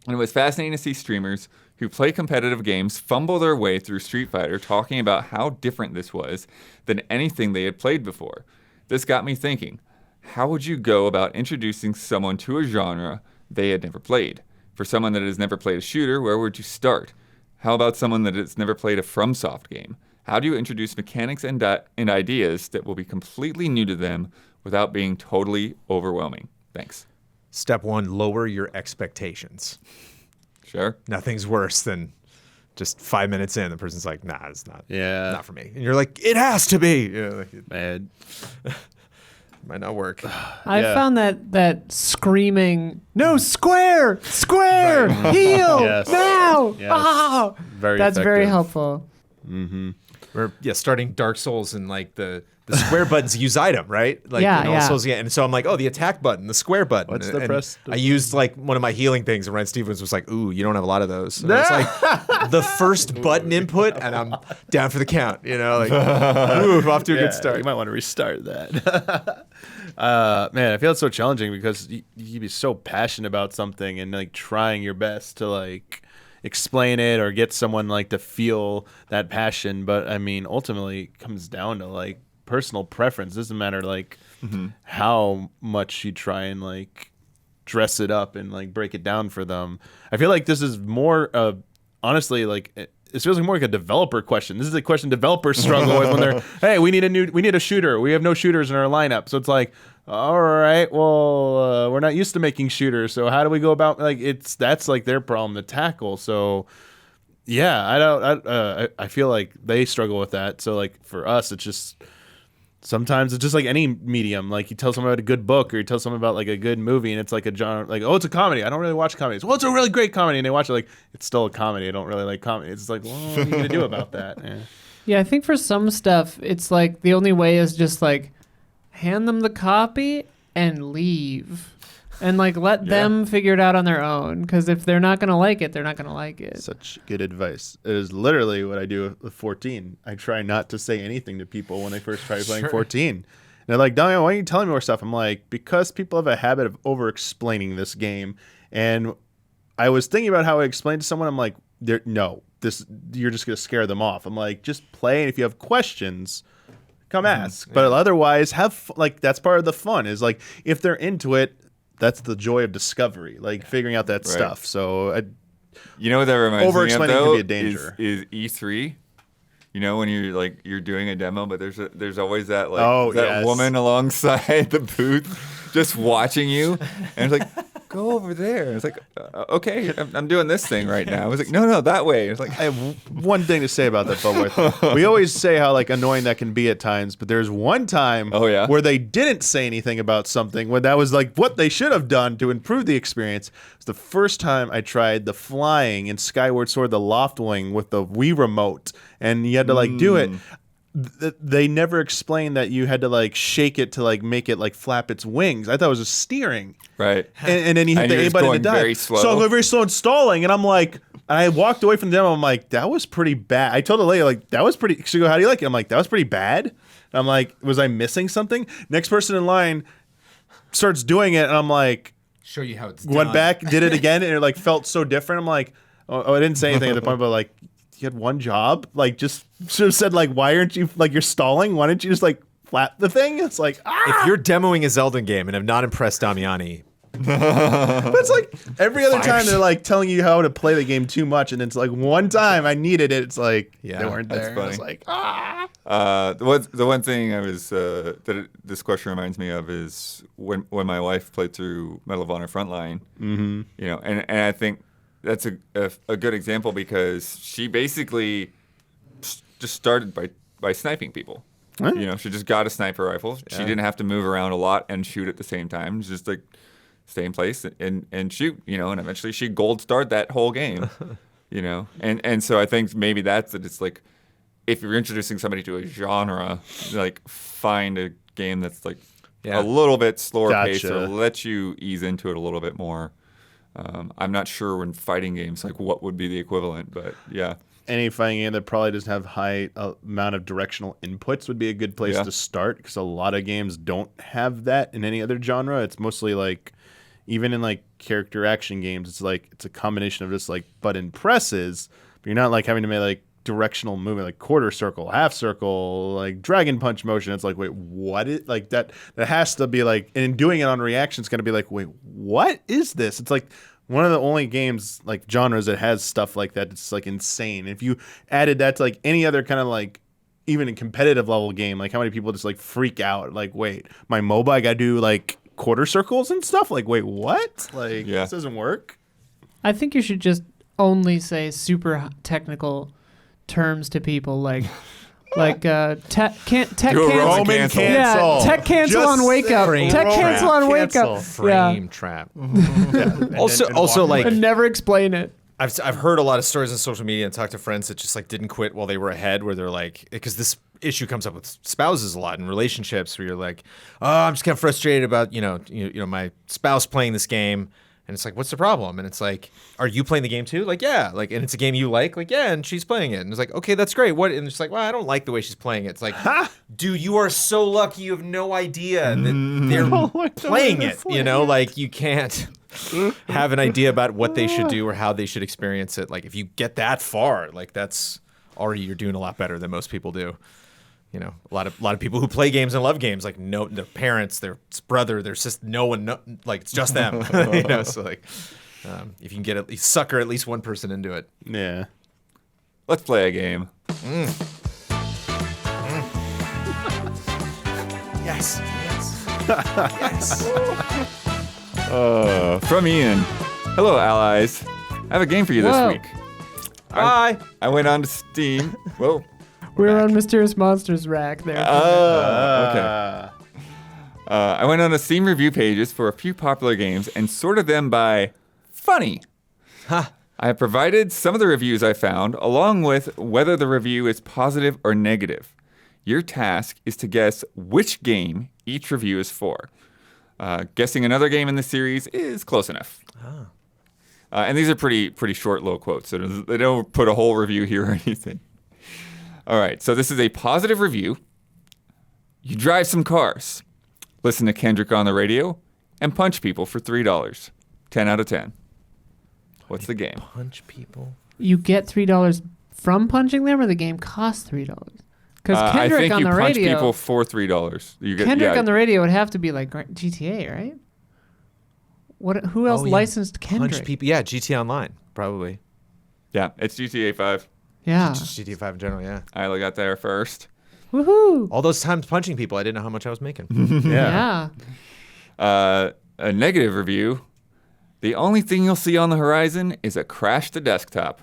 it was fascinating to see streamers who play competitive games fumble their way through Street Fighter, talking about how different this was than anything they had played before. This got me thinking, how would you go about introducing someone to a genre they had never played? For someone that has never played a shooter, where would you start? How about someone that has never played a FromSoft game? How do you introduce mechanics and ideas that will be completely new to them without being totally overwhelming? Thanks. Step 1, lower your expectations. Sure. Nothing's worse than just 5 minutes in, the person's like, nah, it's not. Yeah. Not for me. And you're like, it has to be. Man. Might not work. I found that screaming, no, square, heal, Yes. now. Yes. Ah! Very That's very effective. helpful. We're starting Dark Souls and like the square buttons use item, right? Like Yeah, in all yeah. Souls, and so I'm like, oh, the attack button, the square button. What's the And press? I used like one of my healing things, and Ryan Stevens was like, ooh, you don't have a lot of those. And it's like the first button input, and I'm down for the count. Like, ooh, off to a good start. You might want to restart that. Man, I feel it's so challenging because you be so passionate about something and like trying your best to like explain it or get someone like to feel that passion. But I mean, ultimately, it comes down to like personal preference. It doesn't matter like how much you try and like dress it up and like break it down for them. I feel like this is more honestly like it feels like more like a developer question. This is a question developers struggle with when they're, hey, we need a shooter. We have no shooters in our lineup. So it's like, all right, well, we're not used to making shooters. So how do we go about like that's like their problem to tackle. So yeah, I feel like they struggle with that. So like for us, it's just sometimes it's just like any medium. Like you tell someone about a good book or you tell someone about like a good movie and it's like a genre, like, oh, it's a comedy. I don't really watch comedies. Well, it's a really great comedy. And they watch it like, it's still a comedy. I don't really like comedy. It's like, well, what are you going to do about that? Yeah. Yeah, I think for some stuff, it's like the only way is just like hand them the copy and leave. And like let them figure it out on their own. Because if they're not going to like it, they're not going to like it. Such good advice. It is literally what I do with 14. I try not to say anything to people when they first try playing 14. And they're like, Damian, why are you telling me more stuff? I'm like, because people have a habit of over-explaining this game. And I was thinking about how I explained to someone. I'm like, you're just going to scare them off. I'm like, just play. And if you have questions, come ask. But otherwise, that's part of the fun is like, if they're into it, that's the joy of discovery, like figuring out that stuff. So you know what that reminds me of, over-explaining though, can be a danger. is E3. You know, when you're doing a demo, but there's always that woman alongside the booth just watching you, and it's like, go over there. It's like, okay, I'm doing this thing right now. I was like, no, that way. It's like, I have one thing to say about that, Butworth. We always say how like annoying that can be at times, but there's one time where they didn't say anything about something when that was like what they should have done to improve the experience. It's the first time I tried the flying in Skyward Sword, the loft wing with the Wii remote, and you had to like do it. They never explained that you had to like shake it to like make it like flap its wings. I thought it was just steering. Right. And then you hit the A button to dive. Very slow. So I'm going very slow and stalling, and I'm like, I walked away from the demo. I'm like, that was pretty bad. I told the lady, like, that was pretty. She go, how do you like it? I'm like, that was pretty bad. And I'm like, was I missing something? Next person in line starts doing it, and I'm like, show you how it's went done. back, did it again, and it like felt so different. I'm like, I didn't say anything at the point, but like, you had one job, like just should have said like, why aren't you like you're stalling? Why don't you just like flap the thing? It's like if you're demoing a Zelda game and have not impressed Damiani, but it's like every other time they're like telling you how to play the game too much, and it's like one time I needed it. It's like they weren't there. Funny. I was like, the one thing I was this question reminds me of is when my wife played through Medal of Honor Frontline. Mm-hmm. You know, and I think that's a good example because she basically just started by sniping people. What? You know, she just got a sniper rifle. Yeah. She didn't have to move around a lot and shoot at the same time. Just like stay in place and shoot. You know, and eventually she gold starred that whole game. You know, and so I think maybe that's it. It's like if you're introducing somebody to a genre, like find a game that's like a little bit slower paced or let you ease into it a little bit more. I'm not sure in fighting games like what would be the equivalent, but yeah. Any fighting game that probably doesn't have high amount of directional inputs would be a good place to start because a lot of games don't have that in any other genre. It's mostly like, even in like character action games, it's like it's a combination of just like button presses, but you're not like having to make like directional movement like quarter circle, half circle, like dragon punch motion. It's like, wait, what is like that has to be like, and doing it on reaction is going to be like, wait, what is this? It's like one of the only games like genres that has stuff like that. It's like insane. If you added that to like any other kind of like even a competitive level game, like how many people just like freak out like, wait, my MOBA, I gotta do like quarter circles and stuff. Like, wait, what? Like this doesn't work. I think you should just only say super technical terms to people like tech cancel. Roman cancel. Yeah, tech cancel Just on wake up. frame Tech trap. cancel on wake up. Frame trap. Also, like And never explain it. I've heard a lot of stories on social media and talked to friends that just like didn't quit while they were ahead, where they're like, because this issue comes up with spouses a lot in relationships, where you're like, oh, I'm just kind of frustrated about you know my spouse playing this game. And it's like, what's the problem? And it's like, are you playing the game too? Like, yeah. Like, and it's a game you like? Like, yeah, and she's playing it. And it's like, okay, that's great. What? And it's like, well, I don't like the way she's playing it. It's like, dude, you are so lucky you have no idea that they're playing it. You know, like you can't have an idea about what they should do or how they should experience it. Like, if you get that far, like that's already you're doing a lot better than most people do. You know, a lot of people who play games and love games, like no, their parents, their brother, their sister, no one, like it's just them. You know, so like, if you can get at least sucker at least one person into it. Yeah. Let's play a game. Yes. From Ian. Hello, allies. I have a game for you this week. Bye. I went on to Steam. Whoa. We're on Mysterious Monsters rack there. Okay. I went on the Steam review pages for a few popular games and sorted them by funny. I have provided some of the reviews I found, along with whether the review is positive or negative. Your task is to guess which game each review is for. Guessing another game in the series is close enough. And these are pretty short little quotes, so they don't put a whole review here or anything. All right, so this is a positive review. You drive some cars, listen to Kendrick on the radio, and punch people for $3. 10 out of 10. What's the game? Punch people. You get $3 from punching them, or the game costs $3? Because I Kendrick think on you the punch radio, people for $3. You get Kendrick on the radio would have to be like GTA, right? Who else Oh, yeah. licensed Kendrick? Punch people. Yeah, GTA Online, probably. Yeah, it's GTA 5. Yeah. Just GTA 5 in general, yeah. Isla got there first. Woohoo. All those times punching people, I didn't know how much I was making. Yeah. A negative review. The only thing you'll see on the horizon is a crash to desktop.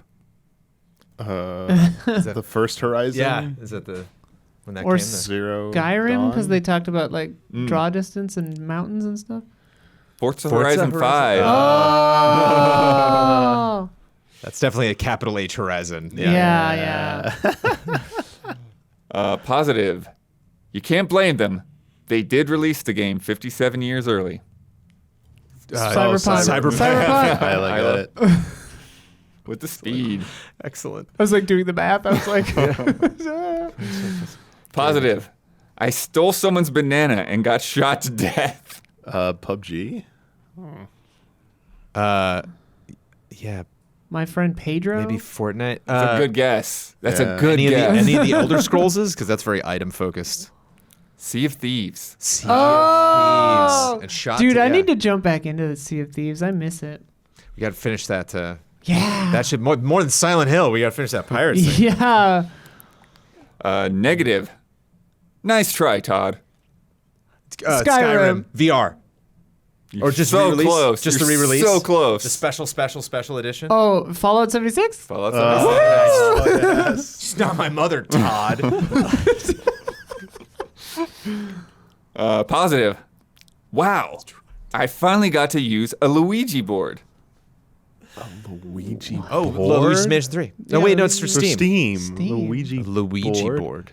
The first Horizon. Yeah. Is that when that Or came? Zero. Skyrim, because Dawn? they talked about like draw distance and mountains and stuff. Forza Horizon 5. Oh. That's definitely a capital H Horizon. Yeah. Positive. You can't blame them. They did release the game 57 years early. Cyberpunk. Cyberpunk. I like Isla. it. With the speed. Excellent. I was like doing the math. I was like, Positive. I stole someone's banana and got shot to death. PUBG. Yeah, my friend Pedro. maybe Fortnite. That's a good guess. That's a good any guess. Of the Elder Scrollses? Because that's very item focused. Sea of Thieves. Sea Oh! of Thieves. And shot Dude, I yeah. need to jump back into the Sea of Thieves. I miss it. We got to finish that. Yeah. That should more than Silent Hill. We got to finish that Pirates thing. Yeah. Negative. Nice try, Todd. Skyrim. VR. You're Or just so re-release? close. Just You're the re-release? So close. The special edition. Oh, Fallout 76? Fallout Oh, yes. She's not my mother, Todd. Positive. Wow. I finally got to use a Luigi board. Luigi. Luigi's Mansion 3. No, Yeah, wait, no, it's for For Steam. Steam. Luigi board.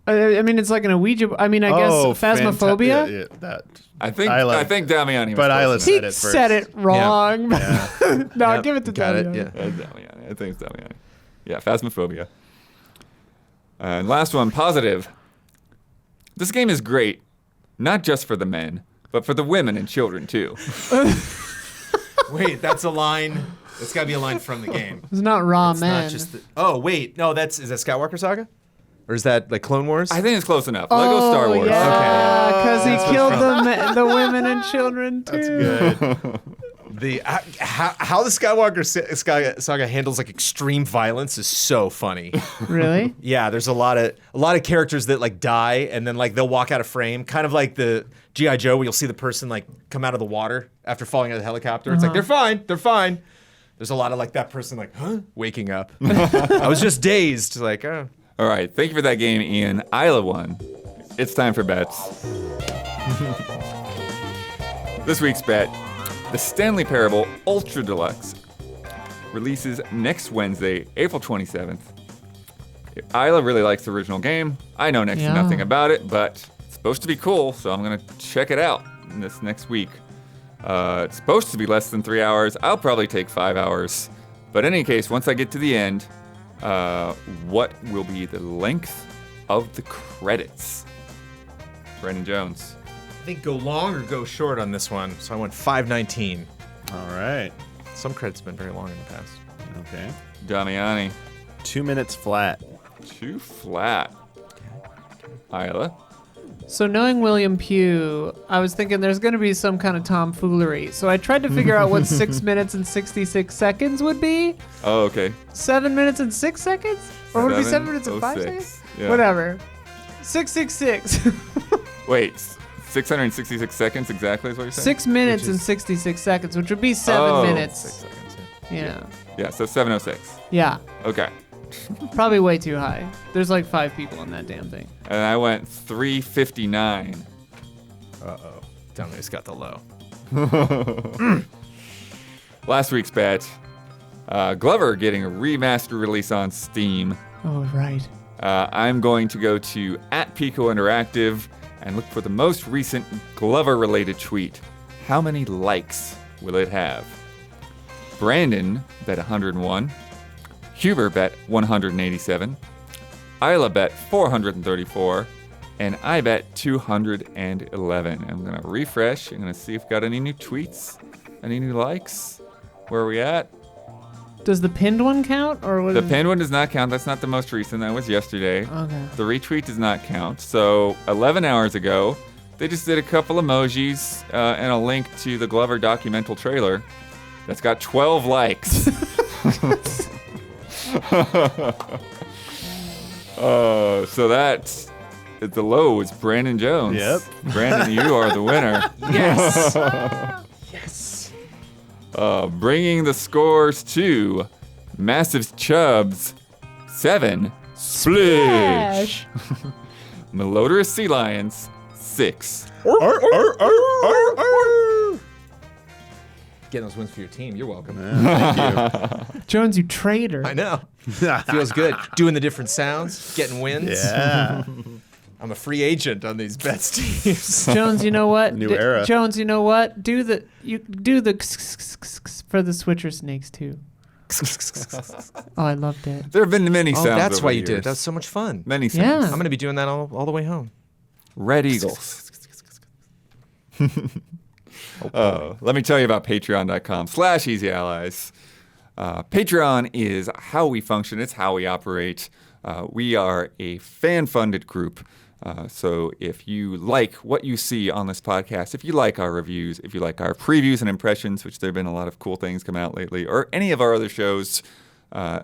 I mean, it's like an Ouija. I mean, I guess Phasmophobia. Yeah, that. I think Isla. Damiani was But close Isla enough. He said it first. said it wrong. No, Yep, give it to got it, Damiani. yeah. Damiani. I think it's Damiani. Yeah, Phasmophobia. And last one, positive. This game is great, not just for the men, but for the women and children too. Wait, that's a line. That's got to be a line from the game. It's not Raw It's Man. not just the, oh, wait. No, is that Skywalker Saga? Or is that like Clone Wars? I think it's close enough. Lego Star Wars. Yeah, Okay. because he killed the women and children too. Good. The how the Skywalker Saga handles like extreme violence is so funny. Really? Yeah, there's a lot of characters that like die and then like they'll walk out of frame, kind of like the G.I. Joe where you'll see the person like come out of the water after falling out of the helicopter. It's like they're fine. There's a lot of like that person like waking up. I was just dazed, like oh. All right. Thank you for that game, Ian. Isla won. It's time for bets. This week's bet: the Stanley Parable Ultra Deluxe releases next Wednesday, April 27th. Isla really likes the original game. I know next to nothing about it, but it's supposed to be cool, so I'm gonna check it out this next week. It's supposed to be less than 3 hours. I'll probably take 5 hours. But in any case, once I get to the end, what will be the length of the credits? Brandon Jones. I think go long or go short on this one. So I went 5:19. All right. Some credits have been very long in the past. Okay. Damiani. 2 minutes flat. 2 flat. Isla. So knowing William Pugh, I was thinking there's going to be some kind of tomfoolery. So I tried to figure out what 6 minutes and 66 seconds would be. Oh, okay. 7 minutes and 6 seconds? Or would it be 7 minutes and 5 7:06. seconds? Yeah. Whatever. 666. Wait, 666 seconds exactly is what you're saying? 6 minutes and 66 seconds, which would be 7 Oh, minutes. 6 seconds. Yeah. Yeah, so 706. Yeah. Okay. Probably way too high. There's like 5 people in that damn thing. And I went 359. Uh-oh. Dominic's got the low. Last week's bet. Glover getting a remaster release on Steam. Oh, right. I'm going to go to @Pico Interactive and look for the most recent Glover-related tweet. How many likes will it have? Brandon bet 101. Huber bet 187. Isla bet 434. And I bet 211. I'm going to refresh. I'm going to see if we got any new tweets, any new likes. Where are we at? Does the pinned one count? Or what The is- pinned one does not count. That's not the most recent. That was yesterday. Okay. The retweet does not count. So 11 hours ago, They just did a couple emojis and a link to the Glover documental trailer that's got 12 likes. So that's the low is Brandon Jones. Yep. Brandon, you are the winner. Yes. Yes. Bringing the scores to Massive Chubbs 7, Splish. Melodorous Sea Lions 6. Getting those wins for your team. You're welcome. Thank you. Jones, you traitor. I know. Feels good. Doing the different sounds, getting wins. Yeah. I'm a free agent on these bets teams. Jones, you know what? New era. Jones, you know what? Do the for the switcher snakes too. Oh, I loved it. There have been many sounds. Oh, that's over why the you did. years. That's so much fun. Many Yeah. sounds. I'm going to be doing that all the way home. Red Eagles. Let me tell you about patreon.com/easyallies. Patreon is how we function. It's how we operate. We are a fan-funded group. So if you like what you see on this podcast, if you like our reviews, if you like our previews and impressions, which there have been a lot of cool things come out lately, or any of our other shows,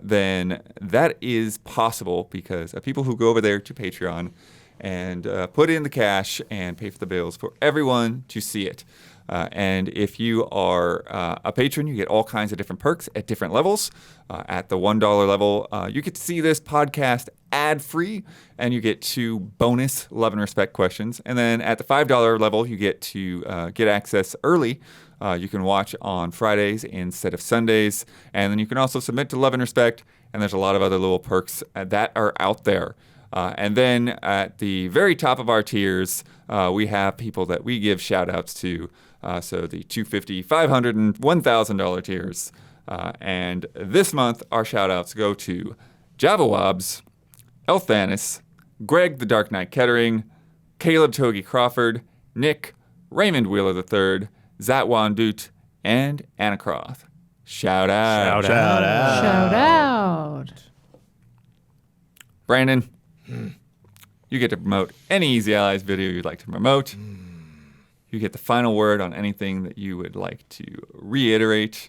then that is possible because of people who go over there to Patreon and put in the cash and pay for the bills for everyone to see it. And if you are a patron, you get all kinds of different perks at different levels. At the $1 level, you get to see this podcast ad-free, and you get 2 bonus love and respect questions. And then at the $5 level, you get to get access early. You can watch on Fridays instead of Sundays. And then you can also submit to love and respect. And there's a lot of other little perks that are out there. And then at the very top of our tiers, we have people that we give shout-outs to. So the $250, $500, and $1,000 tiers. And this month, our shout-outs go to Java Wobbs, Elthanis, Greg the Dark Knight Kettering, Caleb Togi Crawford, Nick, Raymond Wheeler III, Zatwan Doot, and Anna Croth. Shout out. Shout out. Brandon, you get to promote any Easy Allies video you'd like to promote. You get the final word on anything that you would like to reiterate,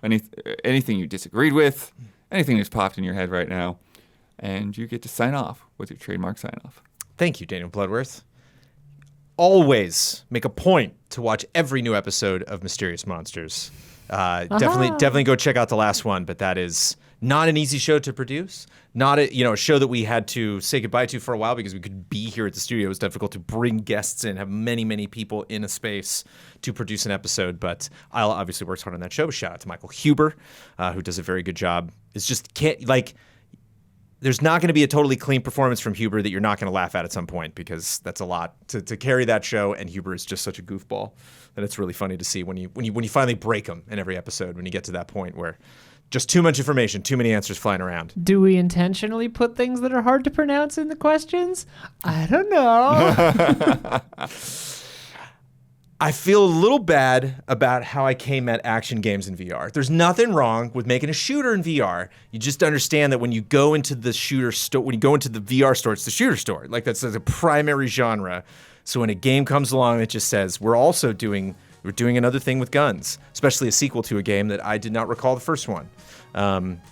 anything you disagreed with, anything that's popped in your head right now. And you get to sign off with your trademark sign-off. Thank you, Daniel Bloodworth. Always make a point to watch every new episode of Mysterious Monsters. Definitely go check out the last one, but that is not an easy show to produce. Not a show that we had to say goodbye to for a while because we could be here at the studio. It was difficult to bring guests in, have many people in a space to produce an episode. But Isla obviously works hard on that show. Shout out to Michael Huber, who does a very good job. There's not going to be a totally clean performance from Huber that you're not going to laugh at some point because that's a lot to carry that show. And Huber is just such a goofball that it's really funny to see when you finally break him in every episode, when you get to that point where just too much information, too many answers flying around. Do we intentionally put things that are hard to pronounce in the questions? I don't know. I feel a little bad about how I came at action games in VR. There's nothing wrong with making a shooter in VR. You just understand that when you go into the shooter store, when you go into the VR store, it's the shooter store. Like that's a primary genre. So when a game comes along that just says we're doing another thing with guns, especially a sequel to a game that I did not recall the first one,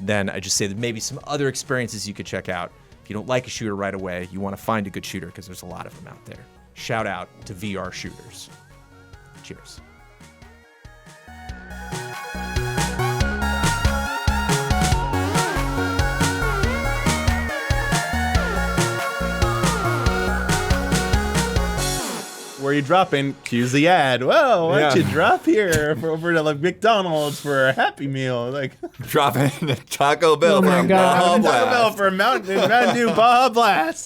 then I just say that maybe some other experiences you could check out. If you don't like a shooter right away, you want to find a good shooter because there's a lot of them out there. Shout out to VR shooters. Cheers. Where you dropping? Cues the ad. Whoa, why don't you drop here over to like McDonald's for a Happy Meal? Like Dropping a Taco Bell Oh my from God. Baja Taco Bell Blast. for a Mountain Dew Baja Blast.